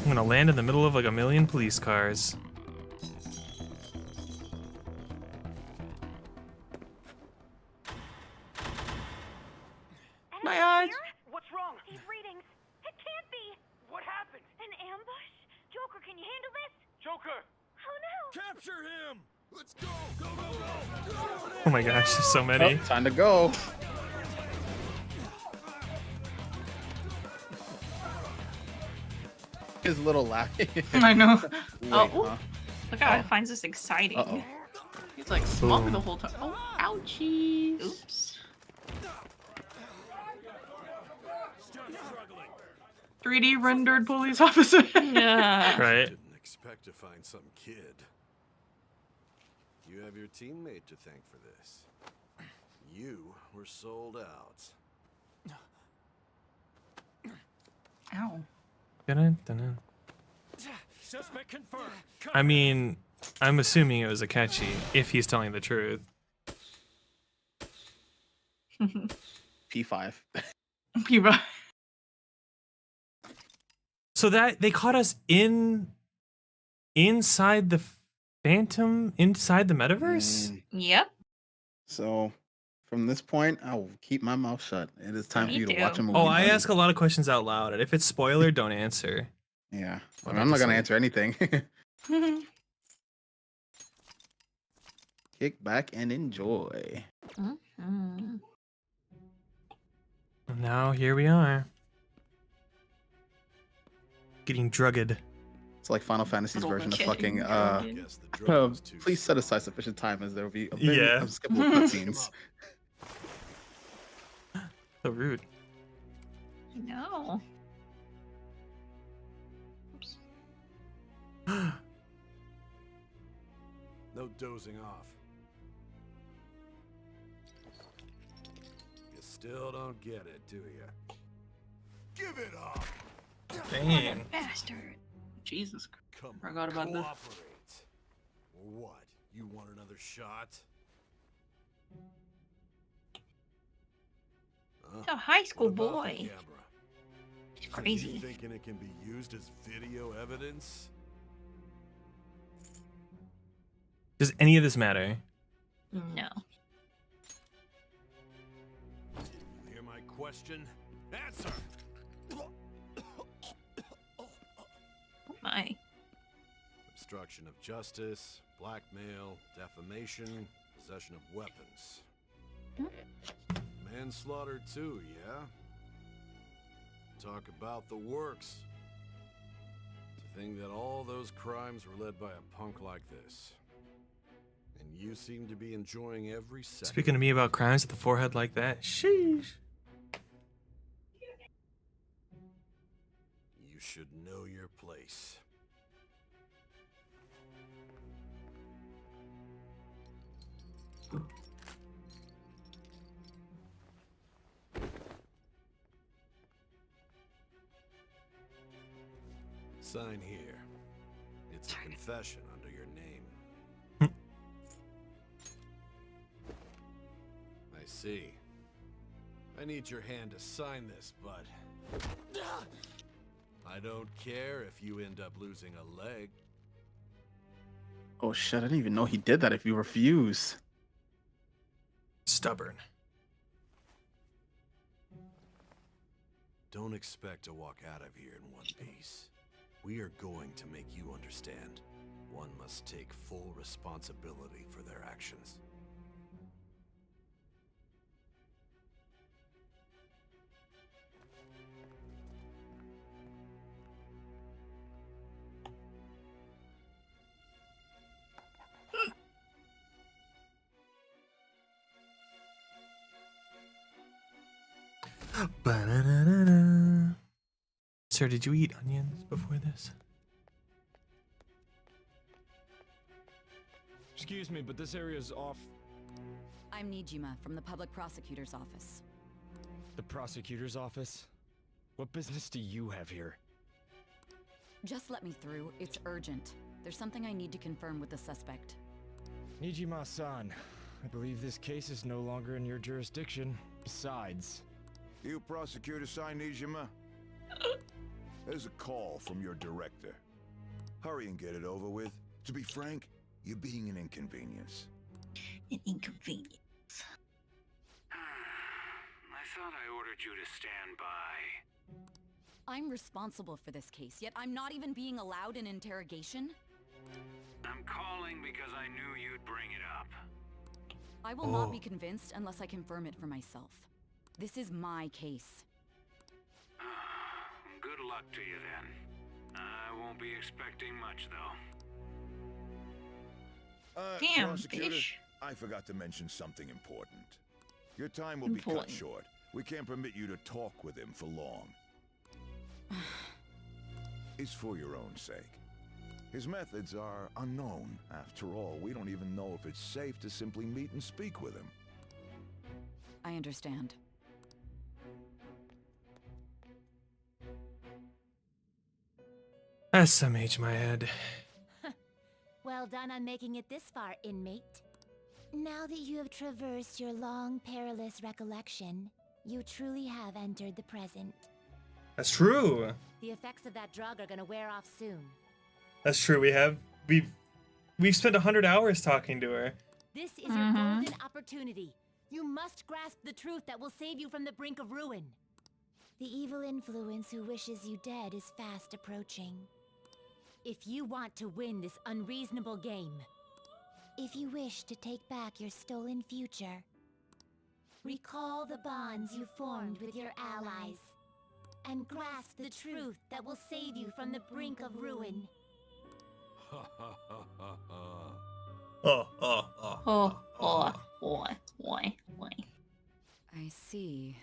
I'm gonna land in the middle of like a million police cars. My eyes. What's wrong? These readings. It can't be. What happened? An ambush? Joker, can you handle this? Joker! Oh no! Capture him! Let's go! Go, go, go! Oh my gosh, there's so many. Oh, time to go. His little laugh. I know. Wait, Oh, huh? look how it finds this exciting. Uh-oh. He's like smug Boom. the whole time. Oh, ouchies. Oops. 3D rendered police officer. Yeah. Right. Didn't expect to find some kid. You have your teammate to thank for this. You were sold out. Ow. Dun, dun, dun. Suspect confirmed. I mean, I'm assuming it was Akechi if he's telling the truth. P5. Piva. So that they caught us inside the Phantom, inside the metaverse. Yep. So, from this point, I will keep my mouth shut. It is time for you to watch a movie. Oh, I buddy. ask a lot of questions out loud, and if it's spoiler, don't answer. Yeah, What I'm not gonna episode? answer anything. Kick back and enjoy. Mm-hmm. Now here we are, getting drugged. It's like Final Fantasy's Oh, version of okay. fucking. Guess the drug was too Please set aside sufficient time, as there will be a very Yeah. unskippable cutscenes. So rude. No. Oops. No dozing off. You still don't get it, do you? Give it up. Dang. Bastard. Jesus. Come Forgot about this. cooperate. What? You want another shot? He's a high school What about the boy. camera? He's You crazy. thinking it can be used as video evidence? Does any of this matter? No. You hear my question? Answer! Oh my. Obstruction of justice, blackmail, defamation, possession of weapons. Manslaughter too, yeah? Talk about the works. To think that all those crimes were led by a punk like this. And you seem to be enjoying every second. Speaking to me about crimes at the forehead like that. Sheesh. You should know your place. Sign here. It's a confession under your name. I see. I need your hand to sign this, bud. I don't care if you end up losing a leg. Oh shit, I didn't even know he did that if you refuse. Stubborn. Don't expect to walk out of here in one piece. We are going to make you understand. One must take full responsibility for their actions. Ba-da-da-da-da. Sir, did you eat onions before this? Excuse me, but this area's off. I'm Nijima from the Public Prosecutor's Office. The prosecutor's office? What business do you have here? Just let me through. It's urgent. There's something I need to confirm with the suspect. Nijima-san, I believe this case is no longer in your jurisdiction. Besides... You prosecutor sign Nijima? There's a call from your director. Hurry and get it over with. To be frank, you're being an inconvenience. An inconvenience. I thought I ordered you to stand by. I'm responsible for this case, yet I'm not even being allowed an interrogation? I'm calling because I knew you'd bring it up. I will not be convinced unless I confirm it for myself. This is my case. Good luck to you then. I won't be expecting much though. Damn, prosecutor, fish. I forgot to mention something important. Your time will be cut short. We can't permit you to talk with him for long. It's for your own sake. His methods are unknown. After all, we don't even know if it's safe to simply meet and speak with him. I understand. SMH my head. Well done on making it this far, inmate. Now that you have traversed your long, perilous recollection, you truly have entered the present. That's true. The effects of that drug are gonna wear off soon. That's true. We've spent 100 hours talking to her. This is your golden opportunity. You must grasp the truth that will save you from the brink of ruin. The evil influence who wishes you dead is fast approaching. If you want to win this unreasonable game, if you wish to take back your stolen future, recall the bonds you formed with your allies, and grasp the truth that will save you from the brink of ruin. I see.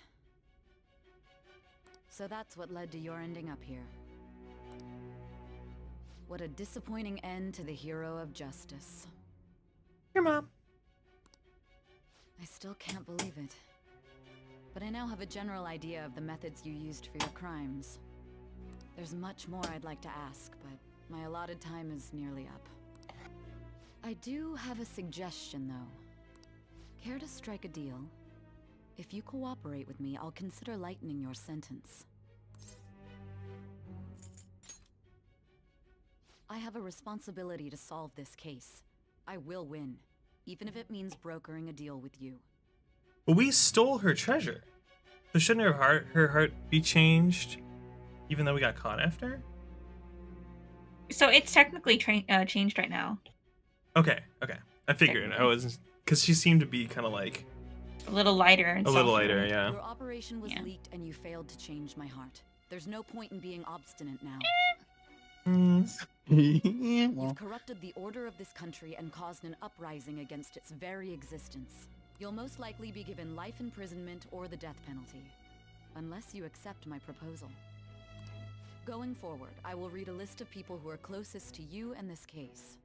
So that's what led to your ending up here. What a disappointing end to the hero of justice. Your mom. I still can't believe it. But I now have a general idea of the methods you used for your crimes. There's much more I'd like to ask, but my allotted time is nearly up. I do have a suggestion, though. Care to strike a deal? If you cooperate with me, I'll consider lightening your sentence. I have a responsibility to solve this case. I will win, even if it means brokering a deal with you. But we stole her treasure. So shouldn't her heart be changed, even though we got caught after? So it's technically changed right now. Okay. I figured I wasn't, because she seemed to be kind of like a little lighter and a little lighter, yeah. Your operation was leaked and you failed to change my heart. There's no point in being obstinate now. You've corrupted the order of this country and caused an uprising against its very existence. You'll most likely be given life imprisonment or the death penalty, unless you accept my proposal. Going forward, I will read a list of people who are closest to you and this case.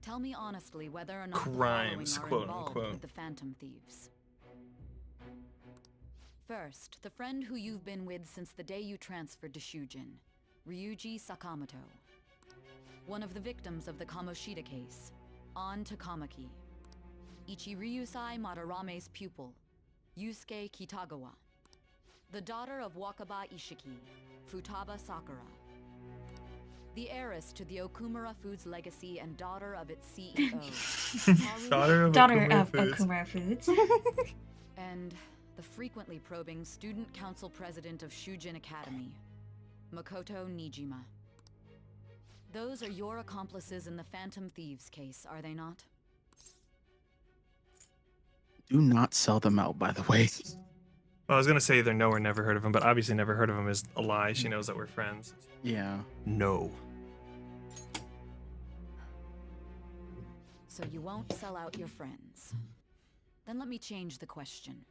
Tell me honestly whether or not crimes, the following are quote involved unquote, with the Phantom Thieves. First, the friend who you've been with since the day you transferred to Shujin, Ryuji Sakamoto. One of the victims of the Kamoshida case, An Takamaki. Ichiryusai Madarame's pupil, Yusuke Kitagawa. The daughter of Wakaba Ishiki, Futaba Sakura. The heiress to the Okumura Foods legacy and daughter of its CEO. Daughter of Okumura Foods. And the frequently probing student council president of Shujin Academy, Makoto Nijima. Those are your accomplices in the Phantom Thieves case, are they not? Do not sell them out, by the way. Well, I was gonna say either no or never heard of him, but obviously never heard of him is a lie. She knows that we're friends. Yeah. No. So you won't sell out your friends. Then let me change the question.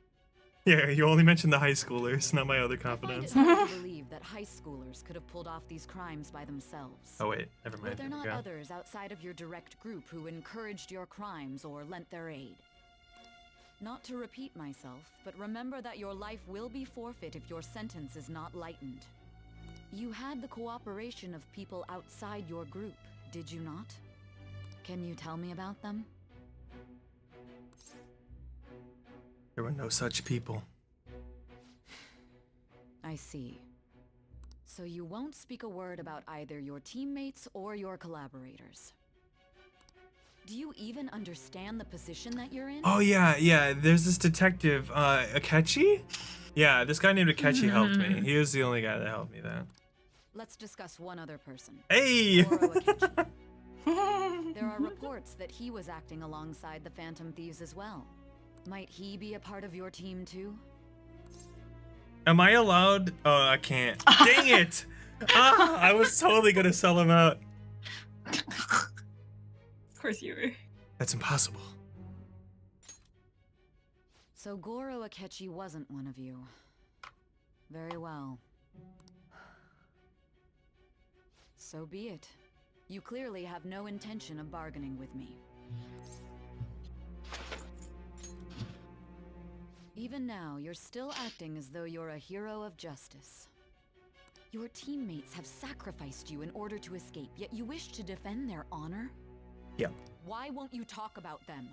Yeah, you only mentioned the high schoolers, not my other I find it confidants. hard to believe that high schoolers could have pulled off these crimes by themselves. Oh wait, never Were mind. there Here we not go. others outside of your direct group who encouraged your crimes or lent their aid? Not to repeat myself, but remember that your life will be forfeit if your sentence is not lightened. You had the cooperation of people outside your group, did you not? Can you tell me about them? There were no such people. I see. So you won't speak a word about either your teammates or your collaborators. Do you even understand the position that you're in? Oh yeah. There's this detective, Akechi? Yeah, this guy named Akechi helped me. He was the only guy that helped me then. Let's discuss one other person. Hey! Goro Akechi. There are reports that he was acting alongside the Phantom Thieves as well. Might he be a part of your team too? Am I allowed? Oh, I can't. Dang it! I was totally gonna sell him out. Of course you were. That's impossible. So Goro Akechi wasn't one of you. Very well. So be it. You clearly have no intention of bargaining with me. Even now, you're still acting as though you're a hero of justice. Your teammates have sacrificed you in order to escape, yet you wish to defend their honor? Yep. Why won't you talk about them?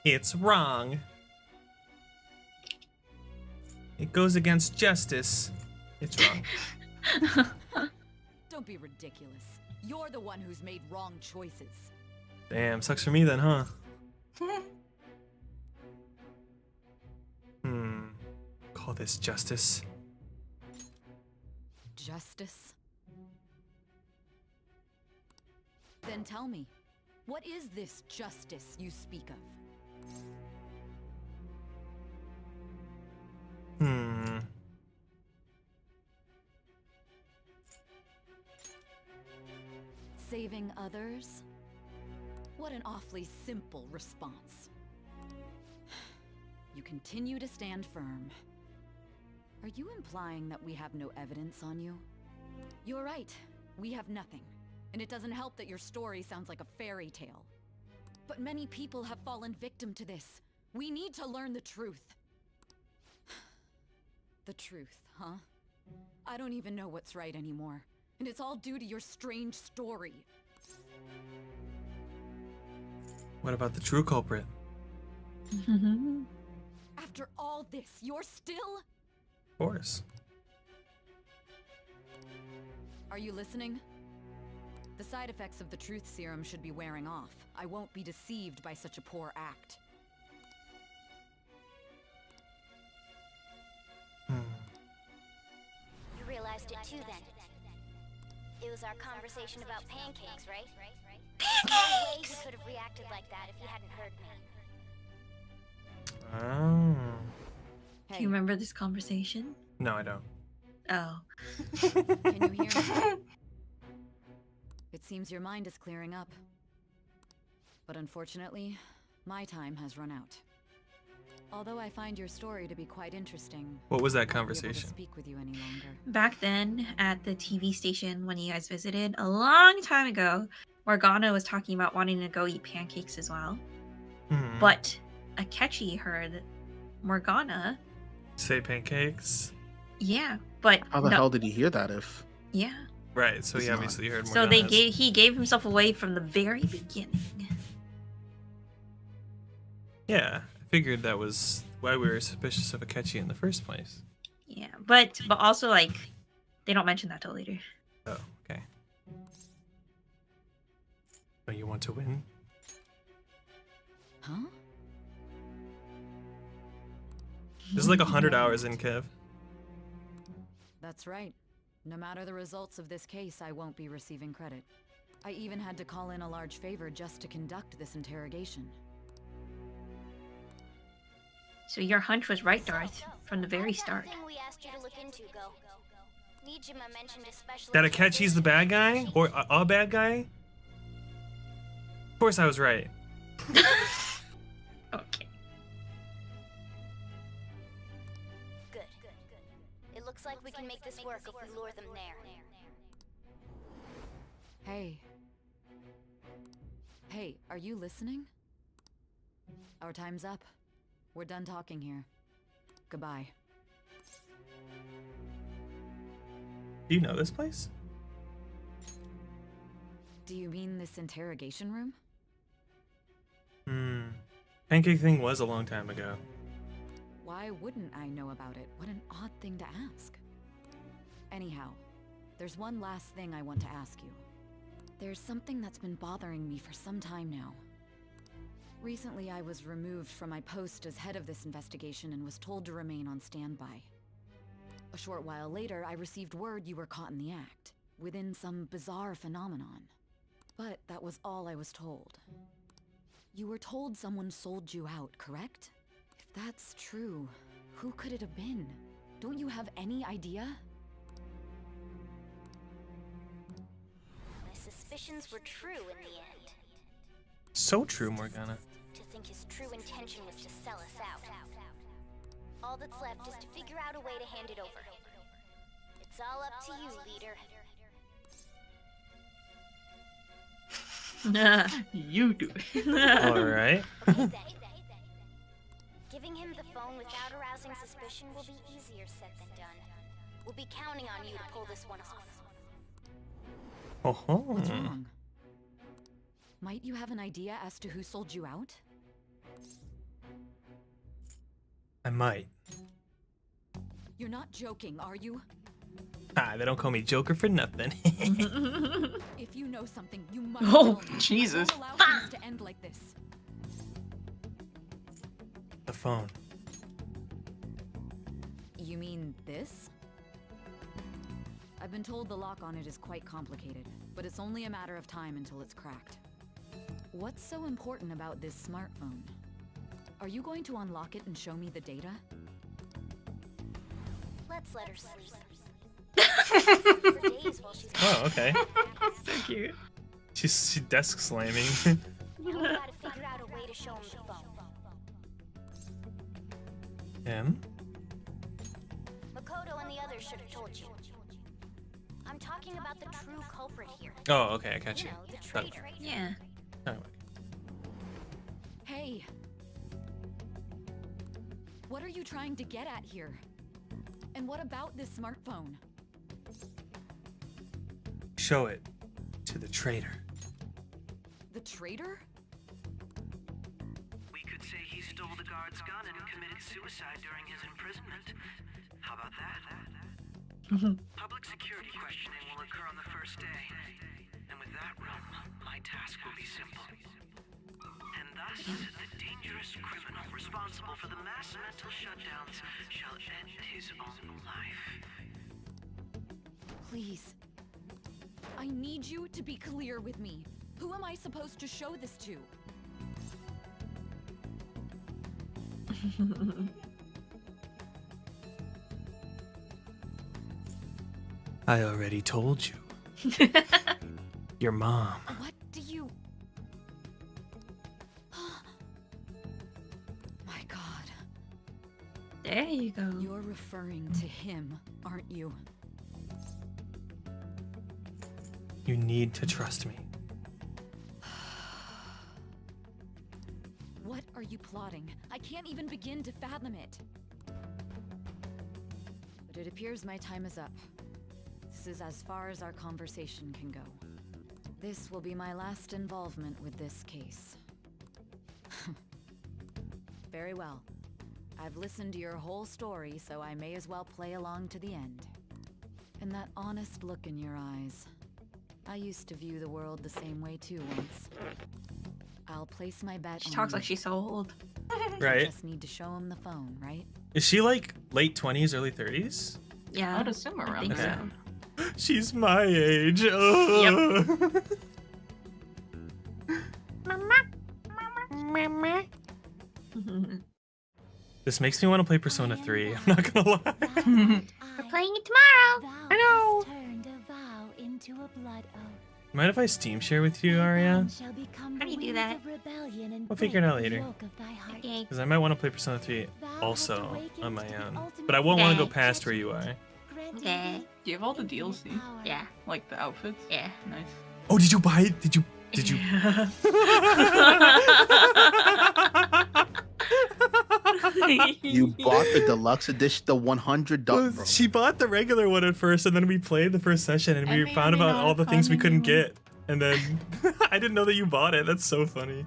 It's wrong. It goes against justice. It's wrong. Don't be ridiculous. You're the one who's made wrong choices. Damn, sucks for me then, huh? Call this justice. Justice? Then tell me, what is this justice you speak of? Saving others? What an awfully simple response. You continue to stand firm. Are you implying that we have no evidence on you? You're right. We have nothing. And it doesn't help that your story sounds like a fairy tale. But many people have fallen victim to this. We need to learn the truth. The truth, huh? I don't even know what's right anymore. And it's all due to your strange story. What about the true culprit? After all this, you're still... Of course. Are you listening? The side effects of the truth serum should be wearing off. I won't be deceived by such a poor act. You realized it too then. It was our conversation about pancakes, right? There's no way you could have reacted like that if you hadn't heard me. Oh. Do you remember this conversation? No, I don't. Oh. Can you hear me? It seems your mind is clearing up. But unfortunately, my time has run out. Although I find your story to be quite interesting. What was that I won't be able to conversation? speak with you any longer. Back then, at the TV station when you guys visited, a long time ago, Morgana was talking about wanting to go eat pancakes as well. But Akechi heard Morgana. Say pancakes? Yeah, but How the no, hell did he hear that if... Yeah. Right, so It's he not. obviously heard So he gave himself away from the very beginning. Yeah, I figured that was why we were suspicious of Akechi in the first place. Yeah, but also like they don't mention that till later. Oh, okay. Oh, you want to win? Huh? This is like 100 hours in, Kev. That's right. No matter the results of this case, I won't be receiving credit. I even had to call in a large favor just to conduct this interrogation. So your hunch was right, Darth, from the very start. We asked you to look into, Go. Nijima mentioned a special That Akechi's the bad guy? Or a bad guy? Of course I was right. Okay. Good. It looks like we can make this work if we lure them there. Hey. Hey, are you listening? Our time's up. We're done talking here. Goodbye. Do you know this place? Do you mean this interrogation room? Pancake thing was a long time ago. Why wouldn't I know about it? What an odd thing to ask. Anyhow, there's one last thing I want to ask you. There's something that's been bothering me for some time now. Recently, I was removed from my post as head of this investigation and was told to remain on standby. A short while later, I received word you were caught in the act, within some bizarre phenomenon. But that was all I was told. You were told someone sold you out, correct? If that's true, who could it have been? Don't you have any idea? My suspicions were true in the end. So true, Morgana. To think his true intention was to sell us out. All that's left is to figure out a way to hand it over. It's all up to you, leader. You do it. Alright. Giving him the phone without arousing suspicion will be easier said than done. We'll be counting on you to pull this one off. What's wrong? Might you have an idea as to who sold you out? I might. You're not joking, are you? Ah, they don't call me Joker for nothing. If you know something, you must Oh, tell me. Jesus. I won't allow things to end like this. The phone. You mean this? I've been told the lock on it is quite complicated, but it's only a matter of time until it's cracked. What's so important about this smartphone? Are you going to unlock it and show me the data? Let's let her sleep. Oh, okay. So cute. She's desk slamming. Now we gotta figure out a way to show him the phone. Him? Makoto and the others should have told you. I'm talking about the true culprit here. Oh, okay, I catch you. You know, the Got it. traitor. Yeah. Oh, Hey! What are you trying to get at here? And what about this smartphone? show it to the traitor. The traitor? We could say he stole the guard's gun and committed suicide during his imprisonment. How about that? Public security questioning will occur on the first day. And with that realm, my task will be simple. And thus, the dangerous criminal responsible for the mass mental shutdowns shall end his own life. Please. I need you to be clear with me. Who am I supposed to show this to? I already told you. Your mom. What do you... My God. There you go. You're referring to him, aren't you? You need to trust me. What are you plotting? I can't even begin to fathom it. But it appears my time is up. This is as far as our conversation can go. This will be my last involvement with this case. Very well. I've listened to your whole story, so I may as well play along to the end. And that honest look in your eyes. I used to view the world the same way too once. I'll place my bet She on talks you. like she's so old. Right. Just need to show him the phone, right? Is she like late 20s, early 30s? Yeah. I'd assume I around think there. so. She's my age. Ugh. This makes me want to play Persona 3. I'm not gonna lie. We're playing it tomorrow. I know. Turned a vow into a blood oath. Mind if I Steam share with you, Arya? Shall become How do the you do wings that? of rebellion and We'll figure it out break the later. yoke of thy heart. Okay. Because I might want to play Persona 3 also on my awakens to the own. ultimate But I won't want to go Okay. past where you are. Granting Okay. thee Do you have all the DLC? power. Yeah. Like the outfits? Yeah. Nice. Oh, did you buy it? Did you? Did you? You bought the deluxe edition, the $100. Bro. She bought the regular one at first, and then we played the first session, and we may or found may about not all the have things we found couldn't the new get. And then I didn't know that you bought it. That's so funny.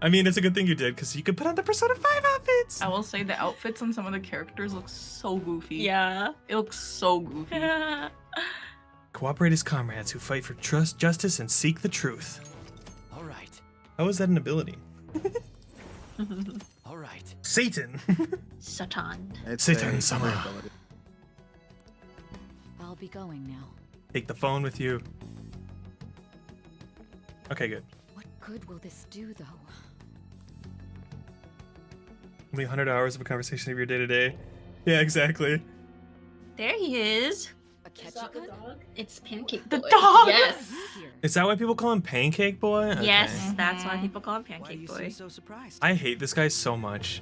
I mean, it's a good thing you did, because you could put on the Persona 5 outfits. I will say the outfits on some of the characters look so goofy. Yeah. It looks so goofy. Cooperate as comrades who fight for trust, justice, and seek the truth. All right. How is that an ability? All right. Satan. Satan. It's Satan a Sama. ability. I'll be going now. Take the phone with you. Okay, good. What good will this do, though? Only 100 hours of a conversation of your day to day. Yeah, exactly. There he is. A Is that the Ketchikan? dog? It's Pancake The Boy. dog! Yes. Is that why people call him Pancake Boy? Okay. Yes, that's why Mhm. people call him Why do Pancake you Boy. seem so surprised? I hate this guy so much.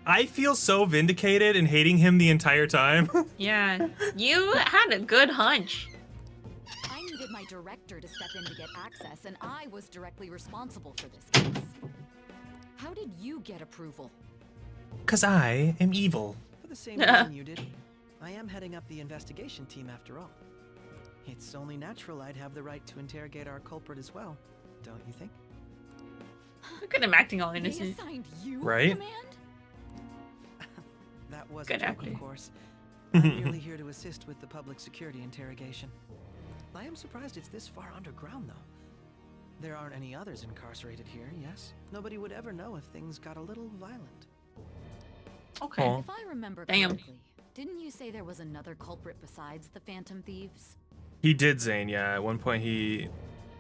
I feel so vindicated in hating him the entire time. Yeah. You had a good hunch. I needed my director to step in to get access, and I was directly responsible for this case. How did you get approval? Cause I am evil. For the same reason you did. I am heading up the investigation team after all. It's only natural I'd have the right to interrogate our culprit as well, don't you think? Look at him acting all They innocent. assigned you Right? command? That was Good a joke, acting. of course. I'm merely here to assist with the public security interrogation. I am surprised it's this far underground, though. There aren't any others incarcerated here, yes? Nobody would ever know if things got a little violent. Okay. Aw. If I remember Damn. correctly, didn't you say there was another culprit besides the Phantom Thieves? He did, Zane, yeah. At one point he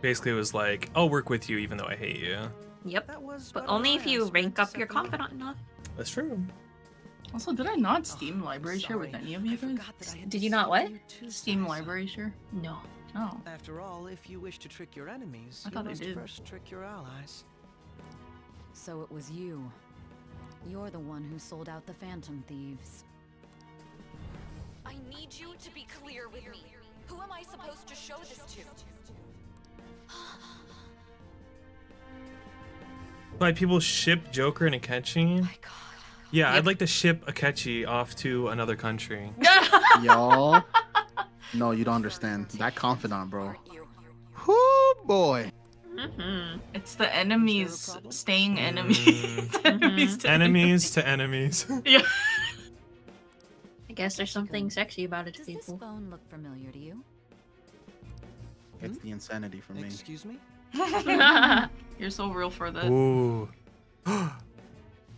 basically was like, I'll work with you even though I hate you. Yep. That was But what only I if you asked rank to up set your them up. confidant enough. That's true. Also, did I not Steam library share with Sorry, any of you I guys? forgot that I had Did to you not send what? you two Steam stars. library share? No. Oh. After all, if you wish to trick your enemies, I you thought I must did. first trick your allies. So it was you. You're the one who sold out the Phantom Thieves. I need you to be clear with me. Who am I supposed to show this to? Like people ship Joker and Akechi? My God. Yeah, I'd like to ship Akechi off to another country. Y'all. No, you don't understand. That confidant, bro. Whoo, boy. Mm-hmm. It's the enemies problem? staying enemies. Mm. enemies to Enemies to enemies. Yeah. I guess there's something sexy about it to Does this people. phone look familiar to you? It's the insanity for me. Excuse me? You're so real for that. Ooh.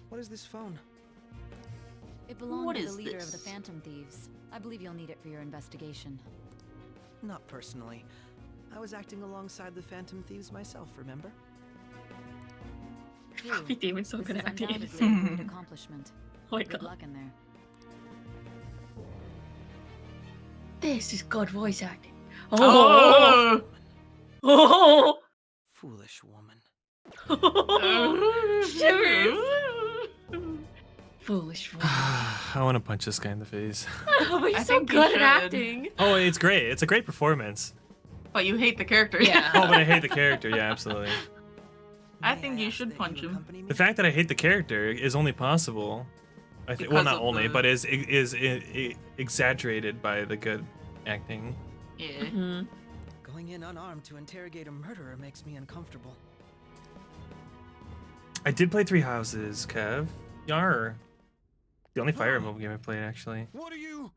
What is this phone? It belonged What to the is leader of the this? Phantom Thieves. I believe you'll need it for your investigation. Not personally. I was acting alongside the Phantom Thieves myself, remember? True. Coffee Demon's so This good is at acting. undoubtedly a great accomplishment. Oh my Good god. luck in there. This is good voice acting. Oh! Oh! Foolish woman. Shivers. Foolish one. I want to punch this guy in the face. Oh, but I he's so think you good at should. acting. Oh, it's great. It's a great performance. But you hate the character. Yeah. Oh, but I hate the character. Yeah, absolutely. I May think you ask should that punch him. accompany me? The fact that I hate the character is only possible. I think, well, Because not of only, the- but is exaggerated by the good acting. Yeah. Mhm. Going in unarmed to interrogate a murderer makes me uncomfortable. I did play Three Houses, Kev. Yar. The only Fire Emblem game I played, actually. What are you?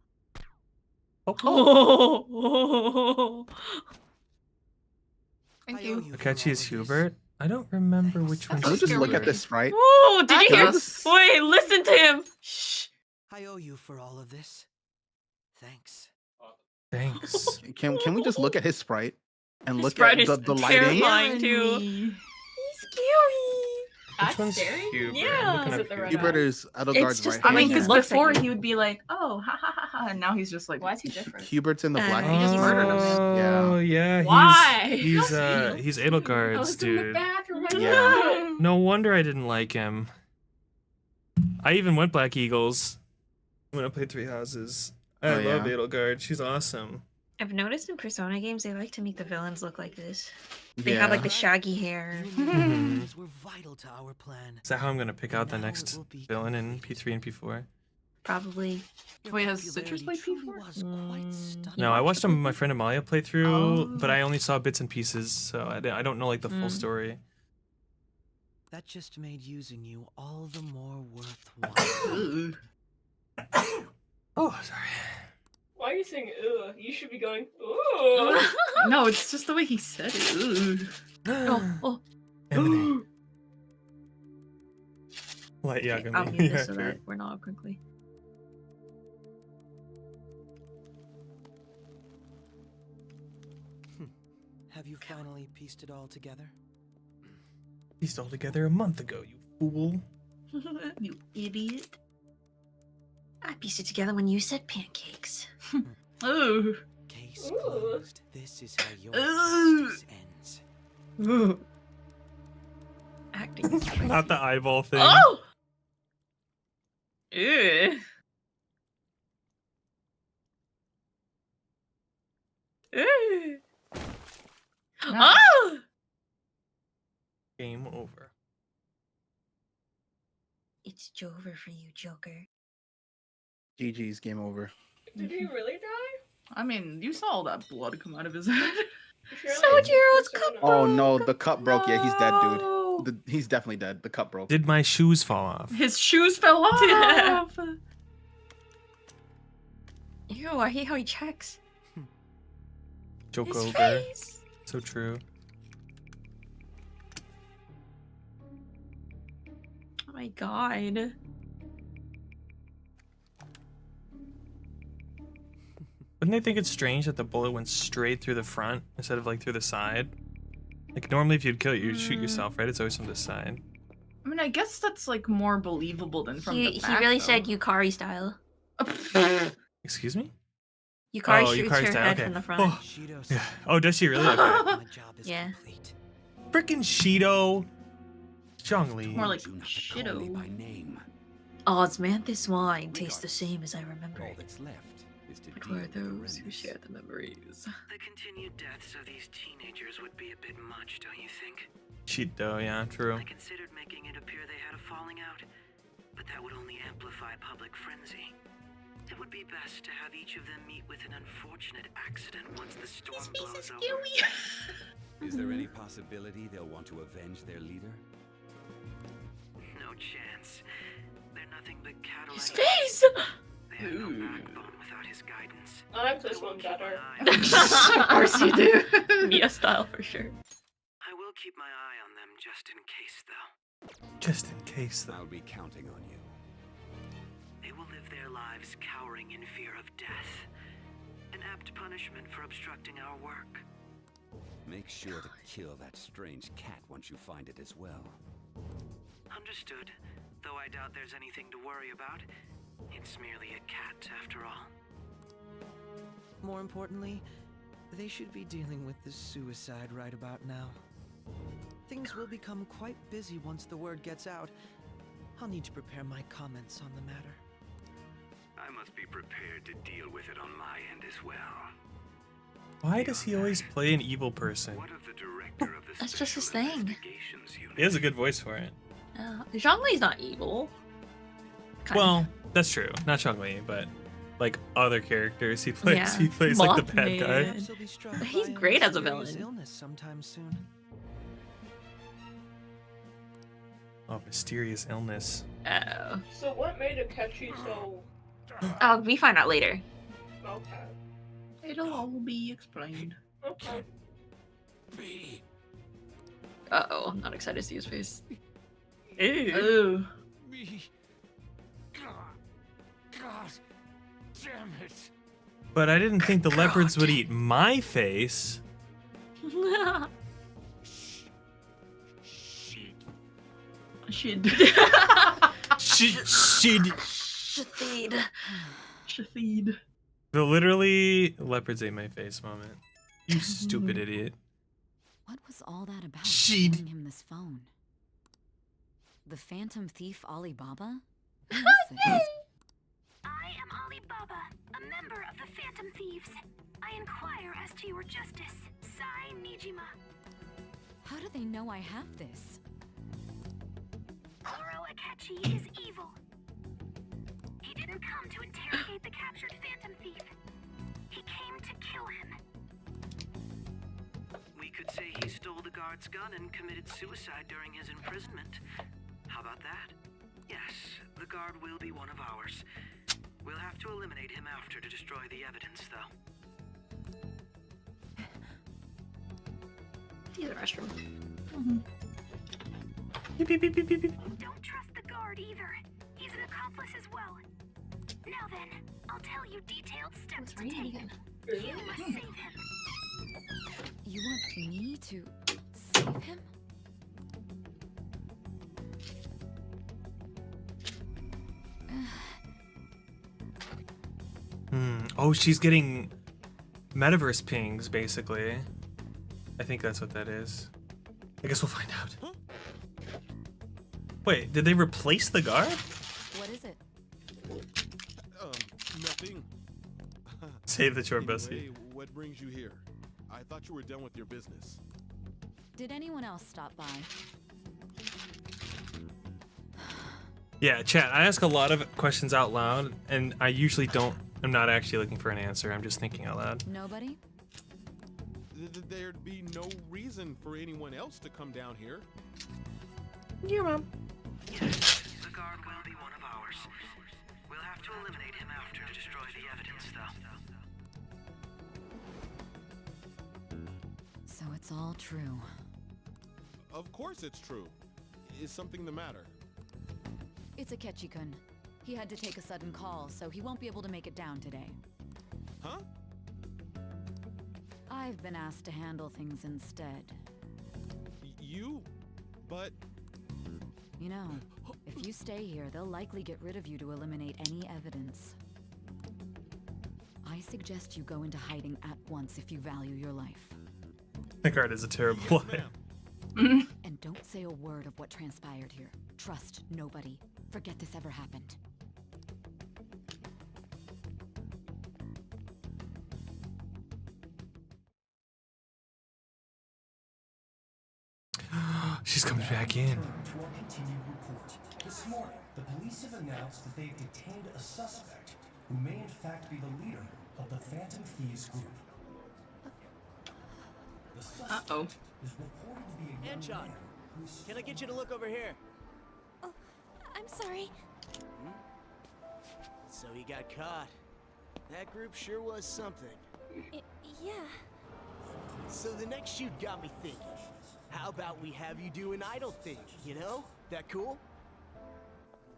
Oh. Thank you. Akechi is Hubert? I don't remember which one. Let's just look at this sprite. Oh, did you hear? Yes. Wait, listen to him. Shh. I owe you for all of this. Thanks. Thanks. Can we just look at his sprite and His look sprite at is the lighting? terrifying too. He's scary. Which one's Hubert? Yeah. I'm looking Is up it the Hubert. red Hubert is It's Edelgard's just right the way I mean, he hand. because looks at before you. he would be like, "Oh, ha ha ha ha," and now he's just like, Why is he different? Hubert's in the black. he just murdered him. Oh, yeah. Why? He's I he's was Edelgard's in the dude. bathroom. Yeah. No wonder I didn't like him. I even went Black Eagles when I played Three Houses. I Oh, love yeah? Edelgard. She's awesome. I've noticed in Persona games they like to make the villains look like this. They have like the shaggy hair. Mhm. Were vital to our plan. Is that how I'm gonna pick out the next villain in P3 and P4? Probably. Wait, has Citrus played P4? No, I watched my friend Amalia play through, but I only saw bits and pieces, so I don't know like the full story. That just made using you all the more worthwhile. Oh, sorry. Why are you saying ugh? You should be going ooh. No, it's just the way he said it. Oh. Emanate. Light Okay, Yagami. I'll mute this so Yeah, that we're not quickly. Have you finally pieced it all together? pieced all together a month ago, you fool. You idiot. I pieced it together when you said pancakes. Oh. Case closed. This is how your Ooh. justice ends. Ooh. Acting is Not the eyeball thing. Oh! Ew. Ew. Oh! Game over. It's Jover for you, Joker. GG's, game over. Did he really die? I mean, you saw all that blood come out of his head. Sojiro's cup Oh no, the cup broke. Yeah, he's dead, dude. He's definitely dead. The cup broke. Did my shoes fall off? His shoes fell off. Ew, I hate how he checks. Joke His over. face. So true. Oh my god. Wouldn't they think it's strange that the bullet went straight through the front instead of like through the side? Like normally if you'd kill it, you'd shoot yourself, right? It's always from the side. I mean, I guess that's like more believable than from the back. He really though. said Yukari style. Excuse me? Yukari Oh, shoots Yukari her style, head okay. from the front. Oh, yeah. Oh, does she really? Okay. Yeah. Frickin' Shido. Zhongli. More like Shitto. By name. Osmanthus wine tastes the same as I remember All it. that's left is to But deal were with the those who remnants. share the memories? The continued deaths of these teenagers would be a bit much, don't you think? Shido, yeah, true. I considered making it appear they had a falling out, but that would only amplify public frenzy. It would be best to have each of them meet with an unfortunate accident once the storm blows over. Is there any possibility they'll want to avenge their leader? No chance. They're nothing but cattle. His face! They have no backbone without his guidance. I like this one better. Of course you do. Mia style for sure. I will keep my eye on them just in case, though. Just in case, though. I'll be counting on you. They will live their lives cowering in fear of death. An apt punishment for obstructing our work. Make sure to kill that strange cat once you find it as well. Understood. Though I doubt there's anything to worry about. It's merely a cat, after all. More importantly, they should be dealing with the suicide right about now. Things will become quite busy once the word gets out. I'll need to prepare my comments on the matter. I must be prepared to deal with it on my end as well. Why does he always play an evil person? That's just his thing. He has a good voice for it. Zhongli's not evil. Well, that's true. Not Zhongli, but like other characters he plays. Yeah. He plays like the bad guy. Mothman. He's great as a villain. Illness sometime soon. Oh, mysterious illness. Oh. So what made Akechi so... Oh, we find out later. Okay. It'll all be explained. Okay. Uh-oh, I'm not excited to see his face. Ew. Me. God damn it. But I didn't think the leopards would eat my face. Shit. Shathid. Shathid. The literally leopards ate my face moment. You stupid idiot. What was all that about? She'd- Giving him this phone. The Phantom Thief Alibaba? I am Alibaba, a member of the Phantom Thieves. I inquire as to your justice, Sai Nijima. How do they know I have this? Kuro Akechi is evil. He didn't come to interrogate the captured Phantom Thief. He came to kill him. We could say he stole the guard's gun and committed suicide during his imprisonment. How about that? Yes, the guard will be one of ours. We'll have to eliminate him after to destroy the evidence, though. Use the restroom. Don't trust the guard either. He's an accomplice as well. Now then, I'll tell you detailed steps to take. You must save him. You want me to save him? Oh, she's getting metaverse pings, basically. I think that's what that is. I guess we'll find out. Wait, did they replace the guard? What is it? Nothing. Save the chore, Anyway, Bessie. what brings you here? I thought you were done with your business. Did anyone else stop by? Yeah, chat, I ask a lot of questions out loud, and I usually don't. I'm not actually looking for an answer. I'm just thinking out loud. Nobody? There'd be no reason for anyone else to come down here. Your mom. Yes, the guard will be one of ours. We'll have to eliminate him after to destroy the evidence, though. So it's all true. Of course it's true. Is something the matter? It's Akechi-kun. He had to take a sudden call, so he won't be able to make it down today. Huh? I've been asked to handle things instead. You? But... You know, if you stay here, they'll likely get rid of you to eliminate any evidence. I suggest you go into hiding at once if you value your life. The guard is a terrible liar. And don't say a word of what transpired here. Trust nobody. Forget this ever happened. She's coming back in. To our continued report. This morning, the police have announced that they've detained a suspect who may in fact be the leader of the Phantom Thieves group. The suspect is reported to be a young Anchon, man who's... can I get you to look over here? Oh, I'm sorry. So he got caught. That group sure was something. Yeah. So the next shoot got me thinking. How about we have you do an idol thing, you know? That cool?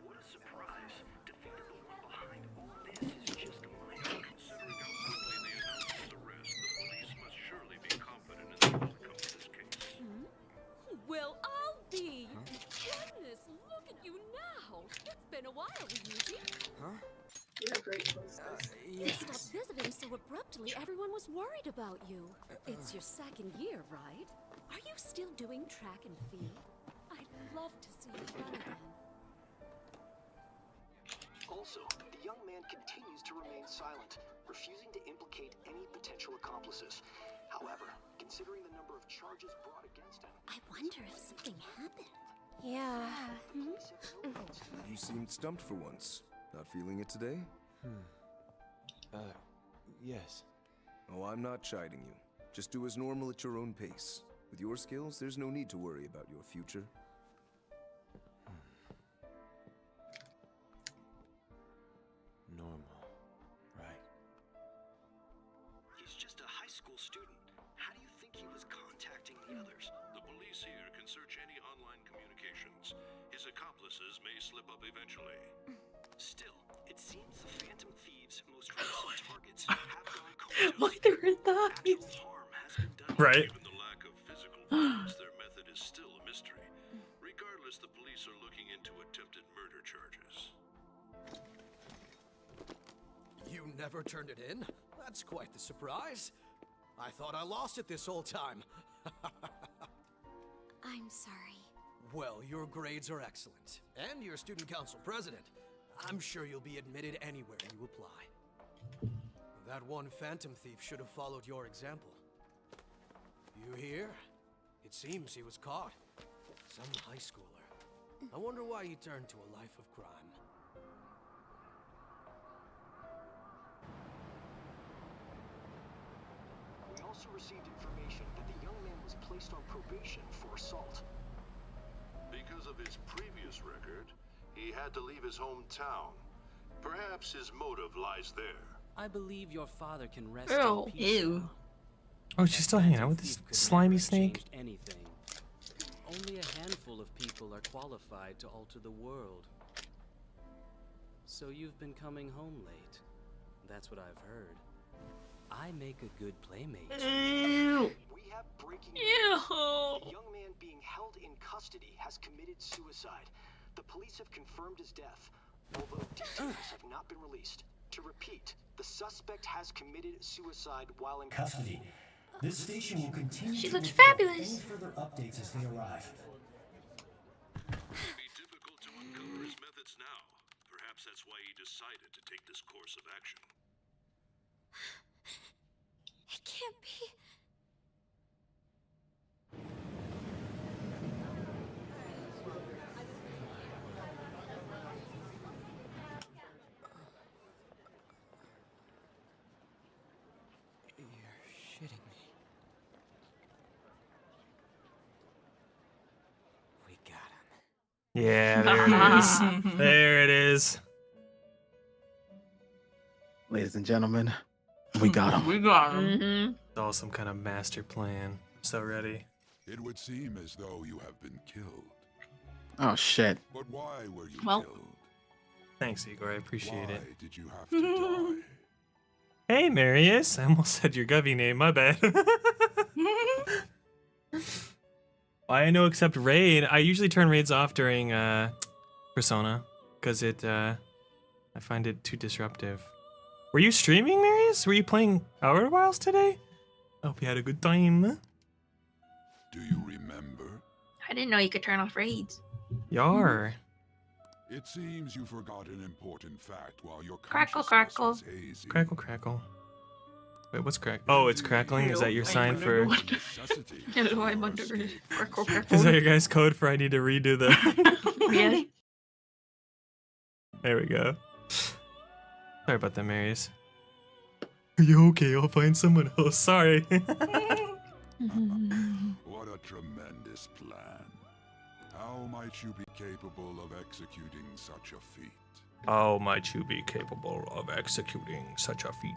What a surprise to think that the one behind all this is just a minor. Considering how quickly they announced his arrest, the police must surely be confident in the outcome of this case. Well, I'll be. Goodness, look at you now. It's been a while, Yuji. Huh? You have great posters. You stopped visiting so abruptly, everyone was worried about you. It's your second year, right? Are you still doing track and field? I'd love to see you run again. Also, the young man continues to remain silent, refusing to implicate any potential accomplices. However, considering the number of charges brought against him, I wonder if something happened. Yeah. You seemed stumped for once. Not feeling it today? Yes. Oh, I'm not chiding you. Just do as normal at your own pace. With your skills, there's no need to worry about your future. the others. The police here can search any online communications. His accomplices may slip up eventually. Still, it seems the Phantom Thieves' most recent targets have gone comatose. Why there are thighs? Harm has been done. Right. Given the lack of physical evidence, their method is still a mystery. Regardless, the police are looking into attempted murder charges. You never turned it in? That's quite the surprise. I thought I lost it this whole time. I'm sorry. Well, your grades are excellent. And you're student council president. I'm sure you'll be admitted anywhere you apply. That one Phantom Thief should have followed your example. You hear? It seems he was caught. Some high schooler. I wonder why he turned to a life of crime. We also received information that the young man was placed on probation for assault. Because of his previous record, he had to leave his hometown. Perhaps his motive lies there. I believe your father can rest Oh, in peace. ew. Oh, she's still hanging out with this slimy snake? Anything. Only a handful of people are qualified to alter the world. So you've been coming home late. That's what I've heard. I make a good playmate. Ew. We have breaking Ew. news. The young man being held in custody has committed suicide. The police have confirmed his death, although details have not been released. To repeat, the suspect has committed suicide while in Custody. This station will continue She to looks report fabulous. any further updates as they arrive. It may be difficult to uncover his methods now. Perhaps that's why he decided to take this course of action. It can't be. You're shitting me. We got him. Yeah, there it is. There it is. Ladies and gentlemen, we got him. We got him. Mm-hmm. It's all some kind of master plan. I'm so ready. It would seem as though you have been killed. Oh shit. But why were you Well- killed? Thanks, Igor. I appreciate Why it. did you have to die? Hey, Marius. I almost said your Govy name. My bad. I know except raid. I usually turn raids off during Persona because I find it too disruptive. Were you streaming, Marius? Were you playing Outer Wilds today? I hope you had a good time. Do you remember? I didn't know you could turn off raids. Yar. It seems you forgot an important fact while your Crackle, consciousness crackle. was hazy. Crackle, crackle. Wait, what's crack? Oh, it's crackling? Is that your sign for... Necessity That's why I'm for under escape. crackle, crackle. Is that your guys' code for I need to redo the... Yeah. There we go. Sorry about that, Marius. You okay? I'll find someone else. Sorry. What a tremendous plan. How might you be capable of executing such a feat? How might you be capable of executing such a feat?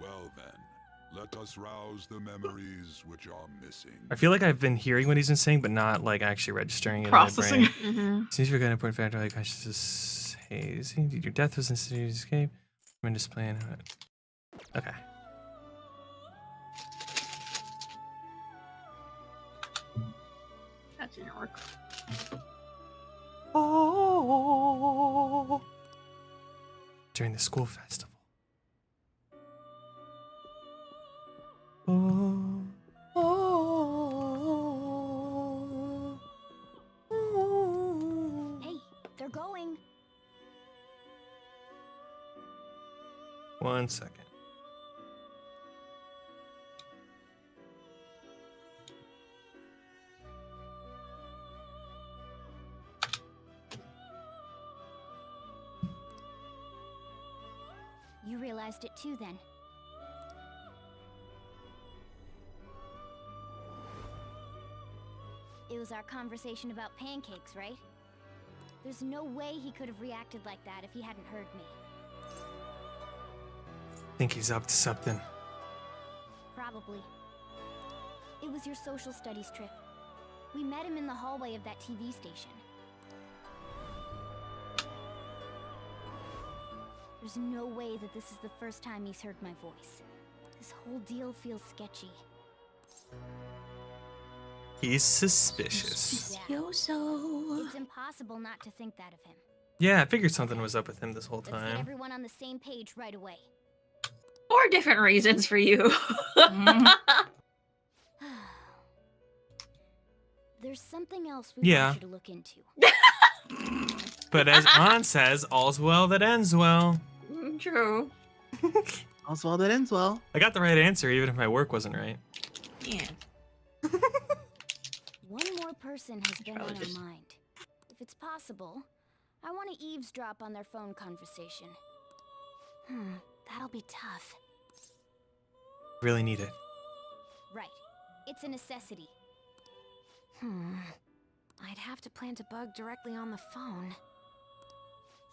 Well then, let us rouse the memories which are missing. I feel like I've been hearing what he's been saying, but not like actually registering it Processing. in my brain. Seems you're an important factor like consciousness hazy. Your death was insidious escape. Tremendous plan. Okay. That didn't work. Oh. During the school festival. Oh. Oh. Hey, they're going. 1 second. You realized it too then. It was our conversation about pancakes, right? There's no way he could have reacted like that if he hadn't heard me. Think he's up to something. Probably. It was your social studies trip. We met him in the hallway of that TV station. There's no way that this is the first time he's heard my voice. This whole deal feels sketchy. He's suspicious. It's impossible not to think that of him. Yeah, I figured something was up with him this whole Let's get time. everyone on the same page right away. 4 different reasons for you. There's something else we Yeah. want you to look into. But as An says, all's well that ends well. True. All's well that ends well. I got the right answer even if my work wasn't right. Yeah. One more person has been on our mind. If it's possible, I want to eavesdrop on their phone conversation. That'll be tough. Really need it. Right. It's a necessity. I'd have to plant a bug directly on the phone.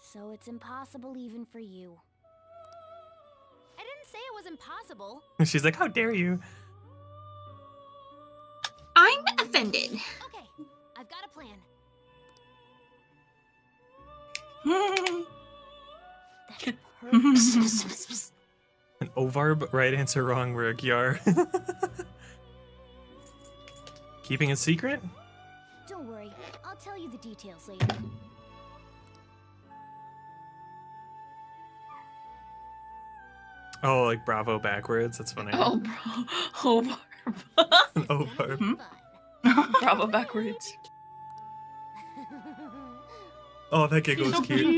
So it's impossible even for you. I didn't say it was impossible. She's like, how dare you? I'm offended. Okay, I've got a plan. An Ovarb, right answer, wrong word, Yar. Keeping it secret? Don't worry, I'll tell you the details later. Oh, like Bravo backwards. That's funny. Oh, bro. An Ovarb. Bravo backwards. Oh, that giggle's So cute.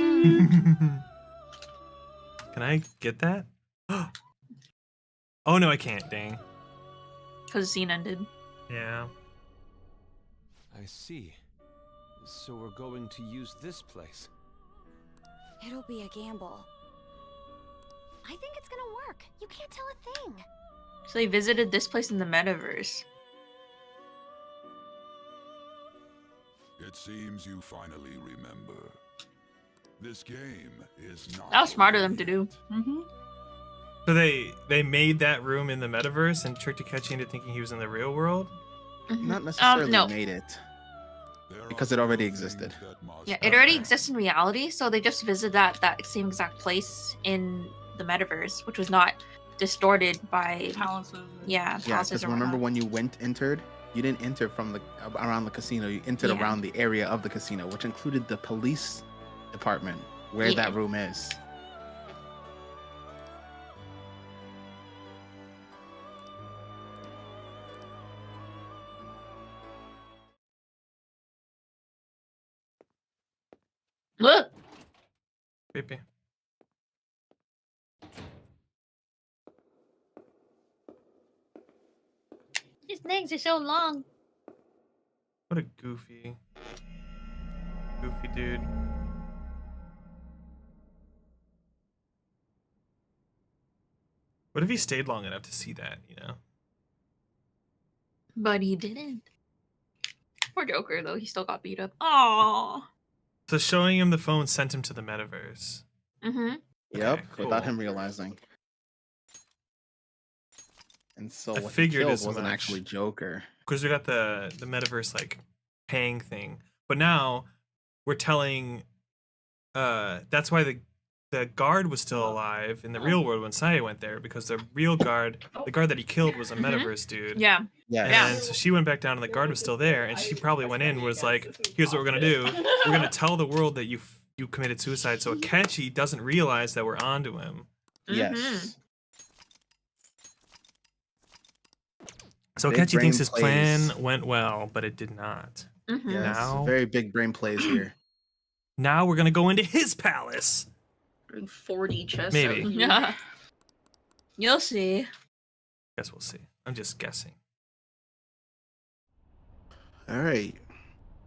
Can I get that? Oh no, I can't. Dang. Because the scene ended. Yeah. I see. So we're going to use this place. It'll be a gamble. I think it's gonna work. You can't tell a thing. So they visited this place in the metaverse. It seems you finally remember. This game is not. That was smart of them to do. So they made that room in the metaverse and tricked Akechi into thinking he was in the real world? Not necessarily no. made it. Because it already existed. Yeah, it already exists in reality, so they just visited that same exact place in the metaverse, which was not distorted by palaces. Yeah, Yeah, palaces because or remember whatnot. when you entered, you didn't enter from the around the casino. You entered Yeah. around the area of the casino, which included the police department, where that room is. Look. Creepy. His legs are so long. What a goofy dude. What if he stayed long enough to see that, you know? But he didn't. Poor Joker, though. He still got beat up. Aww. So showing him the phone sent him to the metaverse. Mm-hmm. Yep, cool. without him realizing. And so I what he figured killed as wasn't much. actually Joker. Because we got the metaverse like paying thing. But now we're telling that's why the guard was still alive in the real world when Saya went there, because the real guard, the guard that he killed, was a metaverse dude. Yeah. Yeah. And so she went back down and the guard was still there, and she probably went in and was like, here's what we're gonna do. We're gonna tell the world that you committed suicide, so Akechi doesn't realize that we're onto him. Yes. So Big Akechi thinks brain his plays. plan went well, but it did not. Yes, Now, very big brain plays here. now we're gonna go into his palace. Bring 40 chests. Maybe. Out. Yeah. You'll see. Guess we'll see. I'm just guessing. All right.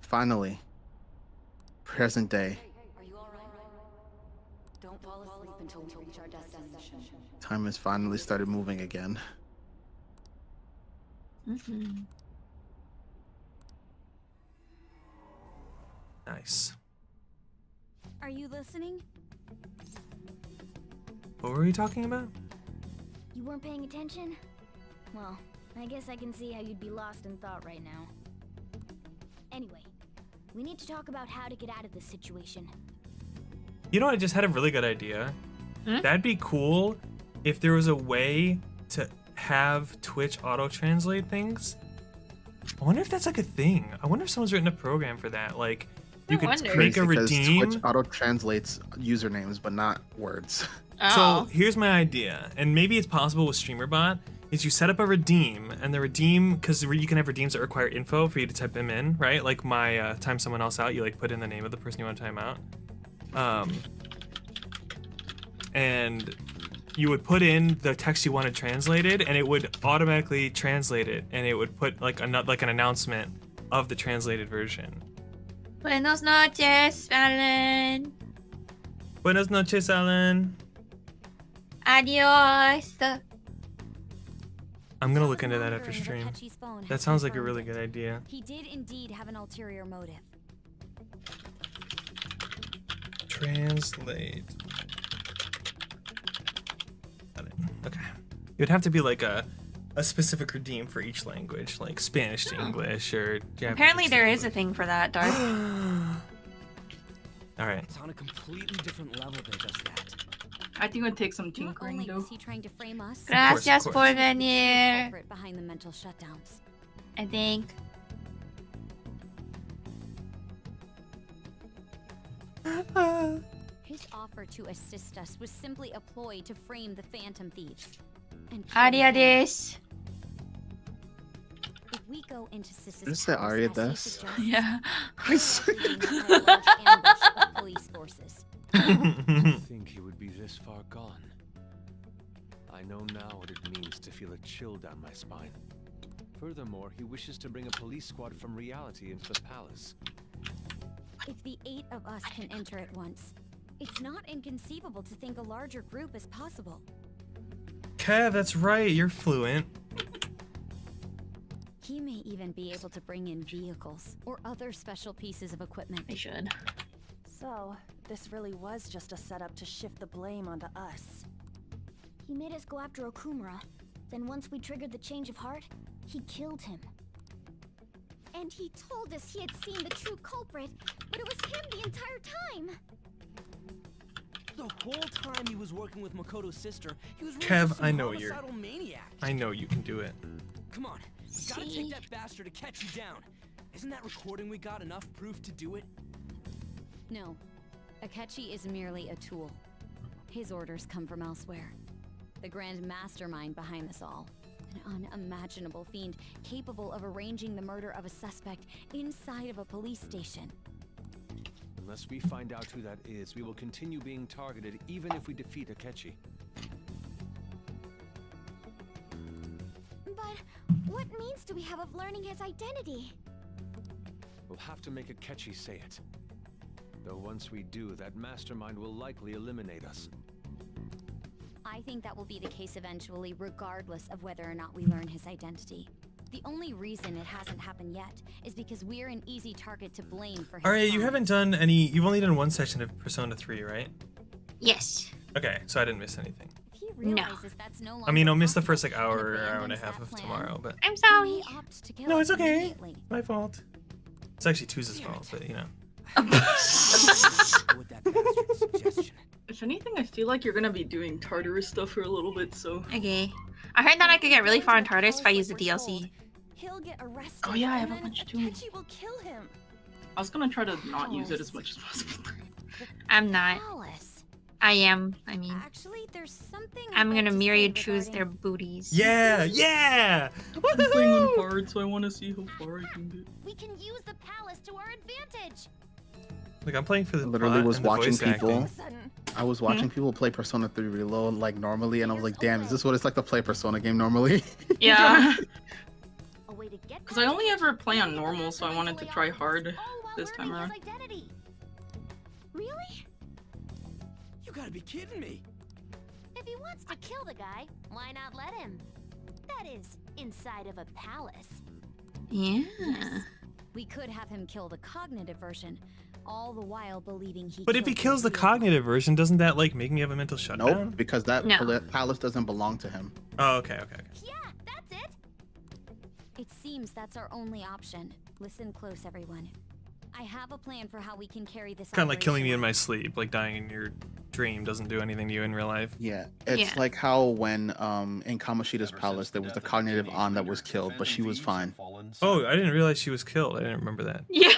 Finally. Present day. Are you alright? Don't fall asleep until we reach our destination. Time has finally started moving again. Nice. Are you listening? What were we talking about? You weren't paying attention? Well, I guess I can see how you'd be lost in thought right now. Anyway, we need to talk about how to get out of this situation. You know, I just had a really good idea. That'd be cool if there was a way to have Twitch auto-translate things. I wonder if that's like a thing. I wonder if someone's written a program for that. Like, you could make a redeem. Twitch auto-translates usernames, but not words. So here's my idea, and maybe it's possible with StreamerBot, is you set up a redeem, and the redeem, because you can have redeems that require info for you to type them in, right? Like my time someone else out, you like put in the name of the person you want to time out. And you would put in the text you wanted translated, and it would automatically translate it, and it would put like an announcement of the translated version. Buenos noches, Alan. Buenos noches, Alan. Adios. I'm gonna look into that after stream. That sounds like a really good idea. He did indeed have an ulterior motive. Translate. Got it. Okay. It would have to be like a specific redeem for each language, like Spanish to English or Japanese. Apparently there is a thing for that, Dark. All right. It's on a completely different level than just that. I think it would take some tinkering, Not only though. was he trying to frame us, Gracias por the venir. culprit behind the mental shutdowns. I think. His offer to assist us was simply a ploy to frame the Phantom Thieves. And Adios. if we go into Sis's Is that Arya this? Yeah. police forces. I think he would be this far gone. I know now what it means to feel a chill down my spine. Furthermore, he wishes to bring a police squad from reality into the palace. If the 8 of us can enter at once, it's not inconceivable to think a larger group is possible. Kev, that's right. You're fluent. He may even be able to bring in vehicles or other special pieces of equipment. I should. So, this really was just a setup to shift the blame onto us. He made us go after Okumura. Then once we triggered the change of heart, he killed him. And he told us he had seen the true culprit, but it was him the entire time. The whole time he was working with Makoto's sister, he was really Kev, just some I know you're. homicidal maniac. I know you can do it. Come on, you gotta take that bastard to catch you down. Isn't that recording we got enough proof to do it? No, Akechi is merely a tool. His orders come from elsewhere. The grand mastermind behind this all. An unimaginable fiend capable of arranging the murder of a suspect inside of a police station. Unless we find out who that is, we will continue being targeted even if we defeat Akechi. But what means do we have of learning his identity? We'll have to make Akechi say it. Though once we do, that mastermind will likely eliminate us. I think that will be the case eventually, regardless of whether or not we learn his identity. The only reason it hasn't happened yet is because we're an easy target to blame for his Alright, you crime. haven't done any. You've only done one session of Persona 3, right? Yes. Okay, so I didn't miss anything. If he realizes that's no longer I mean, I'll miss the first like possible, hour or and hour and a abandons half that of plan, tomorrow, but I'm sorry. he may opt to kill no, us it's okay. immediately. My fault. It's actually Tuesday's fault, but you know. If anything, I feel like you're gonna be doing Tartarus stuff for a little bit, so. Okay. I heard that I could get really far in Tartarus if I use the DLC. He'll get arrested. Oh yeah, I have and a then bunch too. Akechi will kill him. I was gonna try to not use it as much as possible. I'm not. Alice. I am. I mean, Actually, there's something I'm I'd gonna like to mirror say choose their regarding- booties. Yeah, yeah. I'm playing on hard, so I want to see how far I can get. We can use the palace to our advantage. Like I'm playing for the Literally plot was and the watching voice people. acting. I was watching people play Persona 3 Reload like normally, and I was like, damn, is this what it's like to play a Persona game normally? Yeah. A way to get Because I only ever play on normal, so I wanted to try hard this time around. identity. Really? You gotta be kidding me. If he wants to kill the guy, why not let him? That is, inside of a palace. Yeah. We could have him kill the cognitive version, all the while believing he But if he killed kills the real- cognitive version, doesn't that like make me have a mental shutdown? Nope, because that No. palace doesn't belong to him. Oh, okay, okay, okay. Yeah, that's it. It seems that's our only option. Listen close, everyone. I have a plan for how we can carry this Kind of like killing me in operation my sleep, like dying in your dream doesn't do anything to you in real life. Yeah, it's like how when in Kamoshida's palace there was the cognitive aunt that was killed, but she was fine. Oh, I didn't realize she was killed. I didn't remember that. Yeah,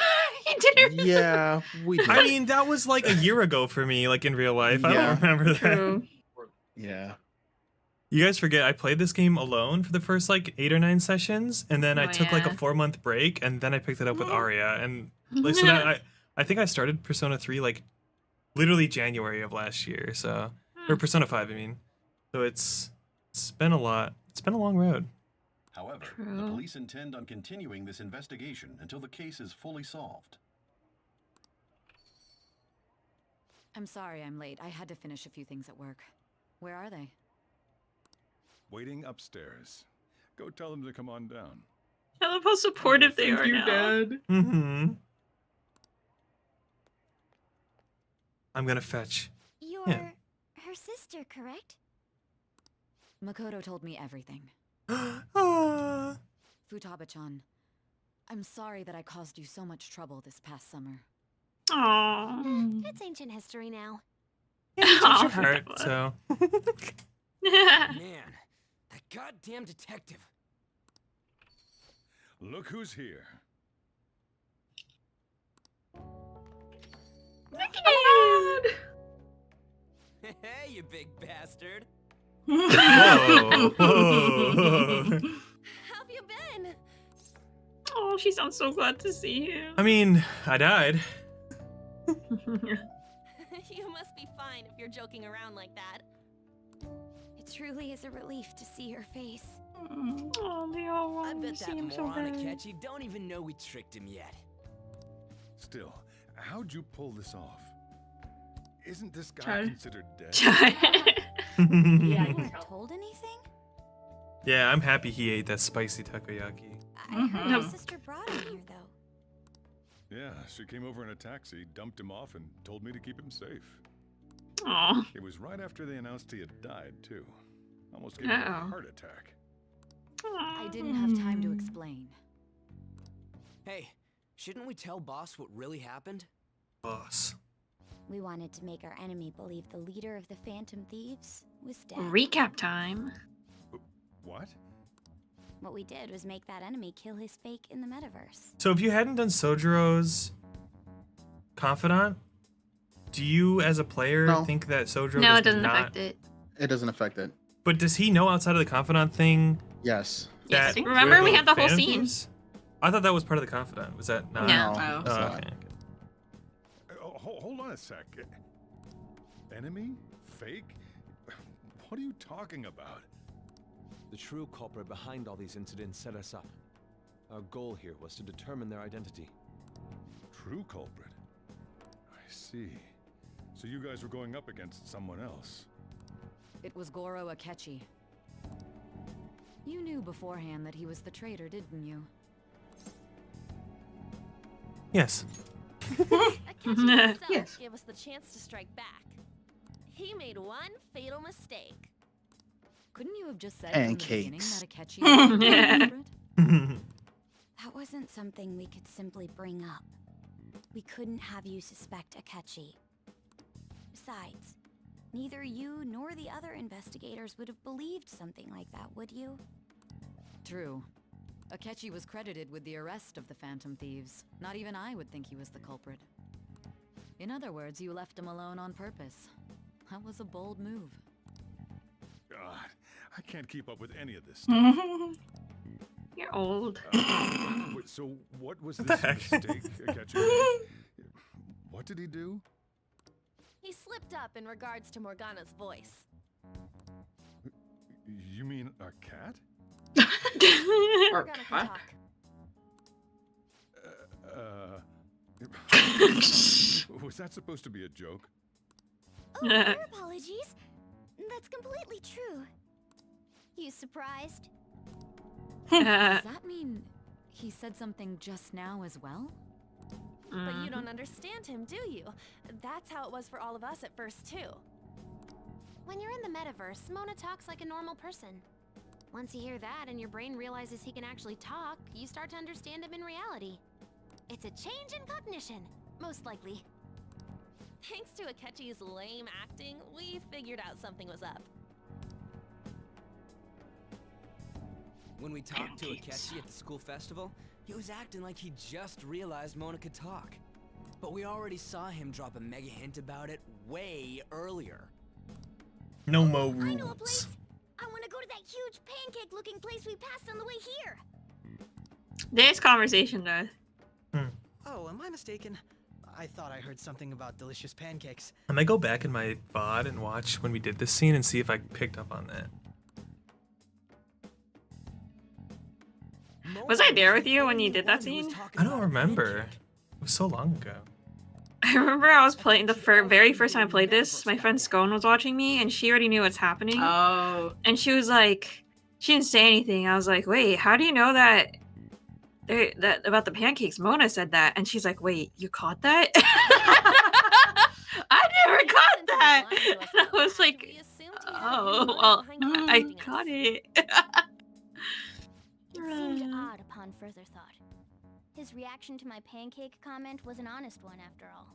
you didn't. Yeah, we did. I mean, that was like a year ago for me, like in real life. I Yeah. don't remember that. True. Yeah. You guys forget I played this game alone for the first like 8 or 9 sessions, and then I Oh, took like a yeah. 4-month break, and then I picked it up with Arya, and like so that I think I started Persona 3 like literally January of last year, so or Persona 5, I mean. So it's been a lot. It's been a long road. However, the police intend on continuing this investigation until the case is fully solved. I'm sorry I'm late. I had to finish a few things at work. Where are they? Waiting upstairs. Go tell them to come on down. I love how supportive they are now. Mm-hmm. I'm gonna fetch. You're Yeah. her sister, correct? Makoto told me everything. Ah. Futaba-chan, I'm sorry that I caused you so much trouble this past summer. Aww. It's ancient history now. Touch your heart, so. Man, that goddamn detective. Look who's here. Hey, you big bastard. Whoa, whoa. How have you been? Oh, she sounds so glad to see you. I mean, I died. You must be fine if you're joking around like that. It truly is a relief to see her face. Oh, they all I want to bet see that him so moron bad. Akechi don't even know we tricked him yet. Still, how'd you pull this off? Isn't this guy Child. considered dead? You weren't told anything? Yeah, I'm happy he ate that spicy takoyaki. I heard your sister brought him here, though. Yeah, she came over in a taxi, dumped him off, and told me to keep him safe. Aw. It was right after they announced he had died, too. Almost gave me a Uh-oh. heart attack. I didn't have time to explain. Hey, shouldn't we tell boss what really happened? Boss. We wanted to make our enemy believe the leader of the Phantom Thieves was dead. Recap time. What? What we did was make that enemy kill his fake in the metaverse. So if you hadn't done Sojiro's confidant, do you as a player No. think that Sojiro No, does it doesn't not... affect it. It doesn't affect it. But does he know outside of the confidant thing? Yes. Yes. That Remember we're we had the whole Phantom scene. Thieves? I thought that was part of the confidant. Was that not? No. No, it's Oh, not. okay. Hold on a sec. Enemy? Fake? What are you talking about? The true culprit behind all these incidents set us up. Our goal here was to determine their identity. True culprit? I see. So you guys were going up against someone else. It was Goro Akechi. You knew beforehand that he was the traitor, didn't you? Yes. Akechi himself Yes. gave us the chance to strike back. He made one fatal mistake. Couldn't you have just said from the beginning Pancakes. that Akechi was the culprit? That wasn't something we could simply bring up. We couldn't have you suspect Akechi. Besides, neither you nor the other investigators would have believed something like that, would you? True. Akechi was credited with the arrest of the Phantom Thieves. Not even I would think he was the culprit. In other words, you left him alone on purpose. That was a bold move. God, I can't keep up with any of this stuff. You're old. Wait, so what was What this the heck? mistake, Akechi? What did he do? He slipped up in regards to Morgana's voice. You mean a cat? Morgana can talk. Was that supposed to be a joke? Oh, our apologies. That's completely true. You surprised? Does that mean he said something just now as well? But you don't understand him, do you? That's how it was for all of us at first, too. When you're in the metaverse, Mona talks like a normal person. Once you hear that and your brain realizes he can actually talk, you start to understand him in reality. It's a change in cognition, most likely. Thanks to Akechi's lame acting, we figured out something was up. When we talked to Akechi at the school festival, he was acting like he just realized Mona could talk. But we already saw him drop a mega hint about it way earlier. No more I know a place. rules. I want to go to that huge pancake-looking place we passed on the way here. This conversation though. Oh, am I mistaken? I thought I heard something about delicious pancakes. I might go back in my VOD and watch when we did this scene and see if I picked up on that. Was I there with you when you did that scene? I don't remember. It was so long ago. I remember I was playing the very first time I played this. My friend Scone was watching me, and she already knew what's happening. Oh. And she was like, she didn't say anything. I was like, wait, how do you know that? That about the pancakes? Mona said that, and she's like, wait, you caught that? I never caught that. And I was like, oh, well, I caught it. It seemed odd upon further thought. His reaction to my pancake comment was an honest one, after all.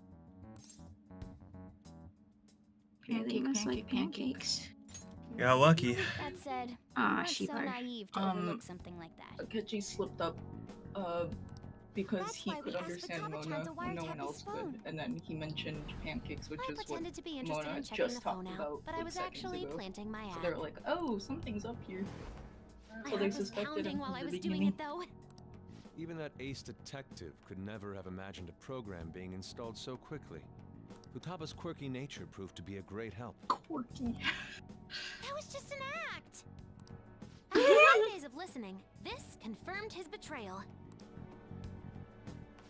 Pancakes like pancakes. Got lucky. That said, Ah, you weren't sheep so are. naive to overlook something like that. Akechi slipped up because That's he why could we asked understand Futaba-chan Mona to when no wiretap one his else could, phone. and then he mentioned pancakes, which I is what pretended to be interested Mona in checking just the phone talked out, about but I was seconds actually ago. planting my So ad. they were like, oh, something's up here. My So they heart was suspected pounding him while I from was the doing beginning. it, though. Even that ace detective could never have imagined a program being installed so quickly. Futaba's quirky nature proved to be a great help. Quirky. That was just an act. After 5 days of listening, this confirmed his betrayal.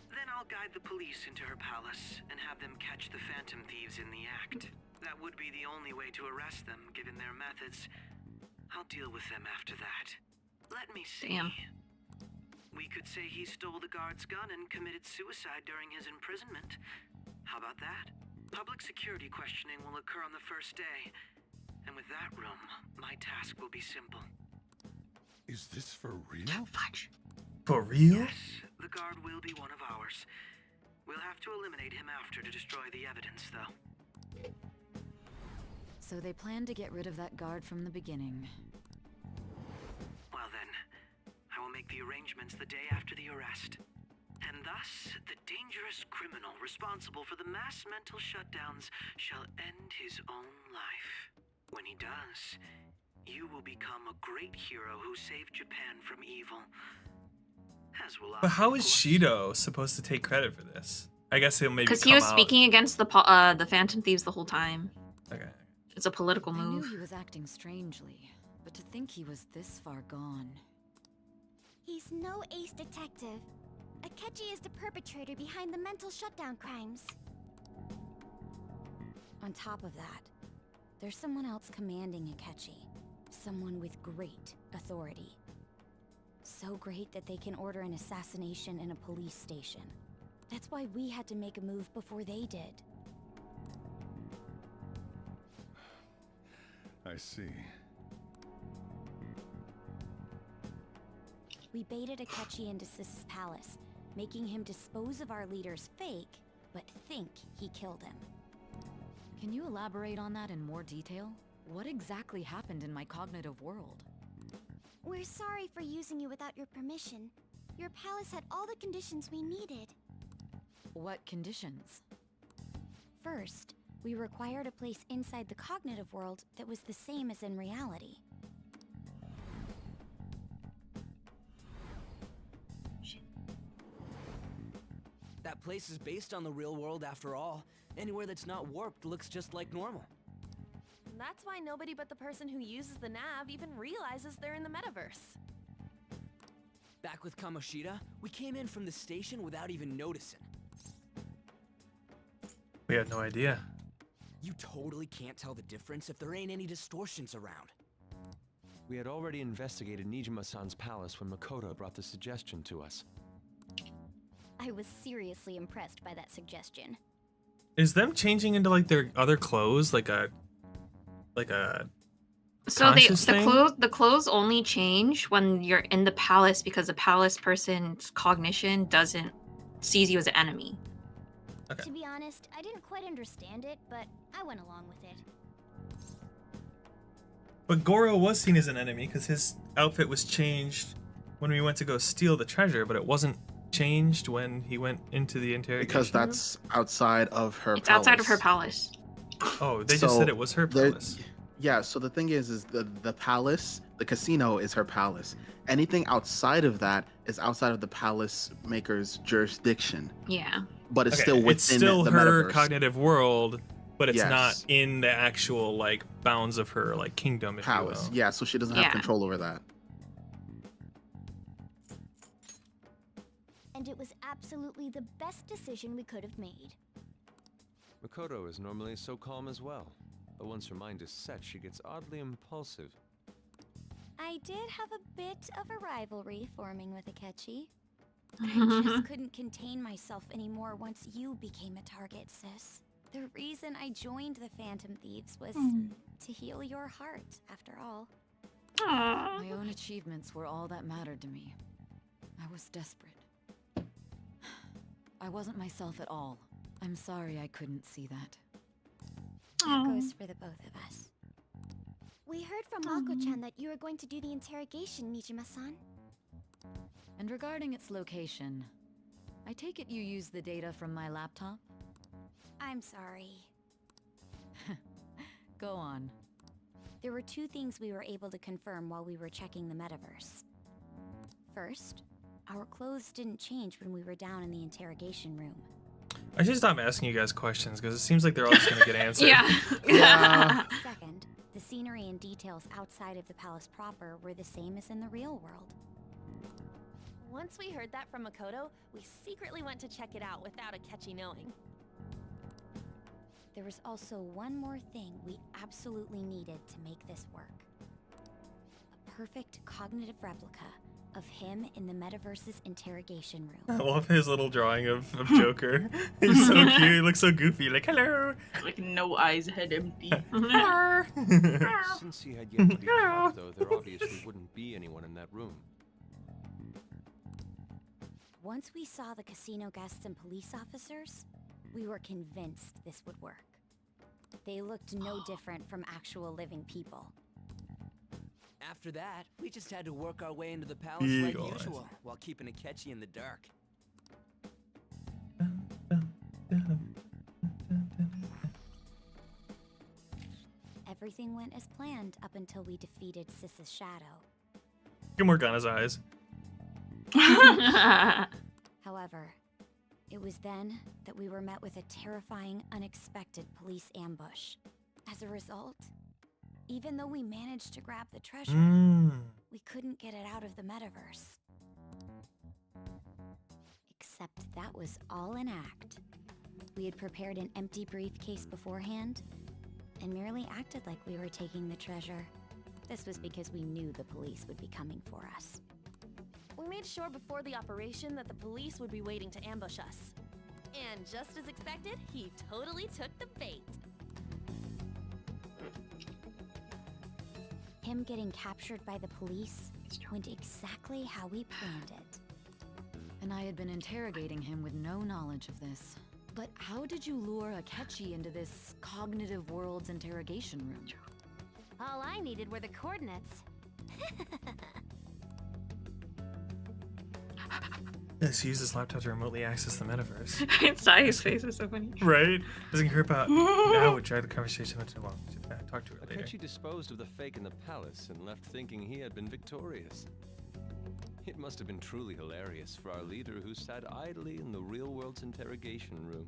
Then I'll guide the police into her palace and have them catch the Phantom Thieves in the act. That would be the only way to arrest them, given their methods. I'll deal with them after that. Let me see. Damn. We could say he stole the guard's gun and committed suicide during his imprisonment. How about that? Public security questioning will occur on the first day. And with that room, my task will be simple. Is this for real? For real? Yes, the guard will be one of ours. We'll have to eliminate him after to destroy the evidence, though. So they planned to get rid of that guard from the beginning. Well then, I will make the arrangements the day after the arrest. And thus, the dangerous criminal responsible for the mass mental shutdowns shall end his own life. When he does, you will become a great hero who saved Japan from evil. As will I. But how is Shido supposed to take credit for this? I guess he'll maybe Because he come was out- speaking against the Phantom Thieves the whole time. Okay. It's a political I knew move. he was acting strangely, but to think he was this far gone. He's no ace detective. Akechi is the perpetrator behind the mental shutdown crimes. On top of that, there's someone else commanding Akechi. Someone with great authority. So great that they can order an assassination in a police station. That's why we had to make a move before they did. I see. We baited Akechi into Sis's palace, making him dispose of our leader's fake, but think he killed him. Can you elaborate on that in more detail? What exactly happened in my cognitive world? We're sorry for using you without your permission. Your palace had all the conditions we needed. What conditions? First, we required a place inside the cognitive world that was the same as in reality. That place is based on the real world after all. Anywhere that's not warped looks just like normal. That's why nobody but the person who uses the nav even realizes they're in the metaverse. Back with Kamoshida, we came in from the station without even noticing. We had no idea. You totally can't tell the difference if there ain't any distortions around. We had already investigated Nijima-san's palace when Makoto brought the suggestion to us. I was seriously impressed by that suggestion. Is them changing into like their other clothes like a So the conscious thing? clothes only change when you're in the palace because the palace person's cognition sees you as an enemy. Okay. To be honest, I didn't quite understand it, but I went along with it. But Goro was seen as an enemy because his outfit was changed when we went to go steal the treasure, but it wasn't changed when he went into the interrogation Because room? that's outside of her It's palace. outside of her palace. Oh, they just said it was her palace. Yeah, so the thing is the palace, the casino is her palace. Anything outside of that is outside of the palace maker's jurisdiction. Yeah. But it's Okay, still within it's still the her metaverse. cognitive world, but it's Yes. not in the actual like bounds of her like kingdom, if Palace. you will. Yeah, so she doesn't have Yeah. control over that. And it was absolutely the best decision we could have made. Makoto is normally so calm as well, but once her mind is set, she gets oddly impulsive. I did have a bit of a rivalry forming with Akechi. I just couldn't contain myself anymore once you became a target, sis. The reason I joined the Phantom Thieves was to heal your heart, after all. My own achievements were all that mattered to me. I was desperate. I wasn't myself at all. I'm sorry I couldn't see that. That goes for the both of us. We heard from Mako-chan that you were going to do the interrogation, Nijima-san. And regarding its location, I take it you used the data from my laptop? I'm sorry. Go on. There were two things we were able to confirm while we were checking the metaverse. First, our clothes didn't change when we were down in the interrogation room. I should stop asking you guys questions because it seems like they're all just gonna get answered. Second, the scenery and details outside of the palace proper were the same as in the real world. Once we heard that from Makoto, we secretly went to check it out without Akechi knowing. There was also one more thing we absolutely needed to make this work. A perfect cognitive replica of him in the metaverse's interrogation I room. love his little drawing of Joker. He's so cute. He looks so goofy. Like, hello. Like no eyes, head empty. Since he had yet to be caught, though, there obviously wouldn't be anyone in that room. Once we saw the casino guests and police officers, we were convinced this would work. They looked no different from actual living people. After that, we just had to work our way into the palace Big like eyes. usual, while keeping Akechi in the dark. Everything went as planned up until we defeated Sis's shadow. Get more gun his eyes. However, it was then that we were met with a terrifying, unexpected police ambush. As a result, even though we managed to grab the treasure, we couldn't get it out of the metaverse. Except that was all an act. We had prepared an empty briefcase beforehand and merely acted like we were taking the treasure. This was because we knew the police would be coming for us. We made sure before the operation that the police would be waiting to ambush us. And just as expected, he totally took the bait. Him getting captured by the police went exactly how we planned it. And I had been interrogating him with no knowledge of this. But how did you lure Akechi into this cognitive world's interrogation room? All I needed were the coordinates. Let's use this laptop to remotely access the metaverse. Sai's face is so funny. Right? Doesn't care about now would drag the conversation much too long. Talk to her later. Akechi disposed of the fake in the palace and left thinking he had been victorious. It must have been truly hilarious for our leader who sat idly in the real world's interrogation room.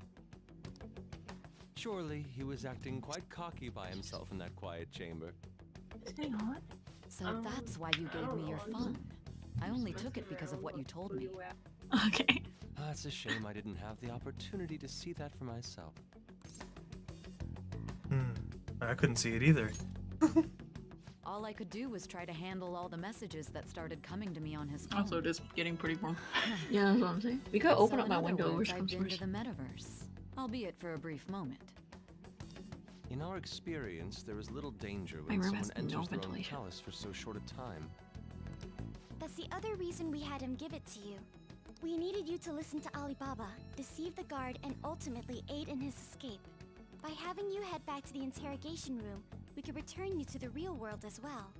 Surely he was acting quite cocky by himself in that quiet chamber. So that's why you gave me your phone. I only took it because of what you told me. Okay. It's a shame I didn't have the opportunity to see that for myself. I couldn't see it either. All I could do was try to handle all the messages that started coming to me on his phone. Also, it is getting pretty warm. Yeah, that's what I'm saying. We could open So up my in other window. words, Which I've comes been first. to the metaverse, albeit for a brief moment. In our experience, there is little danger My when room someone has no enters their own ventilation. palace for so short a time. That's the other reason we had him give it to you. We needed you to listen to Alibaba, deceive the guard, and ultimately aid in his escape. By having you head back to the interrogation room, we could return you to the real world as well.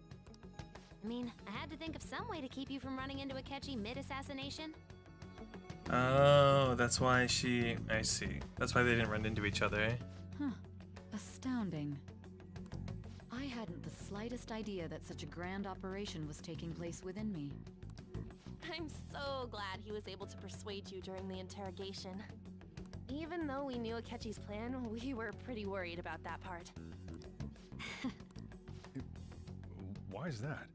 I mean, I had to think of some way to keep you from running into Akechi mid-assassination. Oh, that's why I see. That's why they didn't run into each other, eh? Huh. Astounding. I hadn't the slightest idea that such a grand operation was taking place within me. I'm so glad he was able to persuade you during the interrogation. Even though we knew Akechi's plan, we were pretty worried about that part. Why is that?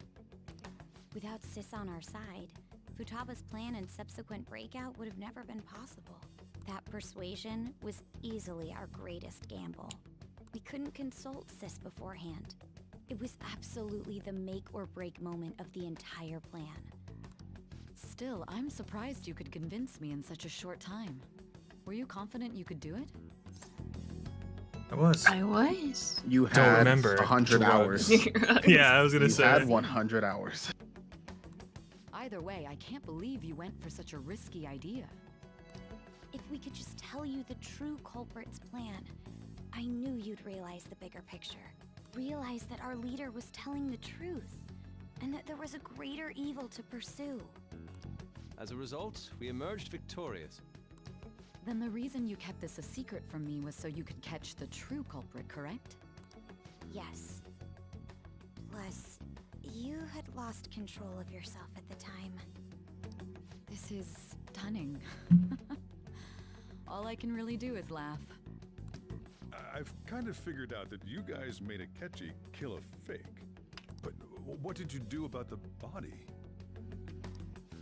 Without Sis on our side, Futaba's plan and subsequent breakout would have never been possible. That persuasion was easily our greatest gamble. We couldn't consult Sis beforehand. It was absolutely the make or break moment of the entire plan. Still, I'm surprised you could convince me in such a short time. Were you confident you could do it? I was. You Don't had remember. 100 hours. Yeah, I was gonna say. You had 100 hours. Either way, I can't believe you went for such a risky idea. If we could just tell you the true culprit's plan, I knew you'd realize the bigger picture. Realize that our leader was telling the truth, and that there was a greater evil to pursue. As a result, we emerged victorious. Then the reason you kept this a secret from me was so you could catch the true culprit, correct? Yes. Plus, you had lost control of yourself at the time. This is stunning. All I can really do is laugh. I've kind of figured out that you guys made Akechi kill a fake. But what did you do about the body?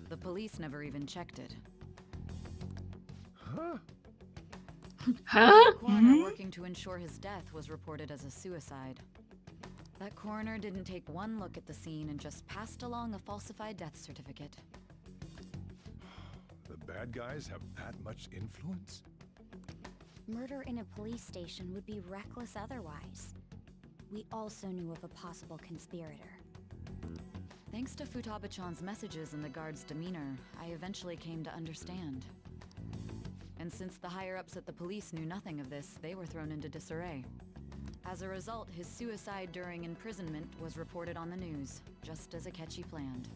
The police never even checked it. Huh? The coroner working to ensure his death was reported as a suicide. That coroner didn't take one look at the scene and just passed along a falsified death certificate. The bad guys have that much influence? Murder in a police station would be reckless otherwise. We also knew of a possible conspirator. Thanks to Futaba-chan's messages and the guard's demeanor, I eventually came to understand. And since the higher-ups at the police knew nothing of this, they were thrown into disarray. As a result, his suicide during imprisonment was reported on the news, just as Akechi planned.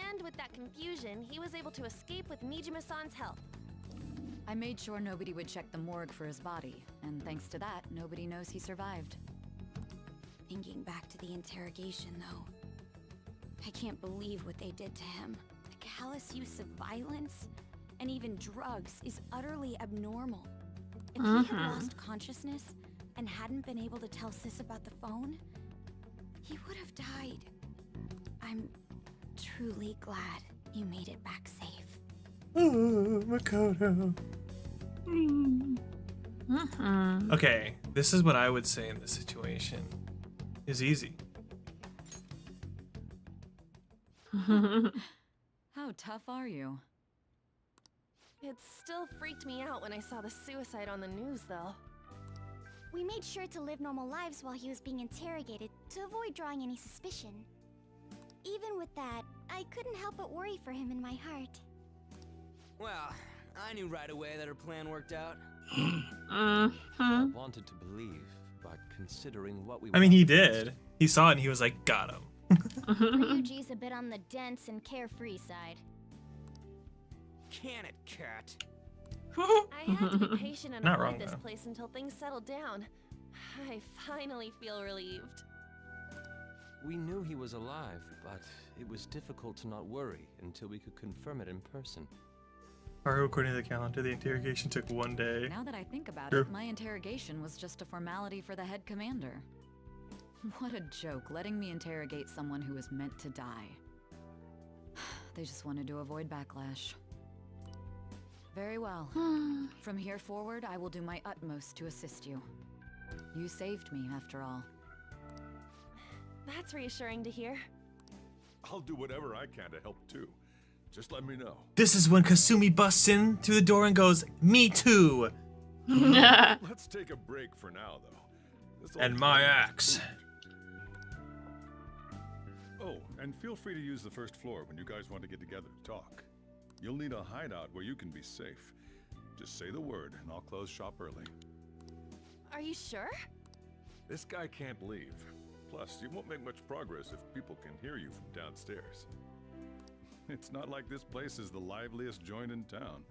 And with that confusion, he was able to escape with Mijima-san's help. I made sure nobody would check the morgue for his body, and thanks to that, nobody knows he survived. Thinking back to the interrogation, though, I can't believe what they did to him. The callous use of violence and even drugs is utterly abnormal. If he had lost consciousness and hadn't been able to tell Sis about the phone, he would have died. I'm truly glad you made it back safe. Oh, Makoto. Okay, this is what I would say in this situation. Is easy. How tough are you? It still freaked me out when I saw the suicide on the news, though. We made sure to live normal lives while he was being interrogated to avoid drawing any suspicion. Even with that, I couldn't help but worry for him in my heart. Well, I knew right away that her plan worked out. I wanted to believe, but considering what we I mean, he did. He saw it and he was like, got him. Ryuji's a bit on the dense and carefree side. Can it, cat? I had to be patient and Not avoid wrong, this though. place until things settled down. I finally feel relieved. We knew he was alive, but it was difficult to not worry until we could confirm it in person. According to the calendar, the interrogation took 1 day. Now that I think about Sure. it, my interrogation was just a formality for the head commander. What a joke, letting me interrogate someone who was meant to die. They just wanted to avoid backlash. Very well. From here forward, I will do my utmost to assist you. You saved me, after all. That's reassuring to hear. I'll do whatever I can to help too. Just let me know. This is when Kasumi busts in through the door and goes, "Me too." Let's take a break for now, though. And my axe. Oh, and feel free to use the first floor when you guys want to get together to talk. You'll need a hideout where you can be safe. Just say the word, and I'll close shop early. Are you sure? This guy can't leave. Plus, you won't make much progress if people can hear you from downstairs. It's not like this place is the liveliest joint in town.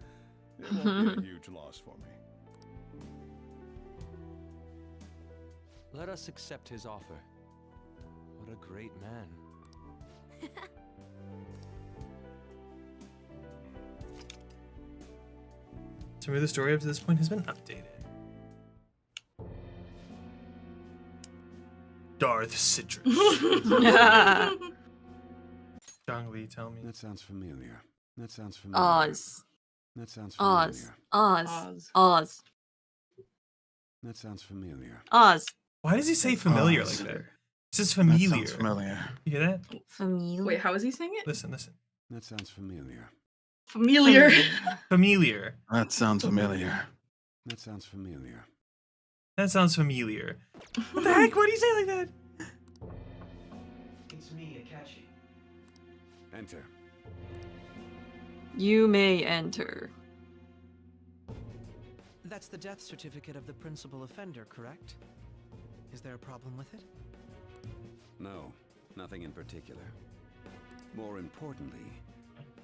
It won't be a huge loss for me. Let us accept his offer. What a great man. So maybe the story up to this point has been updated. Darth Citrus. Zhongli, tell me. That sounds familiar. That sounds familiar. Oz. That sounds familiar. Oz. That sounds familiar. Oz. Why does he say familiar like that? It says familiar. That sounds familiar. You hear that? Familiar. Wait, how is he saying it? Listen. That sounds familiar. Familiar. Familiar. That sounds familiar. That sounds familiar. That sounds familiar. What the heck? Why do you say it like that? It's me, Akechi. Enter. You may enter. That's the death certificate of the principal offender, correct? Is there a problem with it? No, nothing in particular. More importantly,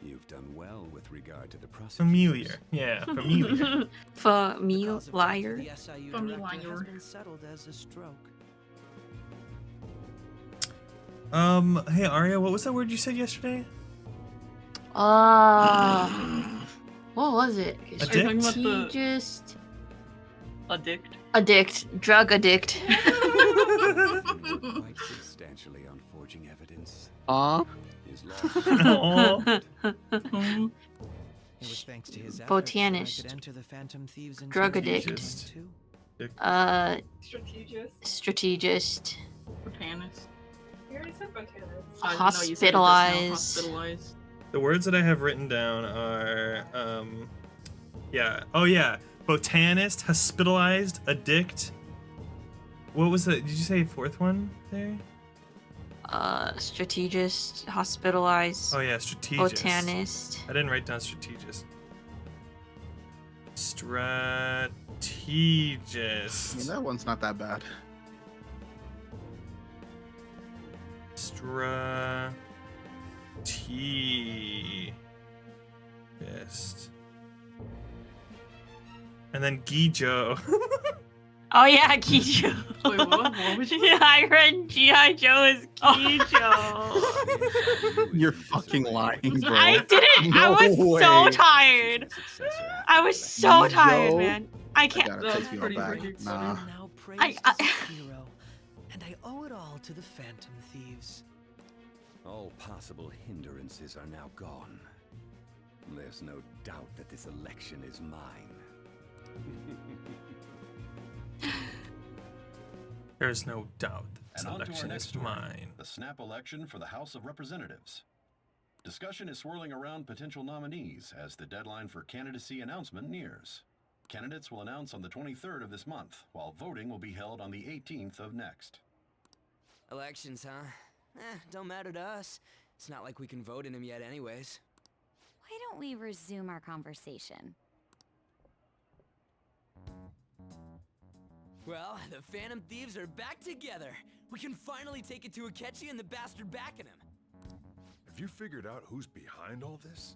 you've done well with regard to the prosecution. Familiar. Yeah, familiar. Familiar. The SIU director has been settled as a stroke. Hey Arya, what was that word you said yesterday? What was it? Addict? Strategist. Addict. Drug addict. Quite substantially on forging evidence. His Aw. It was thanks to his efforts that I Botanist. could enter the Phantom Thieves Drug Strategist. addict. Strategist. Strategist. Botanist. You already said botanist. Hospitalized. The words that I have written down are, yeah. Oh yeah. Botanist, hospitalized, addict. What was the? Did you say a fourth one there? Strategist, hospitalized. Oh yeah, strategist. Botanist. I didn't write down strategist. Strategist. Yeah, that one's not that bad. Strategist. And then Gijo. Oh yeah, Gijo. Wait, what? What was you? Yeah, I read G.I. Joe as Gijo. You're fucking lying, bro. I didn't. I No was so way. tired. I was so tired, Gijo? man. I can't. gotta take you all back. Nah. Now praise I- this hero, and I owe it all to the Phantom Thieves. All possible hindrances are now gone. There's no doubt that this election is mine. There's no doubt that this And on to our election next is story, mine. the snap election for the House of Representatives. Discussion is swirling around potential nominees as the deadline for candidacy announcement nears. Candidates will announce on the 23rd of this month, while voting will be held on the 18th of next. Elections, huh? Don't matter to us. It's not like we can vote in them yet anyways. Why don't we resume our conversation? Well, the Phantom Thieves are back together. We can finally take it to Akechi and the bastard backing him. Have you figured out who's behind all this?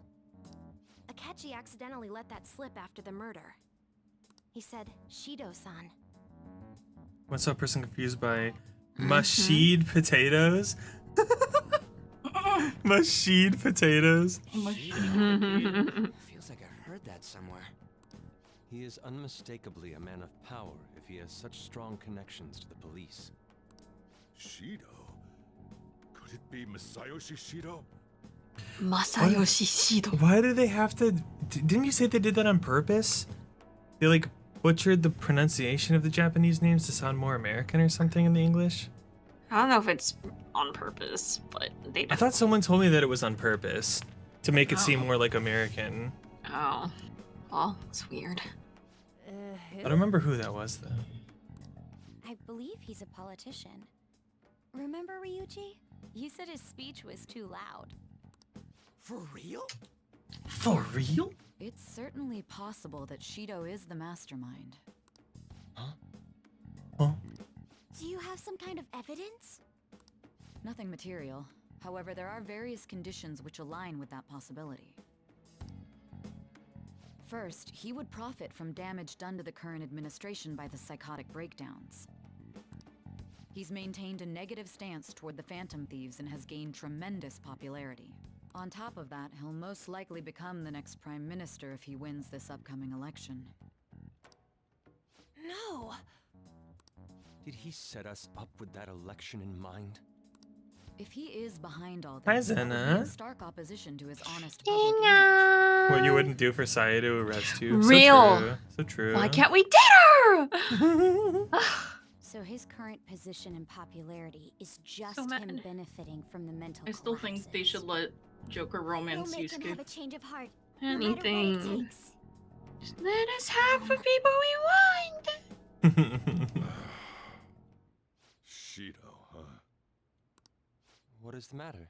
Akechi accidentally let that slip after the murder. He said, Shido-san. What's up, person confused by mashed potatoes? Mashed potatoes. Feels like I heard that somewhere. He is unmistakably a man of power if he has such strong connections to the police. Shido? Could it be Masayoshi Shido? Masayoshi Shido. Why do they have to? Didn't you say they did that on purpose? They like butchered the pronunciation of the Japanese names to sound more American or something in the English? I don't know if it's on purpose, but they. I thought someone told me that it was on purpose to make it seem more like American. Oh, well, it's weird. I don't remember who that was though. I believe he's a politician. Remember Ryuji? You said his speech was too loud. For real? For real? It's certainly possible that Shido is the mastermind. Do you have some kind of evidence? Nothing material. However, there are various conditions which align with that possibility. First, he would profit from damage done to the current administration by the psychotic breakdowns. He's maintained a negative stance toward the Phantom Thieves and has gained tremendous popularity. On top of that, he'll most likely become the next Prime Minister if he wins this upcoming election. No! Did he set us up with that election in mind? If he is behind all Hi, this, that would be Zena. in stark opposition to his honest public image. What you wouldn't do for Saya to arrest you. Real. So true. So true. Why can't we date her? So his current position and popularity is just So mad. him benefiting from the mental I still think they should let Joker We'll romance make him have a Yusuke. change of heart. no matter what it Anything. takes. Just let us have the people we want. Shido, huh? What is the matter?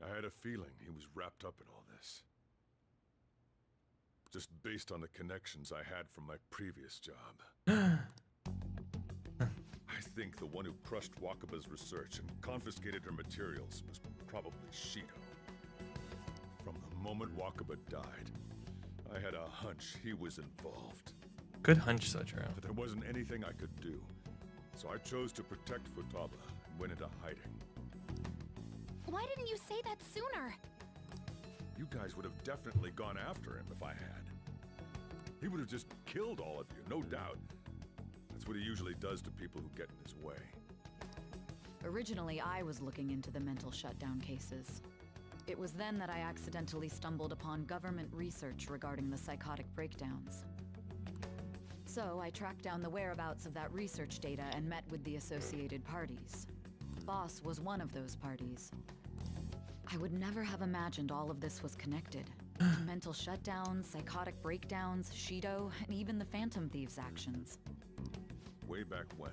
I had a feeling he was wrapped up in all this. Just based on the connections I had from my previous job. I think the one who crushed Wakaba's research and confiscated her materials was probably Shido. From the moment Wakaba died, I had a hunch he was involved. Good hunch, Sojiro. But there wasn't anything I could do. So I chose to protect Futaba and went into hiding. Why didn't you say that sooner? You guys would have definitely gone after him if I had. He would have just killed all of you, no doubt. That's what he usually does to people who get in his way. Originally, I was looking into the mental shutdown cases. It was then that I accidentally stumbled upon government research regarding the psychotic breakdowns. So I tracked down the whereabouts of that research data and met with the associated parties. Boss was one of those parties. I would never have imagined all of this was connected. To mental shutdowns, psychotic breakdowns, Shido, and even the Phantom Thieves' actions. Way back when,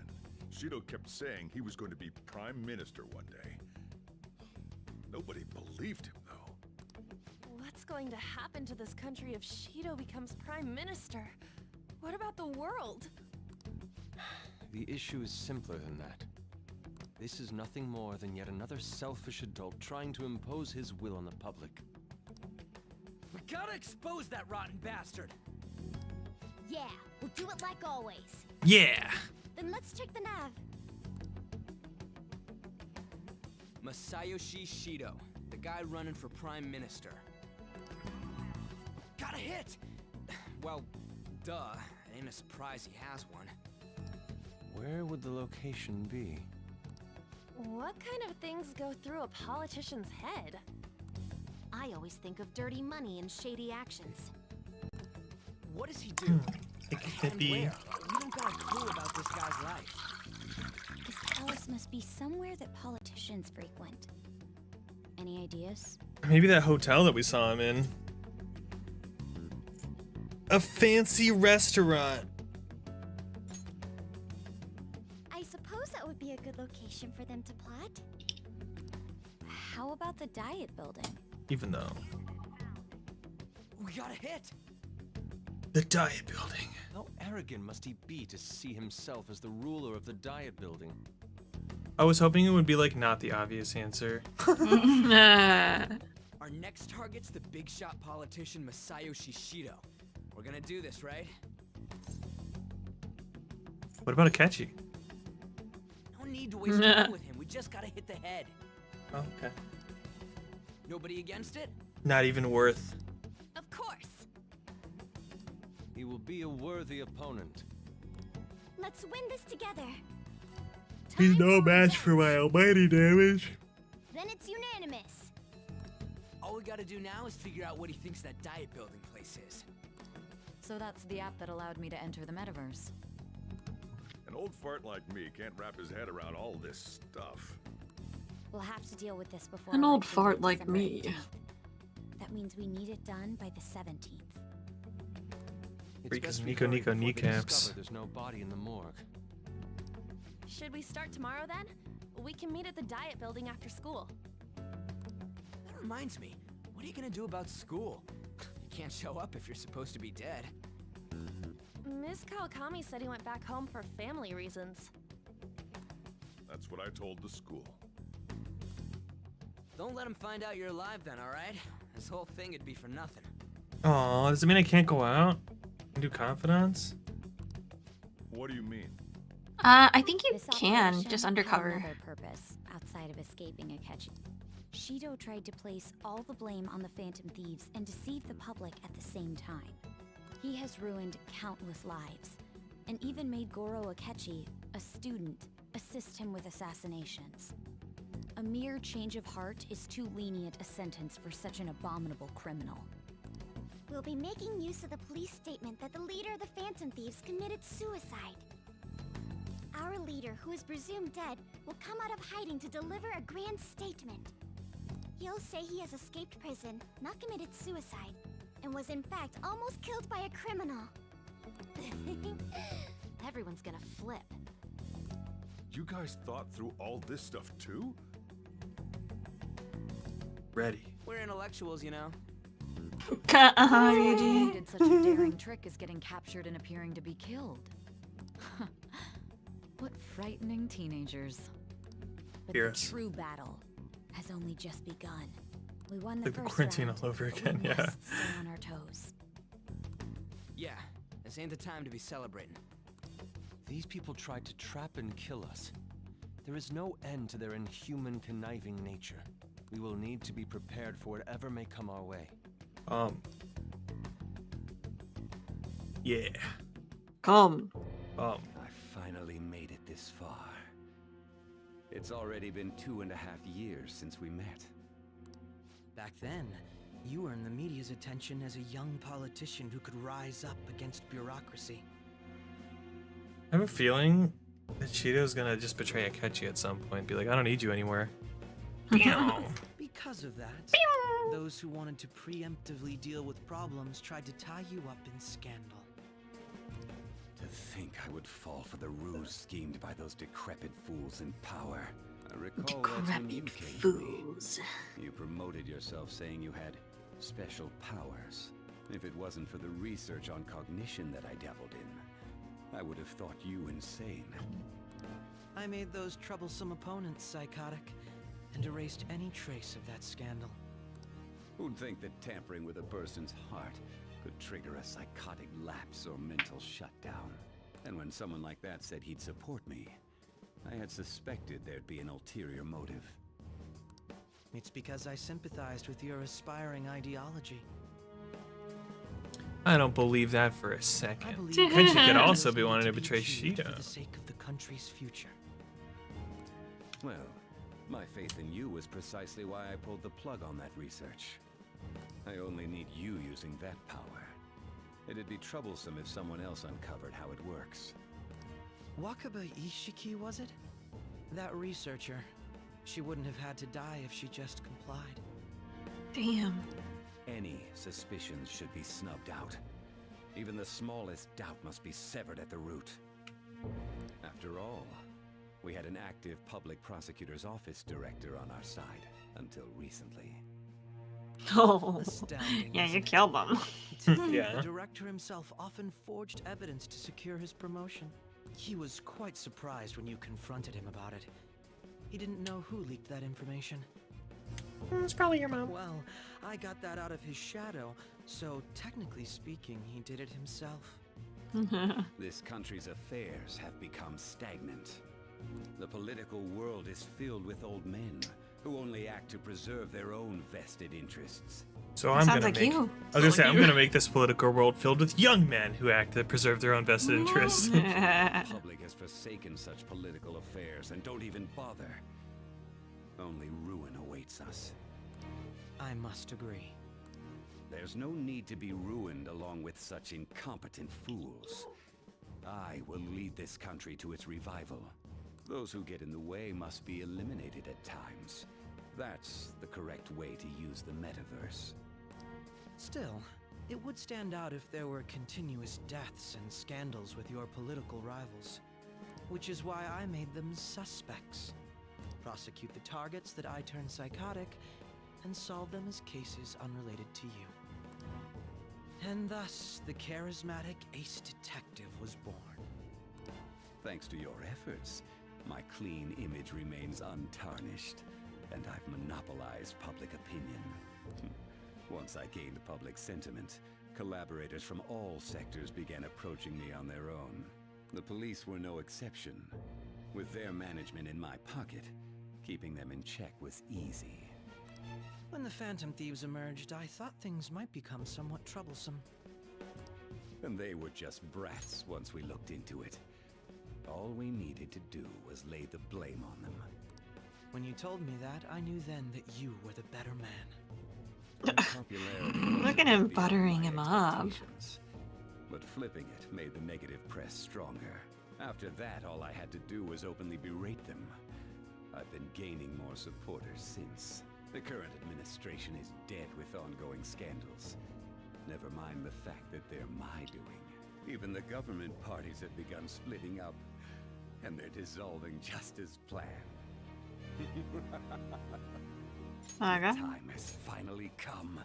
Shido kept saying he was going to be Prime Minister one day. Nobody believed him, though. What's going to happen to this country if Shido becomes Prime Minister? What about the world? The issue is simpler than that. This is nothing more than yet another selfish adult trying to impose his will on the public. We gotta expose that rotten bastard! Yeah, we'll do it like always. Yeah. Then let's check the nav. Masayoshi Shido, the guy running for Prime Minister. Got a hit! Well, duh. It ain't a surprise he has one. Where would the location be? What kind of things go through a politician's head? I always think of dirty money and shady actions. What does he do? It could And be. where? We don't got a clue about this guy's life. This palace must be somewhere that politicians frequent. Any ideas? Maybe that hotel that we saw him in. A fancy restaurant. I suppose that would be a good location for them to plot. How about the Diet Building? Even though. We got a hit! The Diet Building. How arrogant must he be to see himself as the ruler of the Diet Building? I was hoping it would be like not the obvious answer. Our next target's the big shot politician Masayoshi Shido. We're gonna do this, right? What about Akechi? No need to waste time with him. We just gotta hit the head. Oh, okay. Nobody against it? Not even worth. Of course. He will be a worthy opponent. Let's win this together. He's no match for my almighty damage. Then it's unanimous. All we gotta do now is figure out what he thinks that Diet Building place is. So that's the app that allowed me to enter the metaverse. An old fart like me can't wrap his head around all this stuff. We'll have to deal with this before An old election fart on like December me. 18th. That means we need it done by the 17th. It's Freak is best Nico we hurry Nico before they kneecaps. discover there's no body in the morgue. Should we start tomorrow then? We can meet at the Diet Building after school. That reminds me, what are you gonna do about school? You can't show up if you're supposed to be dead. Miss Kawakami said he went back home for family reasons. That's what I told the school. Don't let him find out you're alive then, alright? This whole thing would be for nothing. Oh, does it mean I can't go out and do confidants? What do you mean? I think you This can, operation just had undercover. another purpose outside of escaping Akechi. Shido tried to place all the blame on the Phantom Thieves and deceive the public at the same time. He has ruined countless lives, and even made Goro Akechi, a student, assist him with assassinations. A mere change of heart is too lenient a sentence for such an abominable criminal. We'll be making use of the police statement that the leader of the Phantom Thieves committed suicide. Our leader, who is presumed dead, will come out of hiding to deliver a grand statement. He'll say he has escaped prison, not committed suicide, and was in fact almost killed by a criminal. Everyone's gonna flip. You guys thought through all this stuff too? Ready. We're intellectuals, you know. Ryuji. Needed such a daring trick as getting captured and appearing to be killed. What frightening teenagers. But Fierce. the true battle has only just begun. We won the Like the first quarantine round, all over but again, we yeah. must stay on our toes. Yeah, this ain't the time to be celebrating. These people tried to trap and kill us. There is no end to their inhuman, conniving nature. We will need to be prepared for whatever may come our way. Yeah. Come. I finally made it this far. It's already been 2.5 years since we met. Back then, you earned the media's attention as a young politician who could rise up against bureaucracy. I have a feeling that Shido's gonna just betray Akechi at some point. Be like, I don't need you anymore. Because of that, those who wanted to preemptively deal with problems tried to tie you up in scandal. To think I would fall for the ruse schemed by those decrepit fools in power. I recall that's when you came to me. You promoted yourself saying you had special powers. If it wasn't for the research on cognition that I dabbled in, I would have thought you insane. I made those troublesome opponents psychotic and erased any trace of that scandal. Who'd think that tampering with a person's heart could trigger a psychotic lapse or mental shutdown? And when someone like that said he'd support me, I had suspected there'd be an ulterior motive. It's because I sympathized with your aspiring ideology. I don't believe that for a second. I believe Kenji could that also is be need wanting to be betray achieved Shido. for the sake of the country's future. Well, my faith in you was precisely why I pulled the plug on that research. I only need you using that power. It'd be troublesome if someone else uncovered how it works. Wakaba Ishiki, was it? That researcher. She wouldn't have had to die if she just complied. Damn. Any suspicions should be snubbed out. Even the smallest doubt must be severed at the root. After all, we had an active public prosecutor's office director on our side until recently. Oh, Astounding, yeah, isn't you it? killed them. To think Yeah. The director himself often forged evidence to secure his promotion. He was quite surprised when you confronted him about it. He didn't know who leaked that information. It's probably your mom. Well, I got that out of his shadow, so technically speaking, he did it himself. This country's affairs have become stagnant. The political world is filled with old men who only act to preserve their own vested interests. So I'm gonna make. I was gonna say I'm gonna make this political world filled with young men who act to preserve their own vested interests. The public has forsaken such political affairs and don't even bother. Only ruin awaits us. I must agree. There's no need to be ruined along with such incompetent fools. I will lead this country to its revival. Those who get in the way must be eliminated at times. That's the correct way to use the metaverse. Still, it would stand out if there were continuous deaths and scandals with your political rivals. which is why I made them suspects. Prosecute the targets that I turn psychotic, and solve them as cases unrelated to you. And thus, the charismatic ace detective was born. Thanks to your efforts, my clean image remains untarnished, and I've monopolized public opinion. Once I gained public sentiment, collaborators from all sectors began approaching me on their own. The police were no exception. With their management in my pocket, keeping them in check was easy. When the Phantom Thieves emerged, I thought things might become somewhat troublesome. And they were just brats once we looked into it. All we needed to do was lay the blame on them. When you told me that, I knew then that you were the better man. Look at him buttering him up. But flipping it made the negative press stronger. After that, all I had to do was openly berate them. I've been gaining more supporters since. The current administration is dead with ongoing scandals. Never mind the fact that they're my doing. Even the government parties have begun splitting up, and they're dissolving just as planned. The time has finally come.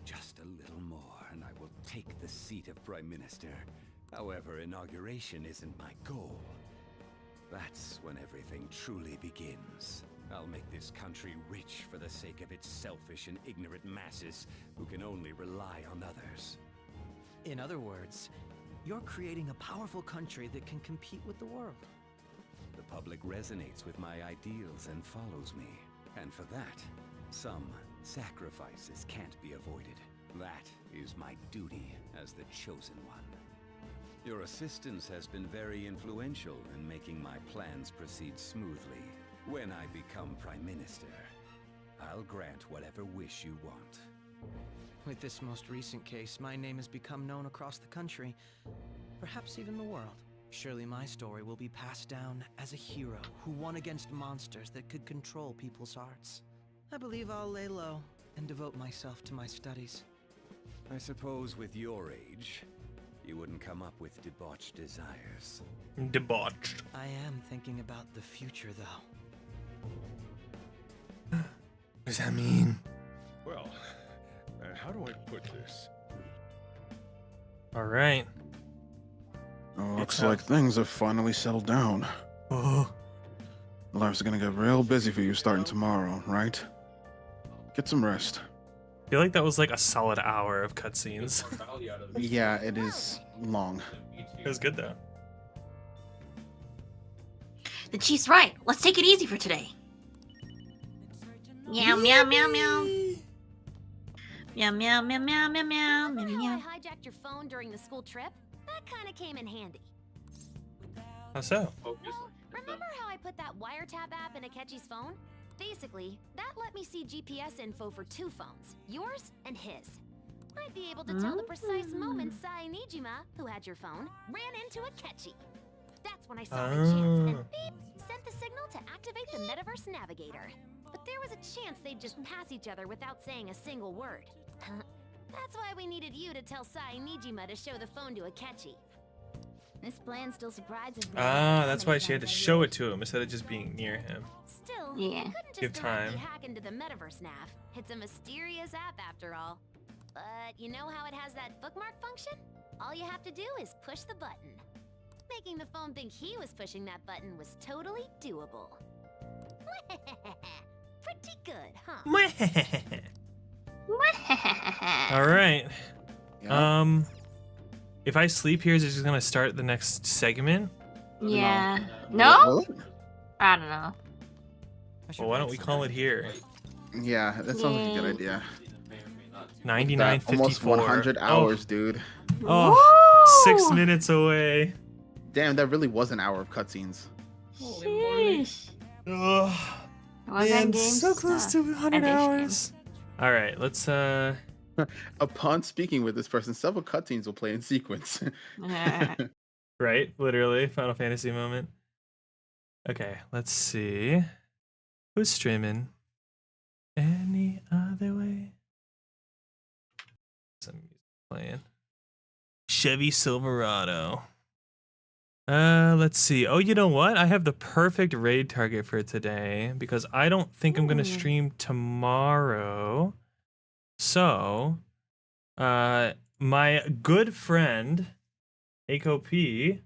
Just a little more, and I will take the seat of Prime Minister. However, inauguration isn't my goal. That's when everything truly begins. I'll make this country rich for the sake of its selfish and ignorant masses who can only rely on others. In other words, you're creating a powerful country that can compete with the world. The public resonates with my ideals and follows me. And for that, some sacrifices can't be avoided. That is my duty as the chosen one. Your assistance has been very influential in making my plans proceed smoothly. When I become Prime Minister, I'll grant whatever wish you want. With this most recent case, my name has become known across the country, perhaps even the world. Surely my story will be passed down as a hero who won against monsters that could control people's hearts. I believe I'll lay low and devote myself to my studies. I suppose with your age, you wouldn't come up with debauched desires. Debauched. I am thinking about the future, though. What does that mean? Well, how do I put this? All right. Looks like things have finally settled down. Oh. Life's gonna get real busy for you starting tomorrow, right? Get some rest. I feel like that was like a solid hour of cutscenes. Yeah, it is long. It was good though. The chief's right. Let's take it easy for today. Meow meow meow meow. Meow meow meow meow meow meow Remember meow. how I hijacked your phone during the school trip? That kind of came in handy. How so? Remember how I put that wiretap app in Akechi's phone? Basically, that let me see GPS info for two phones, yours and his. I'd be able to tell the precise moment Sai Nijima, who had your phone, ran into Akechi. That's when I saw the chance and beep, sent the signal to activate the Metaverse Navigator. But there was a chance they'd just pass each other without saying a single word. That's why we needed you to tell Sai Nijima to show the phone to Akechi. This plan still surprises me. Ah, that's why she had to show it to him instead of just being near him. Still, Yeah. you couldn't Give just directly time. hack into the Metaverse Nav. It's a mysterious app after all. But you know how it has that bookmark function? All you have to do is push the button. Making the phone think he was pushing that button was totally doable. Pretty good, huh? All right. Yeah. If I sleep here, is it just gonna start the next segment? Yeah. No? I don't know. Well, why don't we call it here? Yeah, that sounds like a good idea. 99.54. Almost 100 hours, dude. Oh, 6 minutes away. Damn, that really was an hour of cutscenes. Sheesh. Ugh. Was Man, Endgame so close stuff. to 100 Endgame. hours. All right, let's Upon speaking with this person, several cutscenes will play in sequence. right, literally Final Fantasy moment. Okay, let's see. Who's streaming? Any other way? Some music playing. Chevy Silverado. Let's see. Oh, you know what? I have the perfect raid target for today because I don't think I'm gonna stream tomorrow. So, my good friend Aiko P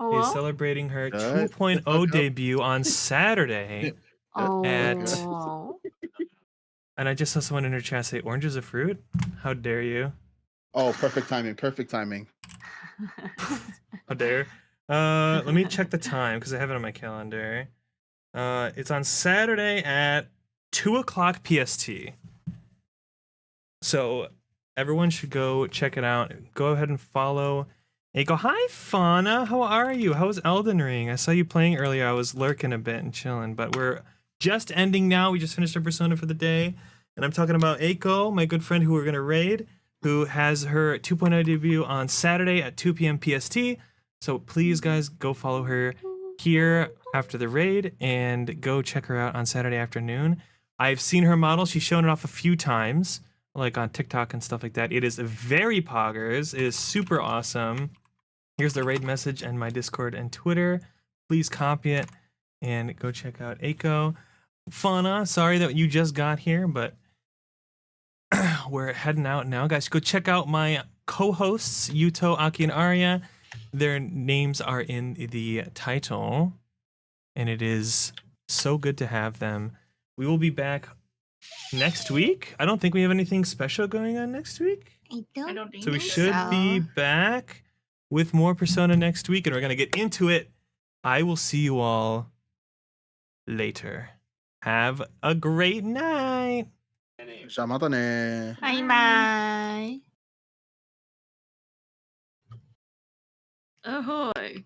is celebrating her 2.0 debut on Saturday. Oh. And I just saw someone in her chat say, "Orange is a fruit." How dare you? Oh, perfect timing. Perfect timing. How dare? Let me check the time because I have it on my calendar. It's on Saturday at 2:00 PST. So everyone should go check it out. Go ahead and follow Aiko. Hi, Fauna. How are you? How was Elden Ring? I saw you playing earlier. I was lurking a bit and chilling, but we're just ending now. We just finished our Persona for the day. And I'm talking about Aiko, my good friend who we're going to raid, who has her 2.0 debut on Saturday at 2 p.m. PST. So please, guys, go follow her here after the raid and go check her out on Saturday afternoon. I've seen her model. She's shown it off a few times, like on TikTok and stuff like that. It is very poggers. It is super awesome. Here's the raid message and my Discord and Twitter. Please copy it and go check out Aiko. Fauna, sorry that you just got here, but we're heading out now. Guys, go check out my co-hosts, Yuto, Aki, and Arya. Their names are in the title, and it is so good to have them. We will be back next week. I don't think we have anything special going on next week. I don't think So we should be back with more Persona next week, and we're going to get into it. I will see you all later. Have a great night. Shamatane. Bye-bye. Ahoy.